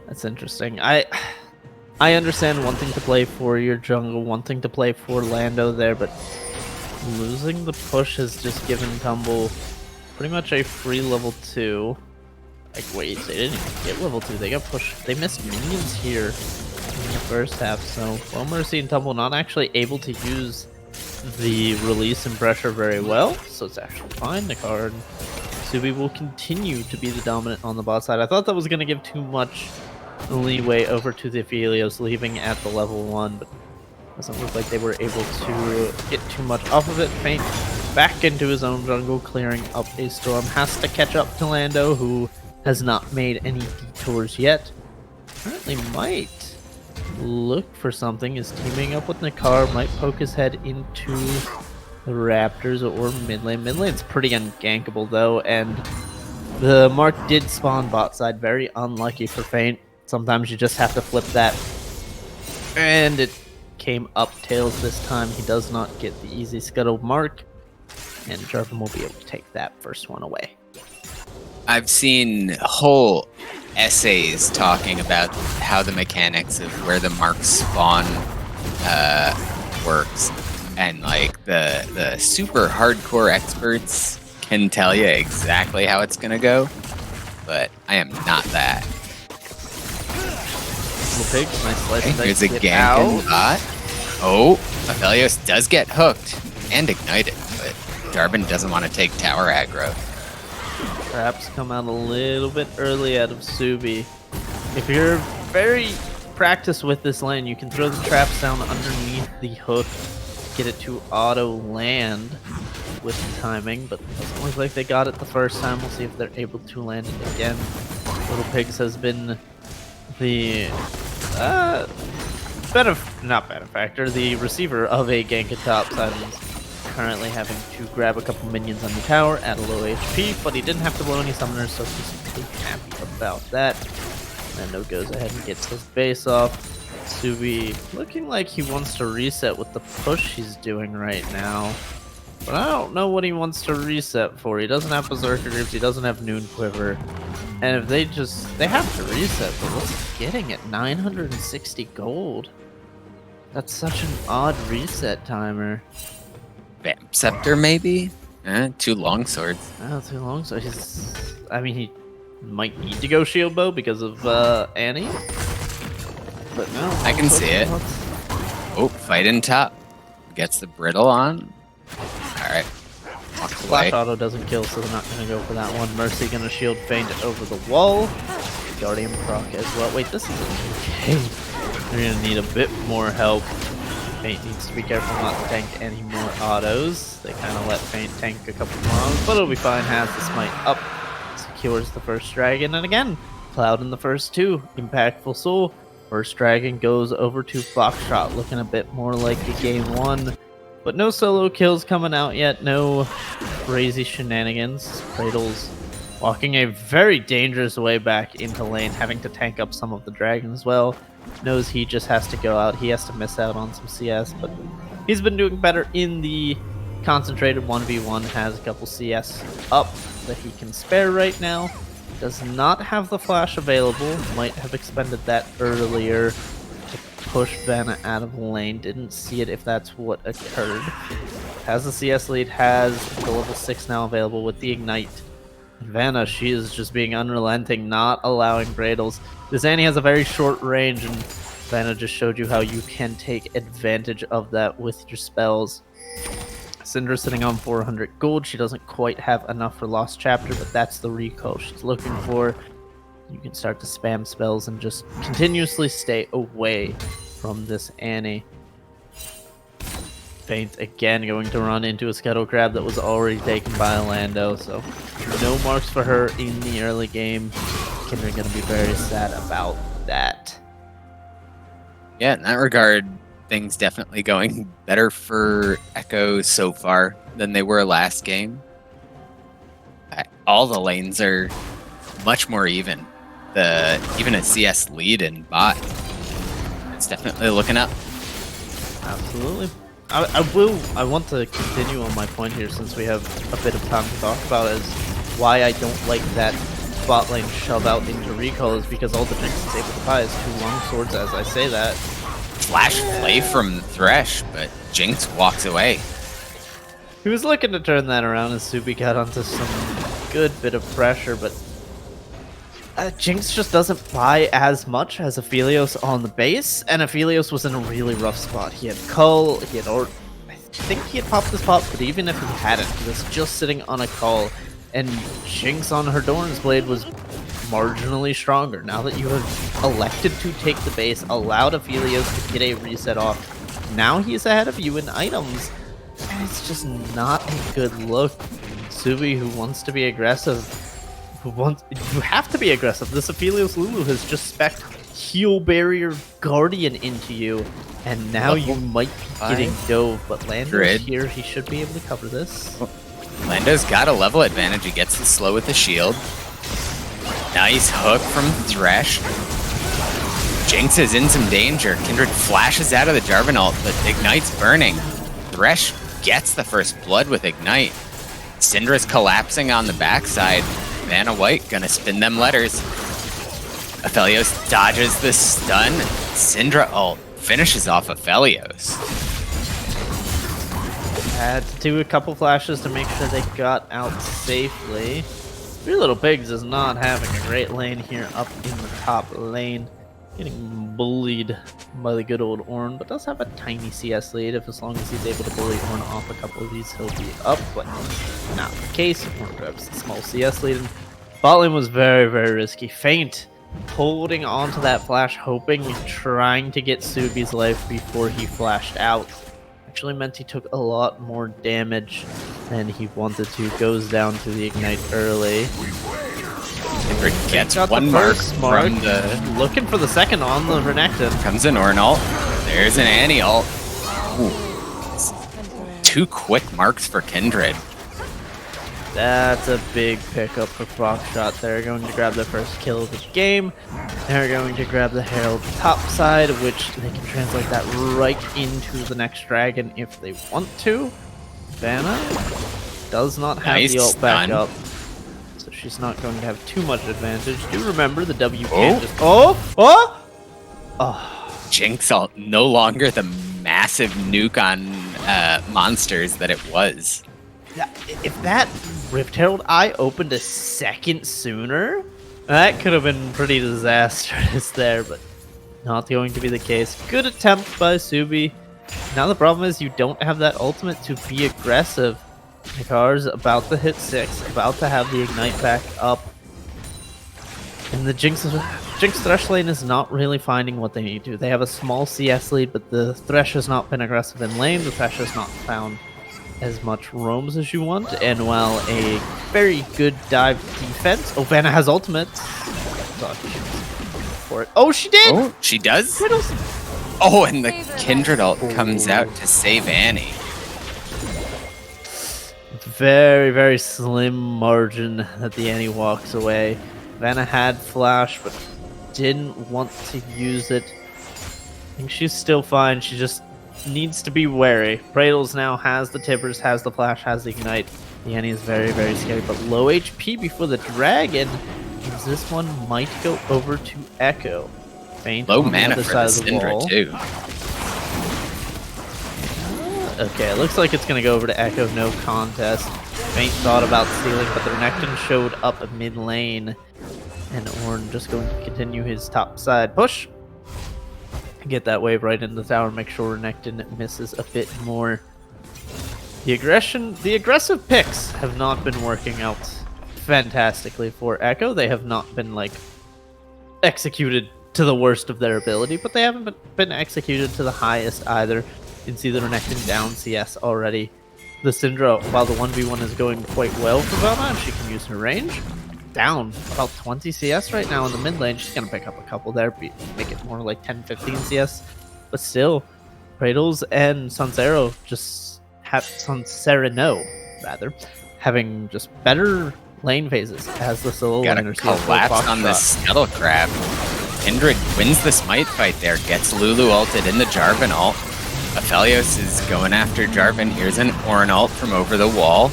That's interesting. I understand wanting to play for your jungle, wanting to play for Lando there, but losing the push has just given Tumble pretty much a free level 2. Like, wait, they didn't even get level 2. They got pushed. They missed minions here in the first half, so Well Mercy and Tumble not actually able to use the release and pressure very well, so it's actually fine. Nakar and Subi will continue to be the dominant on the bot side. I thought that was going to give too much leeway over to the Aphelios, leaving at the level 1, but doesn't look like they were able to get too much off of it. Feint back into his own jungle, clearing up a storm. Has to catch up to Lando, who has not made any detours yet. Currently might look for something. Is teaming up with Nakar, might poke his head into the Raptors or mid lane. Mid lane's pretty ungankable though, and the Mark did spawn bot side. Very unlucky for Feint. Sometimes you just have to flip that. And it came up tails this time. He does not get the easy scuttle Mark, and Jarvan will be able to take that first one away. I've seen whole essays talking about how the mechanics of where the marks spawn works, and like the super hardcore experts can tell you exactly how it's gonna go, but I am not that. Little pig, nice slice and Here's a dice, get gank in out. bot. Oh, Aphelios does get hooked and ignited, but Jarvan doesn't want to take tower aggro. Traps come out a little bit early out of Subi. If you're very practiced with this lane, you can throw the traps down underneath the hook, get it to auto land with timing, but it doesn't look like they got it the first time. We'll see if they're able to land it again. Little Pigs has been the not benefactor, the receiver of a gank at top side, and he's currently having to grab a couple minions on the tower at a low HP, but he didn't have to blow any summoners, so he's pretty happy about that. Lando goes ahead and gets his base off. Subi looking like he wants to reset with the push he's doing right now, but I don't know what he wants to reset for. He doesn't have Berserker Greaves, he doesn't have Noon Quiver, and if they have to reset, but what's he getting at 960 gold? That's such an odd reset timer. Vamp Scepter, maybe? Two longswords. Oh, too long, so he might need to go Shield Bow because of Annie. But no, I can see it. Oh, fight in top. Gets the brittle on. Alright. Walks away. Flash auto doesn't kill, so they're not going to go for that one. Mercy going to shield feint over the wall. Guardian proc as well. Wait, this is okay. They're going to need a bit more help. Feint needs to be careful not to tank any more autos. They kind of let Feint tank a couple more, but it'll be fine. Has the smite up. Secures the first dragon, and again, Cloud in the first two. Impactful Soul. First dragon goes over to Foxtrot, looking a bit more like a game one. But no solo kills coming out yet, no crazy shenanigans. Cradle's walking a very dangerous way back into lane, having to tank up some of the dragons as well. Knows he just has to go out, he has to miss out on some CS, but he's been doing better in the concentrated 1v1, has a couple CS up that he can spare right now. Does not have the flash available, might have expended that earlier to push Vanna out of lane. Didn't see it if that's what occurred. Has the CS lead, has the level 6 now available with the Ignite. And Vanna, she is just being unrelenting, not allowing Bradles. This Annie has a very short range, and Vanna just showed you how you can take advantage of that with your spells. Syndra sitting on 400 gold. She doesn't quite have enough for Lost Chapter, but that's the recall she's looking for. You can start to spam spells and just continuously stay away from this Annie. Feint again going to run into a Scuttle Crab that was already taken by Lando, so no marks for her in the early game. Kindred going to be very sad about that. Yeah, in that regard, things definitely going better for Echo so far than they were last game. All the lanes are much more even. Even a CS lead in bot, it's definitely looking up. Absolutely. I want to continue on my point here, since we have a bit of time to talk about it, is why I don't like that bot lane shove out into recall, is because all the Jinx is able to buy is 2 long swords as I say that. Flash play from Thresh, but Jinx walks away. He was looking to turn that around as Subi got onto some good bit of pressure, but Jinx just doesn't buy as much as Aphelios on the base, and Aphelios was in a really rough spot. He had Cull, I think he had popped his pop, but even if he hadn't, he was just sitting on a Cull, and Jinx on her Doran's Blade was marginally stronger. Now that you have elected to take the base, allowed Aphelios to get a reset off, now he's ahead of you in items, and it's just not a good look. Subi, who wants to be aggressive, you have to be aggressive. This Aphelios Lulu has just spec'd Heal Barrier Guardian into you, and now you might be getting dove, but Lando's here, he should be able to cover this. Lando's got a level advantage, he gets the slow with the shield. Nice hook from Thresh. Jinx is in some danger. Kindred flashes out of the Jarvan ult, but Ignite's burning. Thresh gets the first blood with Ignite. Syndra's collapsing on the backside. Vanna White gonna spin them letters. Aphelios dodges the stun. Syndra ult finishes off Aphelios. Had to do a couple flashes to make sure they got out safely. Three Little Pigs is not having a great lane here up in the top lane. Getting bullied by the good old Ornn, but does have a tiny CS lead. If as long as he's able to bully Ornn off a couple of these, he'll be up, but not the case. Ornn grabs a small CS lead, and bot lane was very, very risky. Feint holding on to that flash, hoping, trying to get Subi's life before he flashed out. Actually meant he took a lot more damage than he wanted to. Goes down to the ignite early. Gets Got one the mark first from the... Looking for the second on the Renekton. Comes an Ornn ult. There's an Annie ult. Ooh. 2 quick marks for Kindred. That's a big pickup for Foxtrot. They're going to grab their first kill of the game. They're going to grab the Herald top side, which they can translate that right into the next dragon if they want to. Vanna does not have Nice the ult back stun. up, so she's not going to have too much advantage. Do remember the W can just... Oh! Jinx ult, no longer the massive nuke on monsters that it was. Yeah, if that Rift Herald Eye opened a second sooner, that could have been pretty disastrous there, but not going to be the case. Good attempt by Subi. Now the problem is you don't have that ultimate to be aggressive. Nikar's about to hit 6, about to have the ignite back up. And the Jinx Thresh lane is not really finding what they need to. They have a small CS lead, but the Thresh has not been aggressive in lane. The Thresh has not found as much roams as you want, and while a very good dive defense... Oh, Vanna has ultimate. For it. Oh, she did! Oh, she does? Riddles. Oh, and the Kindred ult comes out to save Annie. Very, very slim margin that the Annie walks away. Vanna had flash, but didn't want to use it. I think she's still fine. She just needs to be wary. Bradles now has the Tibbers, has the flash, has the ignite. The Annie is very, very scary, but low HP before the dragon. Means this one might go over to Echo. Feint Low on the mana other for side the of the Syndra, wall. too. Okay, it looks like it's going to go over to Echo, no contest. Feint thought about stealing, but the Renekton showed up mid lane. And Ornn just going to continue his top side push. Get that wave right in the tower, make sure Renekton misses a bit more. The aggressive picks have not been working out fantastically for Echo. They have not been, like, executed to the worst of their ability, but they haven't been executed to the highest either. You can see the Renekton down CS already. The Syndra, while the 1v1 is going quite well for Velma, and she can use her range, down about 20 CS right now in the mid lane. She's going to pick up a couple there, make it more like 10-15 CS. But still, Cradles and Sansero just have rather, having just better lane phases as the solo Got a laners. collapse on this Scuttle Crab. Kindred wins the Smite fight there, gets Lulu ulted in the Jarvan ult. Aphelios is going after Jarvan. Here's an Ornn ult from over the wall.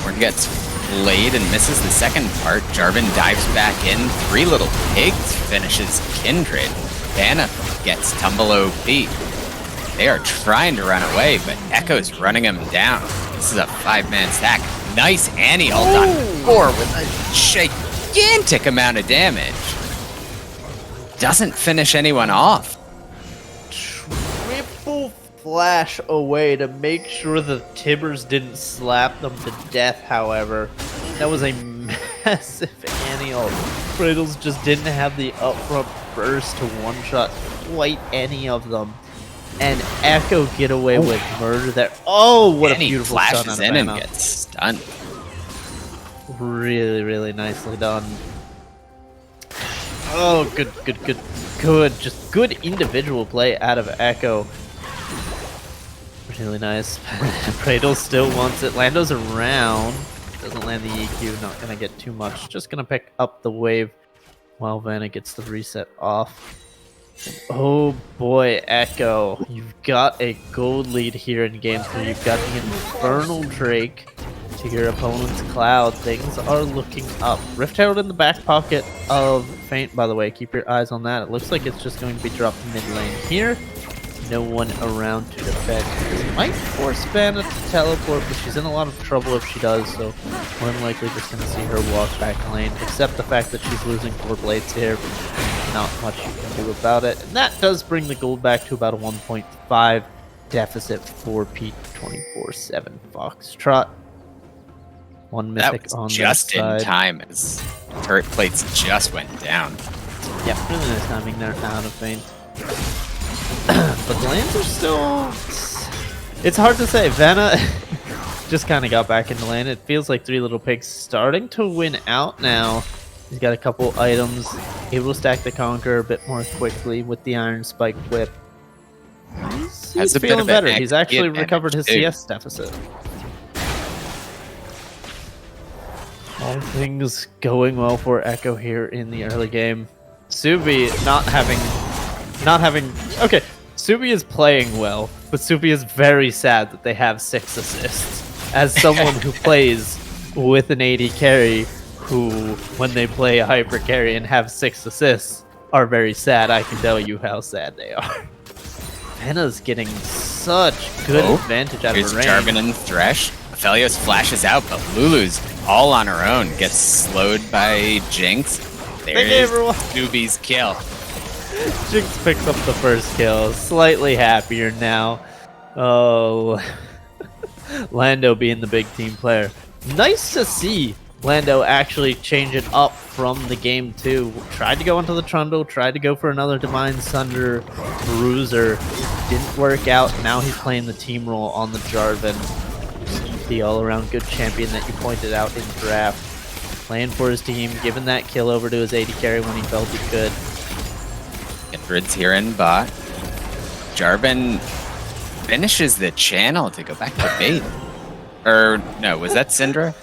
Ornn gets flayed and misses the second part. Jarvan dives back in. 3 little pigs finishes Kindred. Vanna gets Tumble OP. They are trying to run away, but Echo's running them down. This is a 5-man stack. Nice Annie ult on 4 with a gigantic amount of damage. Doesn't finish anyone off. Triple flash away to make sure the Tibbers didn't slap them to death, however. That was a massive Annie ult. Cradles just didn't have the upfront burst to one-shot quite any of them. And Echo get away with murder there. Oh, what Annie a beautiful flashes stun out of in and Vanna. gets stunned. Really, really nicely done. Oh, good. Just good individual play out of Echo. Really nice. Cradle still wants it. Lando's around. Doesn't land the EQ. Not going to get too much. Just going to pick up the wave while Vanna gets the reset off. Oh boy, Echo. You've got a gold lead here in game 3. You've got the Infernal Drake to your opponent's Cloud. Things are looking up. Rift Herald in the back pocket of Feint, by the way. Keep your eyes on that. It looks like it's just going to be dropped mid lane here. No one around to defend. This might force Vanna to teleport, but she's in a lot of trouble if she does, so more than likely just going to see her walk back lane, except the fact that she's losing 4 blades here. not much you can do about it. And that does bring the gold back to about a 1.5 deficit for P24-7 Foxtrot. One mythic That on was their just in side. time as turret plates just went down. Yep, really nice timing there out of feint. But the lands are still... It's hard to say. Vanna just kind of got back into land. It feels like Three Little Pigs starting to win out now. He's got a couple items, able to stack the Conquer a bit more quickly with the Iron Spike Whip. He's a bit feeling of an better. He's XP actually advantage, recovered his too. CS deficit. All things going well for Echo here in the early game. Subi not having... Okay, Subi is playing well, but Subi is very sad that they have 6 assists. As someone who plays with an AD carry, who, when they play a hyper carry and have 6 assists, are very sad, I can tell you how sad they are. Vanna's getting such good advantage out of Here's her range. Jarvan and Thresh. Aphelios flashes out, but Lulu's all on her own. Gets slowed by Jinx. There They gave is her one. Scooby's kill. Jinx picks up the first kill, slightly happier now. Oh, Lando being the big team player. Nice to see Lando actually change it up from the game 2. Tried to go into the Trundle, tried to go for another Divine Sunder Bruiser. Didn't work out. Now he's playing the team role on the Jarvan. The all-around good champion that you pointed out in draft. Playing for his team, giving that kill over to his AD carry when he felt he could. Kindred's here in bot. Jarvan finishes the channel to go back to bait. Or, no, was that Syndra?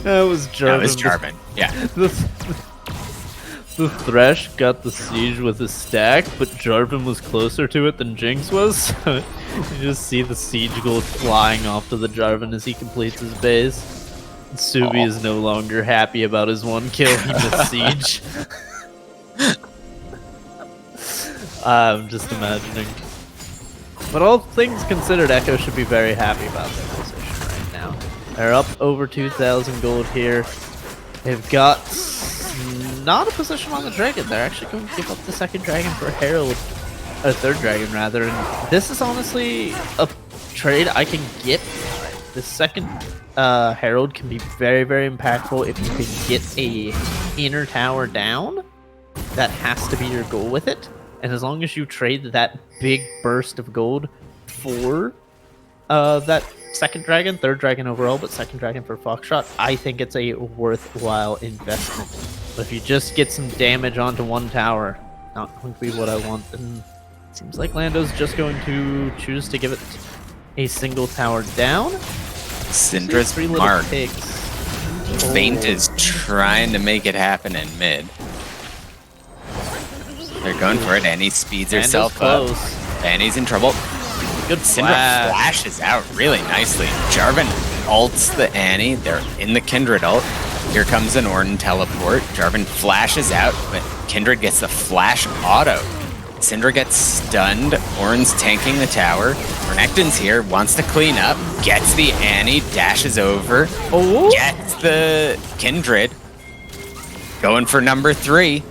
That was Jarvan. No, it was Jarvan. Yeah. The Thresh got the siege with his stack, but Jarvan was closer to it than Jinx was. You just see the siege gold flying off to the Jarvan as he completes his base. Subi is no longer happy about his 1 kill. He missed siege. I'm just imagining. But all things considered, Echo should be very happy about their position right now. They're up over 2,000 gold here. They've got not a position on the dragon. They're actually going to give up the 2nd dragon for Herald, or 3rd dragon rather. And this is honestly a trade I can get. The 2nd Herald can be very, very impactful if you can get a inner tower down. That has to be your goal with it. And as long as you trade that big burst of gold for that 2nd dragon, 3rd dragon overall, but 2nd dragon for Foxtrot, I think it's a worthwhile investment. But if you just get some damage onto 1 tower, not going to be what I want, then it seems like Lando's just going to choose to give it a single tower down. Syndra's 3 little mark. pigs. Feint is trying to make it happen in mid. They're going for it. Annie speeds Lando's herself close. up. Annie's in trouble. Good Syndra flash. flashes out really nicely. Jarvan ults the Annie. They're in the Kindred ult. Here comes an Ornn teleport. Jarvan flashes out, but Kindred gets the flash auto. Syndra gets stunned. Ornn's tanking the tower. Renekton's here, wants to clean up. Gets the Annie, dashes over. Oh. Gets the Kindred. Going for number 3.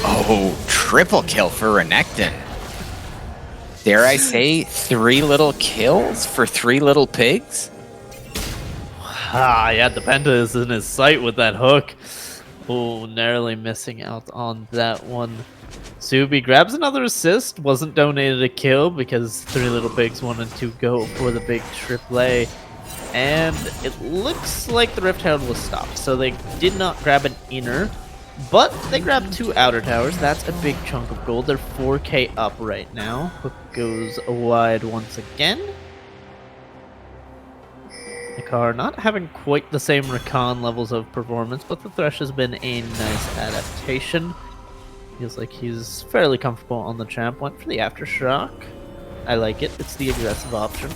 Oh, triple kill for Renekton. Dare I say 3 little kills for 3 little pigs? Ah, yeah, the Penta is in his sight with that hook. Oh, narrowly missing out on that one. Subi grabs another assist. Wasn't donated a kill because 3 little pigs wanted to go for the big triple. And it looks like the Rift Herald was stopped. So they did not grab an inner. But they grabbed 2 outer towers. That's a big chunk of gold. They're 4k up right now. Hook goes wide once again. Nikar not having quite the same recon levels of performance, but the Thresh has been a nice adaptation. Feels like he's fairly comfortable on the champ. Went for the Aftershock. I like it. It's the aggressive option.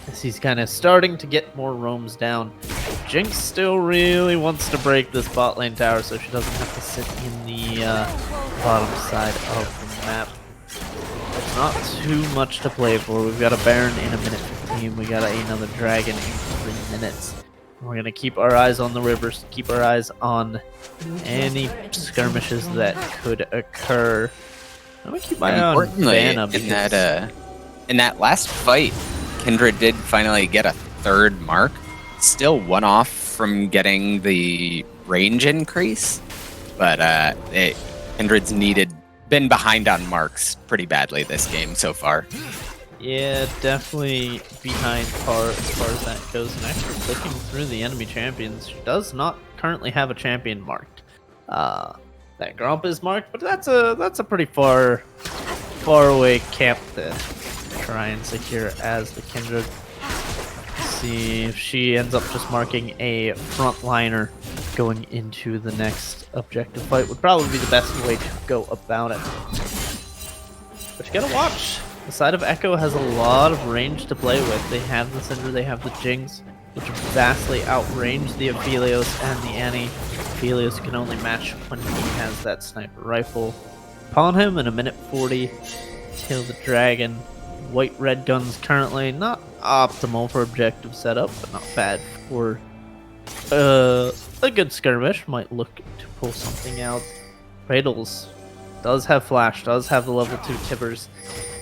As he's kind of starting to get more roams down. Jinx still really wants to break this bot lane tower so she doesn't have to sit in the bottom side of the map. There's not too much to play for. We've got a Baron in a minute 15. We got another Dragon in 3 minutes. We're going to keep our eyes on the rivers, keep our eyes on any skirmishes that could occur. I'm going to keep my eye on Vanna because... in that last fight, Kindred did finally get a 3rd mark. Still 1 off from getting the range increase, but Kindred's been behind on marks pretty badly this game so far. Yeah, definitely behind par as far as that goes. And actually looking through the enemy champions, she does not currently have a champion marked. That Grump is marked, but that's a pretty far away camp to try and secure as the Kindred. See if she ends up just marking a frontliner going into the next objective fight would probably be the best way to go about it. But you gotta watch. The side of Echo has a lot of range to play with. They have the Cinder, they have the Jinx, which vastly outrange the Aphelios and the Annie. Aphelios can only match when he has that sniper rifle upon him in 1:40 till the dragon. White-red guns currently not optimal for objective setup, but not bad for a good skirmish. Might look to pull something out. Cradles does have flash, does have the level 2 tippers.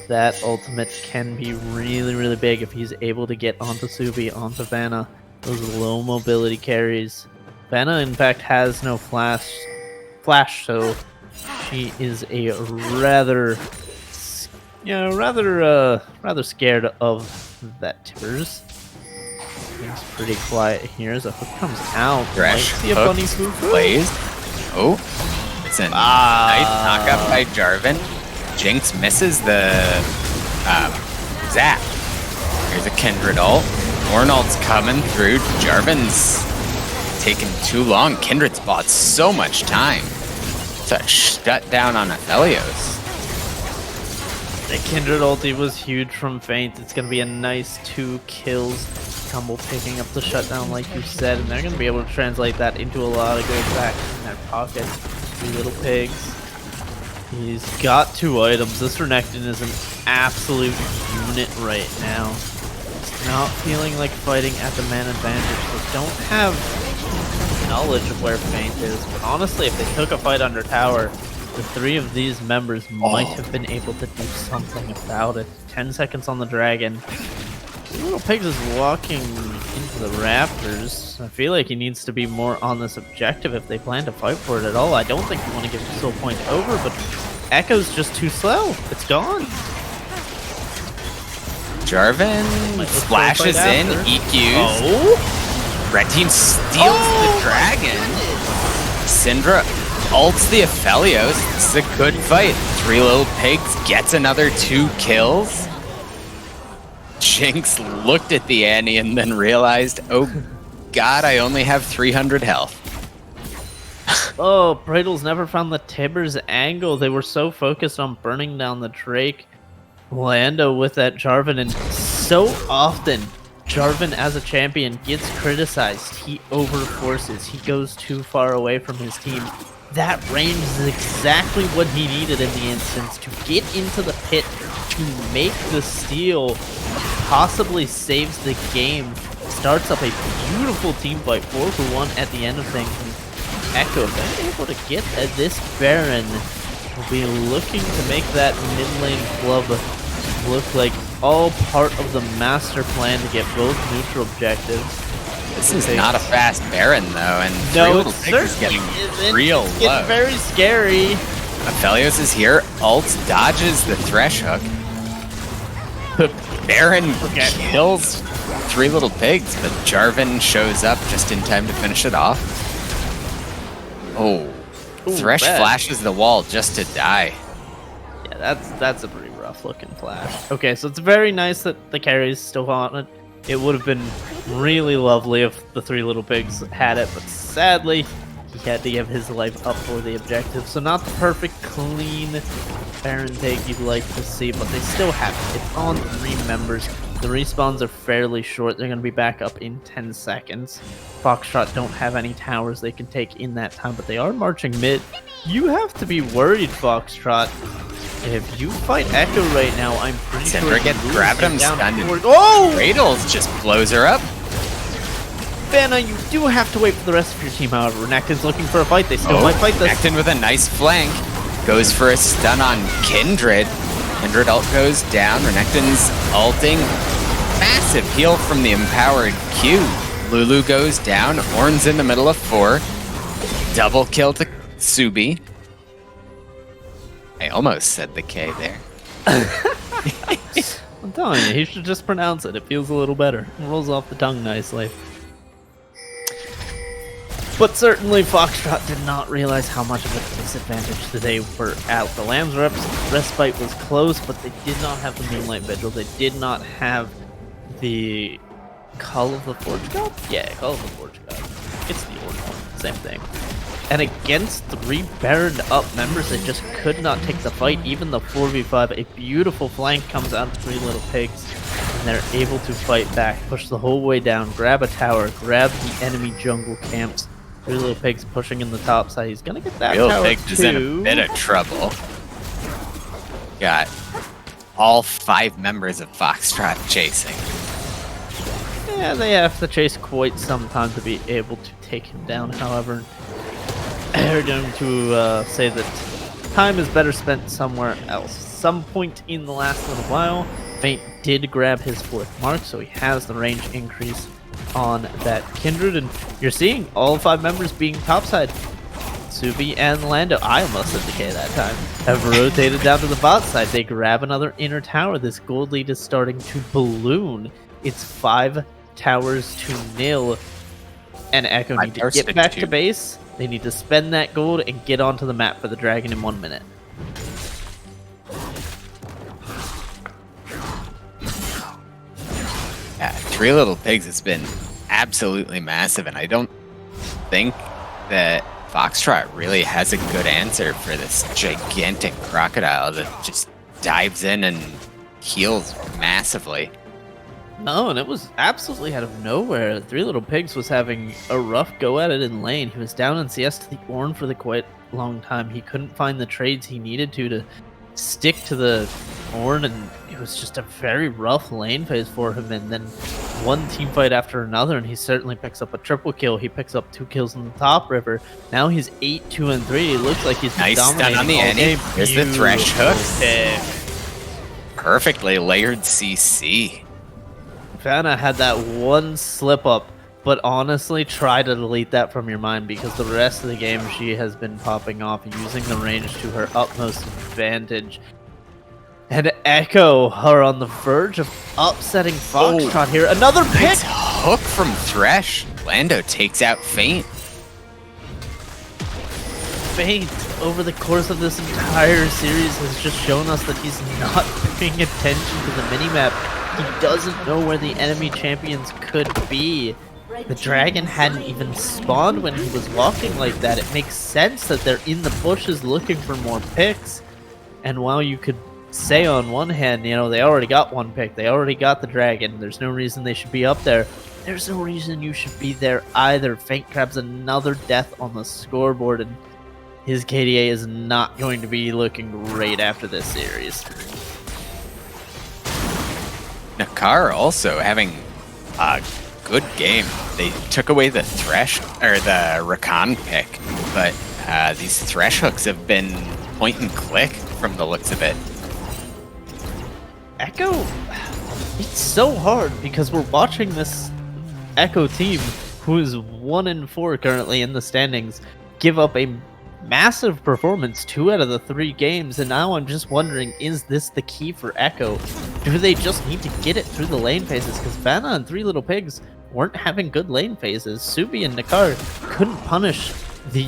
That ultimate can be really, really big if he's able to get onto Subi, onto Vanna. Those low mobility carries. Vanna, in fact, has no flash, so she is a rather scared of that tippers. It's pretty quiet here as a hook comes out. Thresh see a bunny plays. Oh, it's a nice knockup by Jarvan. Jinx misses the zap. Here's a Kindred ult. Ornald's coming through. Jarvan's taking too long. Kindred's bought so much time to shut down on Aphelios. The Kindred ulti was huge from Feint. It's going to be a nice 2 kills. Tumble picking up the shutdown like you said, and they're going to be able to translate that into a lot of gold back in their pocket. 3 little pigs. He's got 2 items. This Renekton is an absolute unit right now. It's not feeling like fighting at the man advantage. They don't have knowledge of where Feint is, but honestly, if they took a fight under tower, the 3 of these members might have been able to do something about it. 10 seconds on the dragon. Little Pigs is walking into the Raptors. I feel like he needs to be more on this objective if they plan to fight for it at all. I don't think you want to give the soul point over, but Echo's just too slow. It's gone. Jarvan splashes in, EQs. Oh! Red team steals the dragon. Syndra ults the Aphelios. This is a good fight. 3 little pigs gets another 2 kills. Jinx looked at the Annie and then realized, oh god, I only have 300 health. Oh, Bradles never found the Tibbers angle. They were so focused on burning down the Drake. Lando with that Jarvan, and so often Jarvan as a champion gets criticized. He overforces. He goes too far away from his team. That range is exactly what he needed in the instance to get into the pit, to make the steal, possibly saves the game, starts up a beautiful team fight, 4-1 at the end of things. And Echo, if they're able to get this Baron, will be looking to make that mid lane club look like all part of the master plan to get both neutral objectives. This is not a fast Baron though, and no, Little Pigs is getting real it's low. Very scary. Aphelios is here, ults, dodges the Thresh hook. Baron kills 3 little pigs, but Jarvan shows up just in time to finish it off. Oh, Thresh flashes the wall just to die. Yeah, that's a pretty rough looking flash. Okay, so it's very nice that the carry's still on it. It would have been really lovely if the 3 little pigs had it, but sadly, he had to give his life up for the objective. So not the perfect, clean Baron take you'd like to see, but they still have it. It's on 3 members. The respawns are fairly short. They're going to be back up in 10 seconds. Foxtrot don't have any towers they can take in that time, but they are marching mid. You have to be worried, Foxtrot. If you fight Echo right now, I'm pretty sure Syndra gets grabbed him, stunned. Oh! Cradles just blows her up. Vanna, you do have to wait for the rest of your team, however. Renekton's looking for a fight. They still might fight this. Renekton with a nice flank. Goes for a stun on Kindred. Kindred ult goes down. Renekton's ulting. Massive heal from the empowered Q. Lulu goes down. Ornn's in the middle of 4. Double kill to Subi. I almost said the K there. I'm telling you, he should just pronounce it. It feels a little better. It rolls off the tongue nicely. But certainly Foxtrot did not realize how much of a disadvantage they were at. The Lamb's respite was close, but they did not have the Moonlight Vigil. They did not have the Call of the Forge God? Yeah, Call of the Forge God. It's the old one. Same thing. And against 3 Baroned up members, they just could not take the fight. Even the 4v5, a beautiful flank comes out of 3 Little Pigs. And they're able to fight back, push the whole way down, grab a tower, grab the enemy jungle camps. 3 Little Pigs pushing in the top side. He's gonna get that Real tower Pig is in a bit of trouble. Got all 5 members of Foxtrot chasing. Yeah, they have to chase quite some time to be able to take him down. However, they're going to say that time is better spent somewhere else. Some point in the last little while, Feint did grab his 4th mark, so he has the range increase on that Kindred, and you're seeing all 5 members being topside. Subi and Lando, I almost said decay that time, have rotated down to the bot side. They grab another inner tower. This gold lead is starting to balloon. It's 5 towers to 0, and Echo need to get back to base. They need to spend that gold and get onto the map for the dragon in 1 minute. Yeah, 3 Little Pigs has been absolutely massive, and I don't think that Foxtrot really has a good answer for this gigantic crocodile that just dives in and heals massively. No, and it was absolutely out of nowhere. 3 Little Pigs was having a rough go at it in lane. He was down in CS to the Ornn for the quite long time. He couldn't find the trades he needed to stick to the Ornn, and it was just a very rough lane phase for him. And then one team fight after another, and he certainly picks up a triple kill. He picks up 2 kills in the top river. Now he's 8-2-3. It looks like he's nice dominating stun on the enemy. Here's the thresh hook. Perfectly layered CC. Vanna had that one slip up, but honestly, try to delete that from your mind, because the rest of the game she has been popping off, using the range to her utmost advantage. And Echo are on the verge of upsetting Foxtrot here. Another pick! Nice hook from Thresh. Lando takes out Feint. Feint, over the course of this entire series, has just shown us that he's not paying attention to the minimap. He doesn't know where the enemy champions could be. The dragon hadn't even spawned when he was walking like that. It makes sense that they're in the bushes looking for more picks. And while you could say on one hand, you know, they already got 1 pick, they already got the dragon, there's no reason they should be up there. There's no reason you should be there either. Feint grabs another death on the scoreboard, and his KDA is not going to be looking great after this series. Nakar also having a good game. They took away the Thresh, or the Rakan pick, but these Thresh hooks have been point and click from the looks of it. Echo, it's so hard because we're watching this Echo team, who is 1-4 currently in the standings, give up a massive performance 2 out of the 3 games, and now I'm just wondering, is this the key for Echo? Do they just need to get it through the lane phases? Because Vanna and 3 Little Pigs weren't having good lane phases. Subi and Nakar couldn't punish the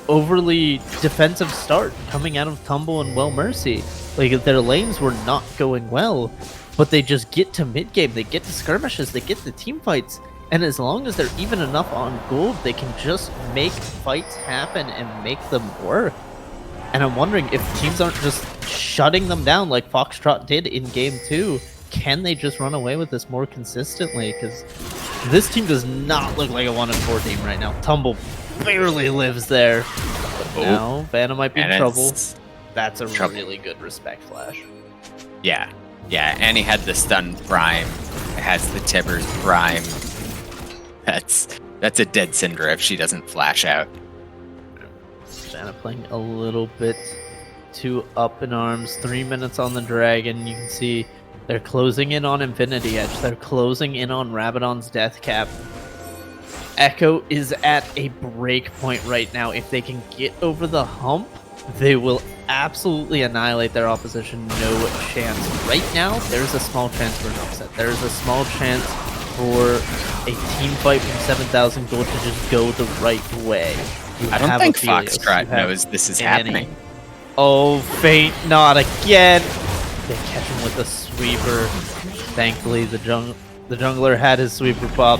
overly defensive start coming out of Tumble and Well Mercy. Like, their lanes were not going well, but they just get to mid game, they get to skirmishes, they get to team fights, and as long as they're even enough on gold, they can just make fights happen and make them work. And I'm wondering if teams aren't just shutting them down like Foxtrot did in game 2. Can they just run away with this more consistently? Because this team does not look like a 1-4 team right now. Tumble barely lives there. But now Vanna might be in trouble. That's a really good respect flash. Yeah, and he had the stun prime. It has the Tibbers prime. That's a dead Syndra if she doesn't flash out. Shanna playing a little bit too up in arms. 3 minutes on the dragon. You can see they're closing in on Infinity Edge. They're closing in on Rabadon's death cap. Echo is at a break point right now. If they can get over the hump, they will absolutely annihilate their opposition. No chance. Right now, there's a small chance for an upset. There's a small chance for a team fight from 7,000 gold to just go the right way. I don't think Foxtrot knows this is happening. Oh, Feint, not again. They catch him with a sweeper. Thankfully, the jungler had his sweeper pop.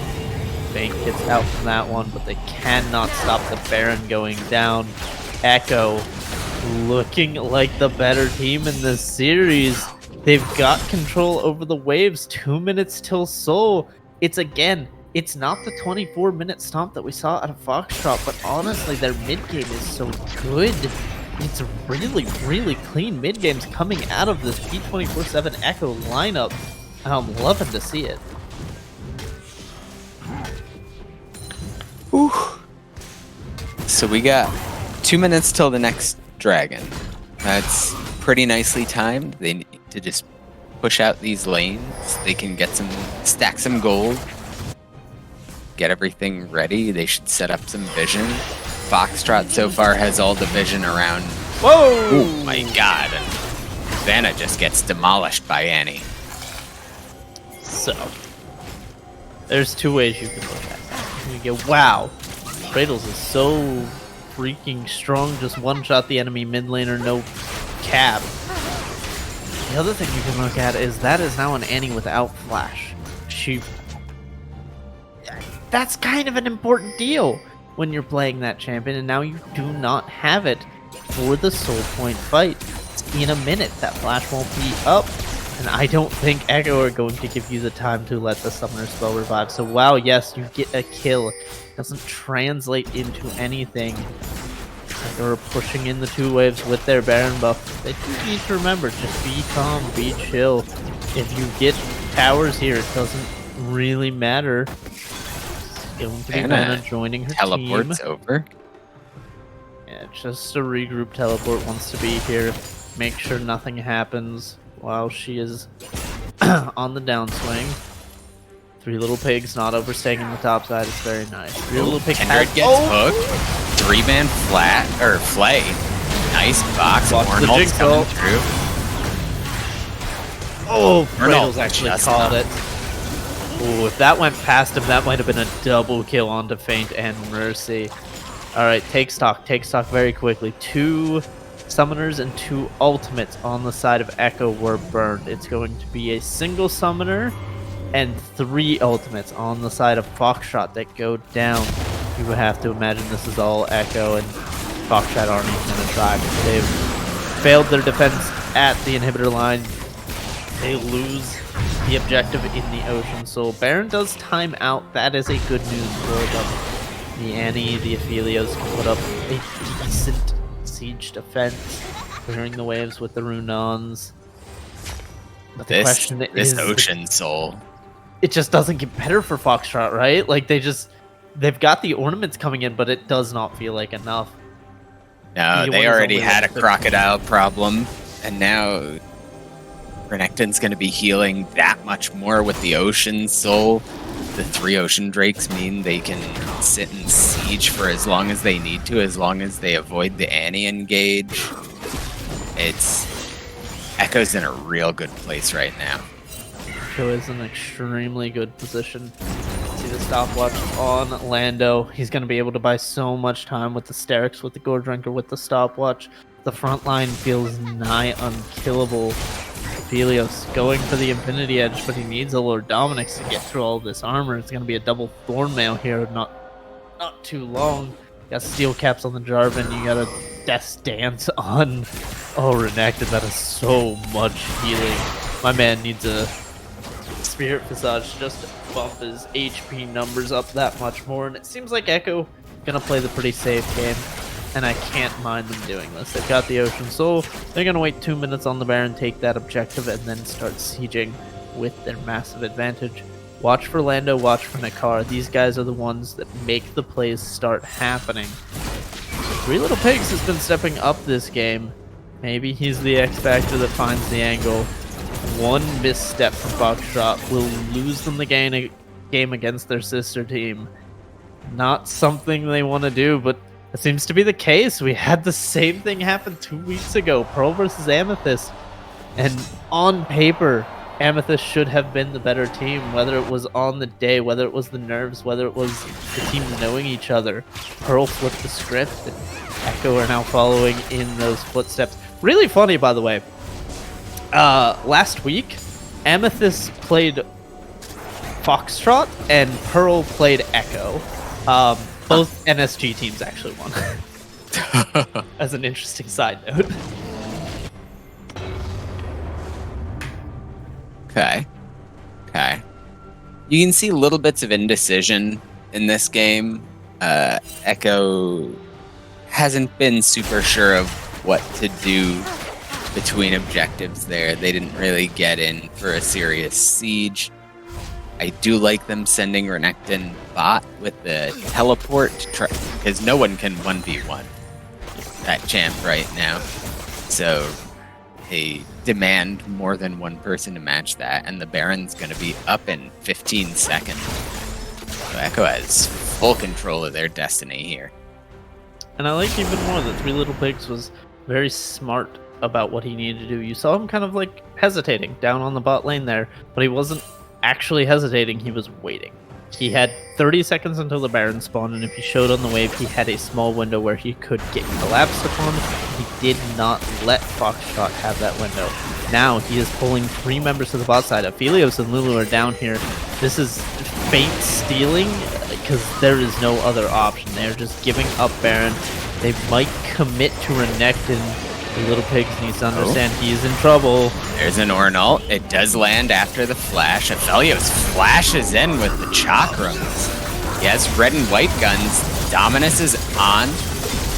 Feint gets out from that one, but they cannot stop the Baron going down. Echo looking like the better team in this series. They've got control over the waves. 2 minutes till Soul. It's not the 24-minute stomp that we saw out of Foxtrot, but honestly, their mid-game is so good. It's really, really clean mid-games coming out of this P24/7 Echo lineup. I'm loving to see it. Ooh. So we got 2 minutes till the next dragon. That's pretty nicely timed. They need to just push out these lanes. They can stack some gold, get everything ready. They should set up some vision. Foxtrot so far has all the vision around. Whoa! Oh my god. And Vanna just gets demolished by Annie. So, there's two ways you can look at that. You can go, wow, Kratos is so freaking strong, just one-shot the enemy mid laner, no cap. The other thing you can look at is that is now an Annie without flash. That's kind of an important deal when you're playing that champion, and now you do not have it for the soul point fight. In a minute, that flash won't be up, and I don't think Echo are going to give you the time to let the summoner spell revive. So wow, yes, you get a kill. Doesn't translate into anything. They're pushing in the two waves with their Baron buff. They do need to remember, just be calm, be chill. If you get towers here, it doesn't really matter. Going to be Vanna joining her teleports team. Over. Yeah, just a regroup teleport wants to be here. Make sure nothing happens while she is on the downswing. Three little pigs not overstaying in the top side. It's very nice. Three little pigs. Kindred gets hooked. Three-man flat or flay. Nice box. Arnold's coming through. Oh, Kratos actually caught it. Ooh, if that went past him, that might have been a double kill onto Feint and Mercy. Alright, take stock very quickly. 2 summoners and 2 ultimates on the side of Echo were burned. It's going to be a single summoner and 3 ultimates on the side of Foxtrot that go down. You would have to imagine this is all Echo, and Foxtrot aren't even going to try. They've failed their defense at the inhibitor line. They lose the objective in the Ocean Soul. Baron does time out. That is a good news for them. The Annie, the Aphelios can put up a decent siege defense, clearing the waves with the Runons. But the question is, Ocean Soul, it just doesn't get better for Foxtrot, right? Like they've got the ornaments coming in, but it does not feel like enough. No, they already had a crocodile problem, and now Renekton's going to be healing that much more with the Ocean Soul. The 3 Ocean Drakes mean they can sit and siege for as long as they need to, as long as they avoid the Annie engage. Echo's in a real good place right now. Echo is in an extremely good position. See the stopwatch on Lando. He's going to be able to buy so much time with the Sterix, with the Gore Drinker, with the stopwatch. The front line feels nigh unkillable. Aphelios going for the Infinity Edge, but he needs a Lord Dominix to get through all this armor. It's going to be a double Thornmail here, not too long. You got steel caps on the Jarvan, you got a Death Dance on Renekton. That is so much healing. My man needs a Spirit Visage just to bump his HP numbers up that much more, and it seems like Echo going to play the pretty safe game. And I can't mind them doing this. They've got the Ocean Soul. They're going to wait 2 minutes on the Baron, take that objective, and then start sieging with their massive advantage. Watch for Lando, watch for Nakar. These guys are the ones that make the plays start happening. Three Little Pigs has been stepping up this game. Maybe he's the X Factor that finds the angle. One misstep from Foxtrot will lose them the game against their sister team. Not something they want to do, but it seems to be the case. We had the same thing happen 2 weeks ago. Pearl versus Amethyst. And on paper, Amethyst should have been the better team, whether it was on the day, whether it was the nerves, whether it was the teams knowing each other. Pearl flipped the script, and Echo are now following in those footsteps. Really funny, by the way. Last week, Amethyst played Foxtrot and Pearl played Echo. Both NSG teams actually won. As an interesting side note. Okay. You can see little bits of indecision in this game. Echo hasn't been super sure of what to do between objectives there. They didn't really get in for a serious siege. I do like them sending Renekton bot with the teleport to try, because no one can 1v1 that champ right now. So they demand more than one person to match that, and the Baron's going to be up in 15 seconds. So Echo has full control of their destiny here. And I like even more that Three Little Pigs was very smart about what he needed to do. You saw him kind of like hesitating down on the bot lane there, but he wasn't actually hesitating, he was waiting. He had 30 seconds until the Baron spawned, and if he showed on the wave, he had a small window where he could get collapsed upon. He did not let Foxtrot have that window. Now he is pulling 3 members to the bot side. Aphelios and Lulu are down here. This is faint stealing because there is no other option. They're just giving up Baron. They might commit to Renekton. The Little Pigs needs to understand he is in trouble. There's an Ornalt. It does land after the flash. Aphelios flashes in with the chakrams. He has red and white guns. Dominus is on.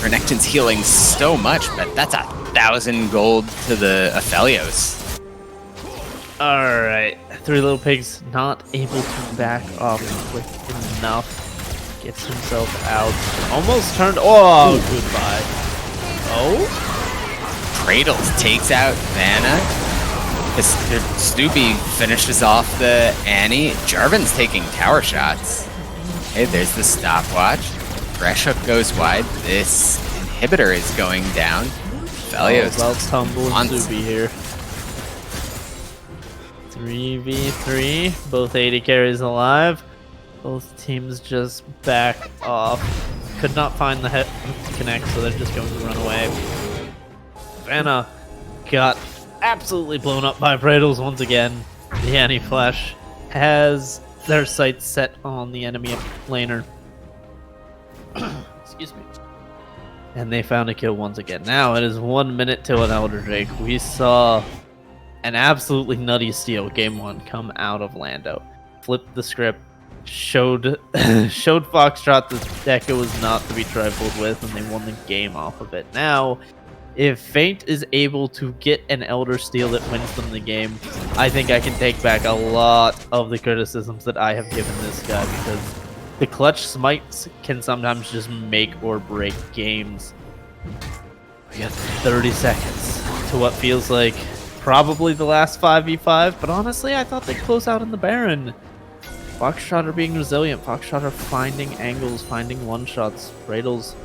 Renekton's healing so much, but that's 1,000 gold to the Aphelios. Alright, Three Little Pigs not able to back off quick enough. Gets himself out. Almost turned. Oh, goodbye. Oh? Cradles takes out Vanna. Stoopy finishes off the Annie. Jarvan's taking tower shots. Hey, there's the stopwatch. Fresh Hook goes wide. This inhibitor is going down. Aphelios Tumble and Stoopy here. 3v3. Both 80 carries alive. Both teams just back off. Could not find the head to connect, so they're just going to run away. Vanna got absolutely blown up by Bradles once again. The anti-flash has their sights set on the enemy laner. Excuse me. And they found a kill once again. Now it is 1 minute till an Elder Drake. We saw an absolutely nutty steal game 1 come out of Lando. Flipped the script. Showed Foxtrot that Echo was not to be trifled with, and they won the game off of it. Now, if Feint is able to get an Elder Steal that wins them the game, I think I can take back a lot of the criticisms that I have given this guy, because the clutch smites can sometimes just make or break games. We got 30 seconds to what feels like probably the last 5v5, but honestly, I thought they'd close out in the Baron. Foxtrot are being resilient. Foxtrot are finding angles, finding one-shots. Bradle's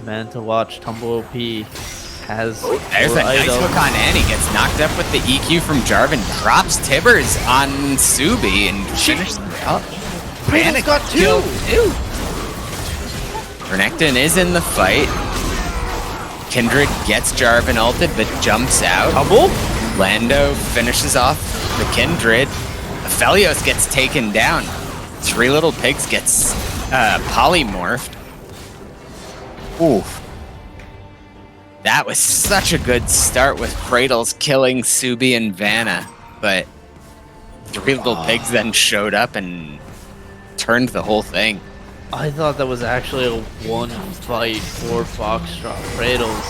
man to watch. Tumble OP has... There's a nice hook on Annie. Gets knocked up with the EQ from Jarvan. Drops Tibbers on Subi and finishes up. Vanna got two! Renekton is in the fight. Kindred gets Jarvan ulted but jumps out. Tumble? Lando finishes off the Kindred. Aphelios gets taken down. Three Little Pigs gets polymorphed. Oof. That was such a good start with Cradles killing Subi and Vanna, but Three Little Pigs then showed up and turned the whole thing. I thought that was actually a one fight for Foxtrot. Cradles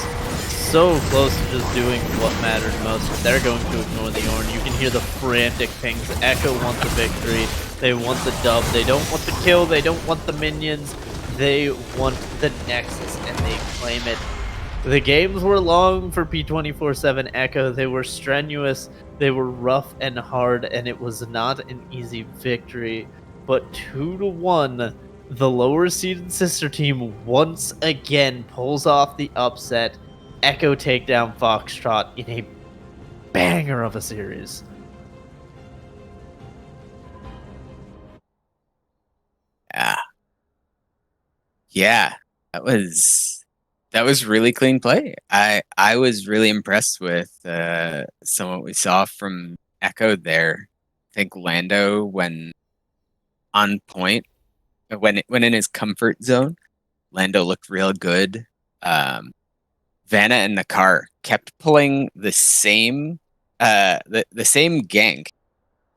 so close to just doing what mattered most. They're going to ignore the Ornn. You can hear the frantic pings. Echo wants a victory. They want the dub. They don't want the kill. They don't want the minions. They want the Nexus, and they claim it. The games were long for P24/7 Echo. They were strenuous. They were rough and hard, and it was not an easy victory. But 2-1, the lower seeded sister team once again pulls off the upset. Echo take down Foxtrot in a banger of a series. Yeah, that was really clean play. I was really impressed with some of what we saw from Echo there. I think Lando, when on point, when in his comfort zone, Lando looked real good. Vanna and Nakar kept pulling the same same gank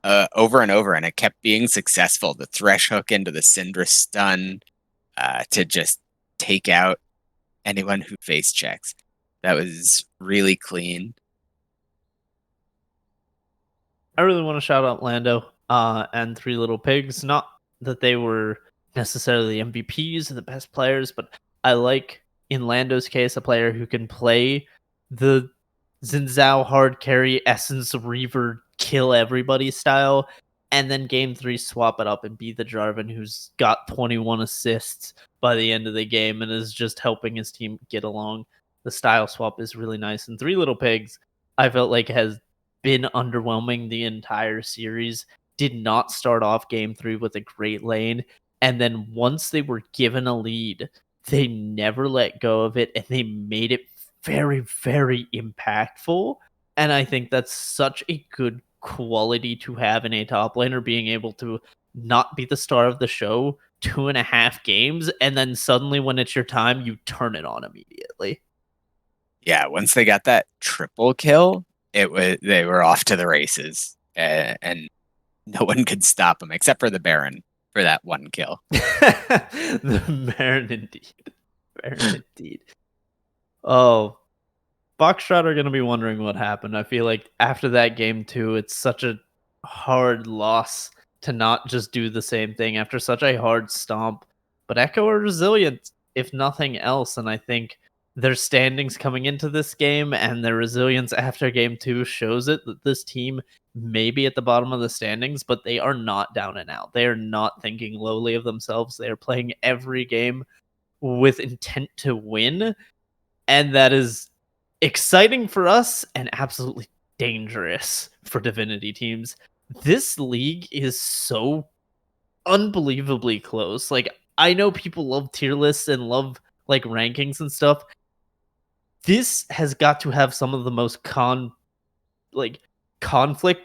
over and over, and it kept being successful. The thresh hook into the Syndra stun to just take out anyone who face checks. That was really clean. I really want to shout out Lando and Three Little Pigs. Not that they were necessarily MVPs or the best players, but I like, in Lando's case, a player who can play the Xin Zhao hard carry, Essence Reaver, kill everybody style, and then game 3 swap it up and be the Jarvan who's got 21 assists by the end of the game and is just helping his team get along. The style swap is really nice. And Three Little Pigs, I felt like, has been underwhelming the entire series. Did not start off game 3 with a great lane, and then once they were given a lead, they never let go of it, and they made it very, very impactful. And I think that's such a good quality to have in a top laner, being able to not be the star of the show 2.5 games, and then suddenly when it's your time, you turn it on immediately. Yeah, once they got that triple kill, they were off to the races, and no one could stop them except for the Baron for that one kill. The Baron indeed. Baron indeed. Oh, Foxtrot are going to be wondering what happened. I feel like after that game too, it's such a hard loss to not just do the same thing after such a hard stomp. But Echo are resilient, if nothing else, and I think their standings coming into this game and their resilience after game 2 shows it that this team may be at the bottom of the standings, but they are not down and out. They are not thinking lowly of themselves. They are playing every game with intent to win, and that is exciting for us and absolutely dangerous for Divinity teams. This league is so unbelievably close. Like, I know people love tier lists and love like rankings and stuff. This has got to have some of the most conflict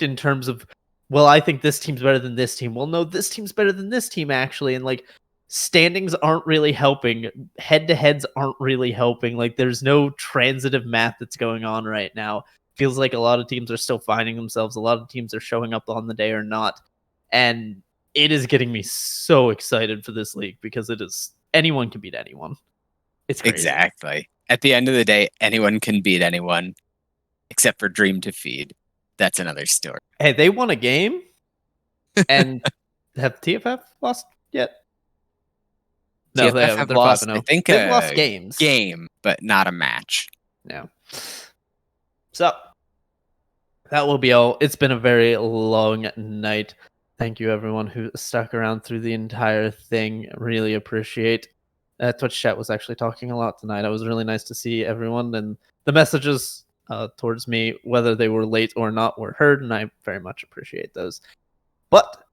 in terms of, well, I think this team's better than this team. Well, no, this team's better than this team actually, and like standings aren't really helping. Head-to-heads aren't really helping. Like, there's no transitive math that's going on right now. Feels like a lot of teams are still finding themselves. A lot of teams are showing up on the day or not, and it is getting me so excited for this league because it is, anyone can beat anyone. It's crazy. Exactly. At the end of the day, anyone can beat anyone except for Dream to Feed. That's another story. Hey, they won a game, and have TFF lost yet? No, TFF they haven't. have They're lost, 5-0. I think, They've lost games. Game, but not a match. No. So that will be all. It's been a very long night. Thank you, everyone who stuck around through the entire thing. Really appreciate. Twitch chat was actually talking a lot tonight. It was really nice to see everyone, and the messages towards me, whether they were late or not, were heard, and I very much appreciate those. But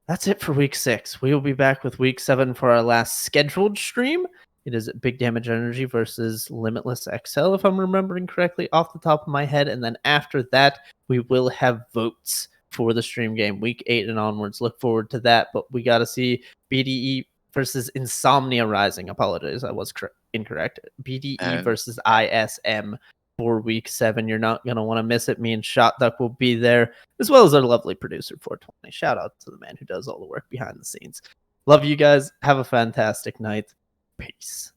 that's it for week 6. We will be back with week 7 for our last scheduled stream. It is Big Damage Energy versus Limitless XL, if I'm remembering correctly off the top of my head. And then after that, we will have votes for the stream game, week 8 and onwards. Look forward to that. But we got to see BDE versus Insomnia Rising. Apologize, I was incorrect. BDE versus ISM for week 7. You're not going to want to miss it. Me and Shot Duck will be there, as well as our lovely producer, 420. Shout out to the man who does all the work behind the scenes. Love you guys. Have a fantastic night. Peace.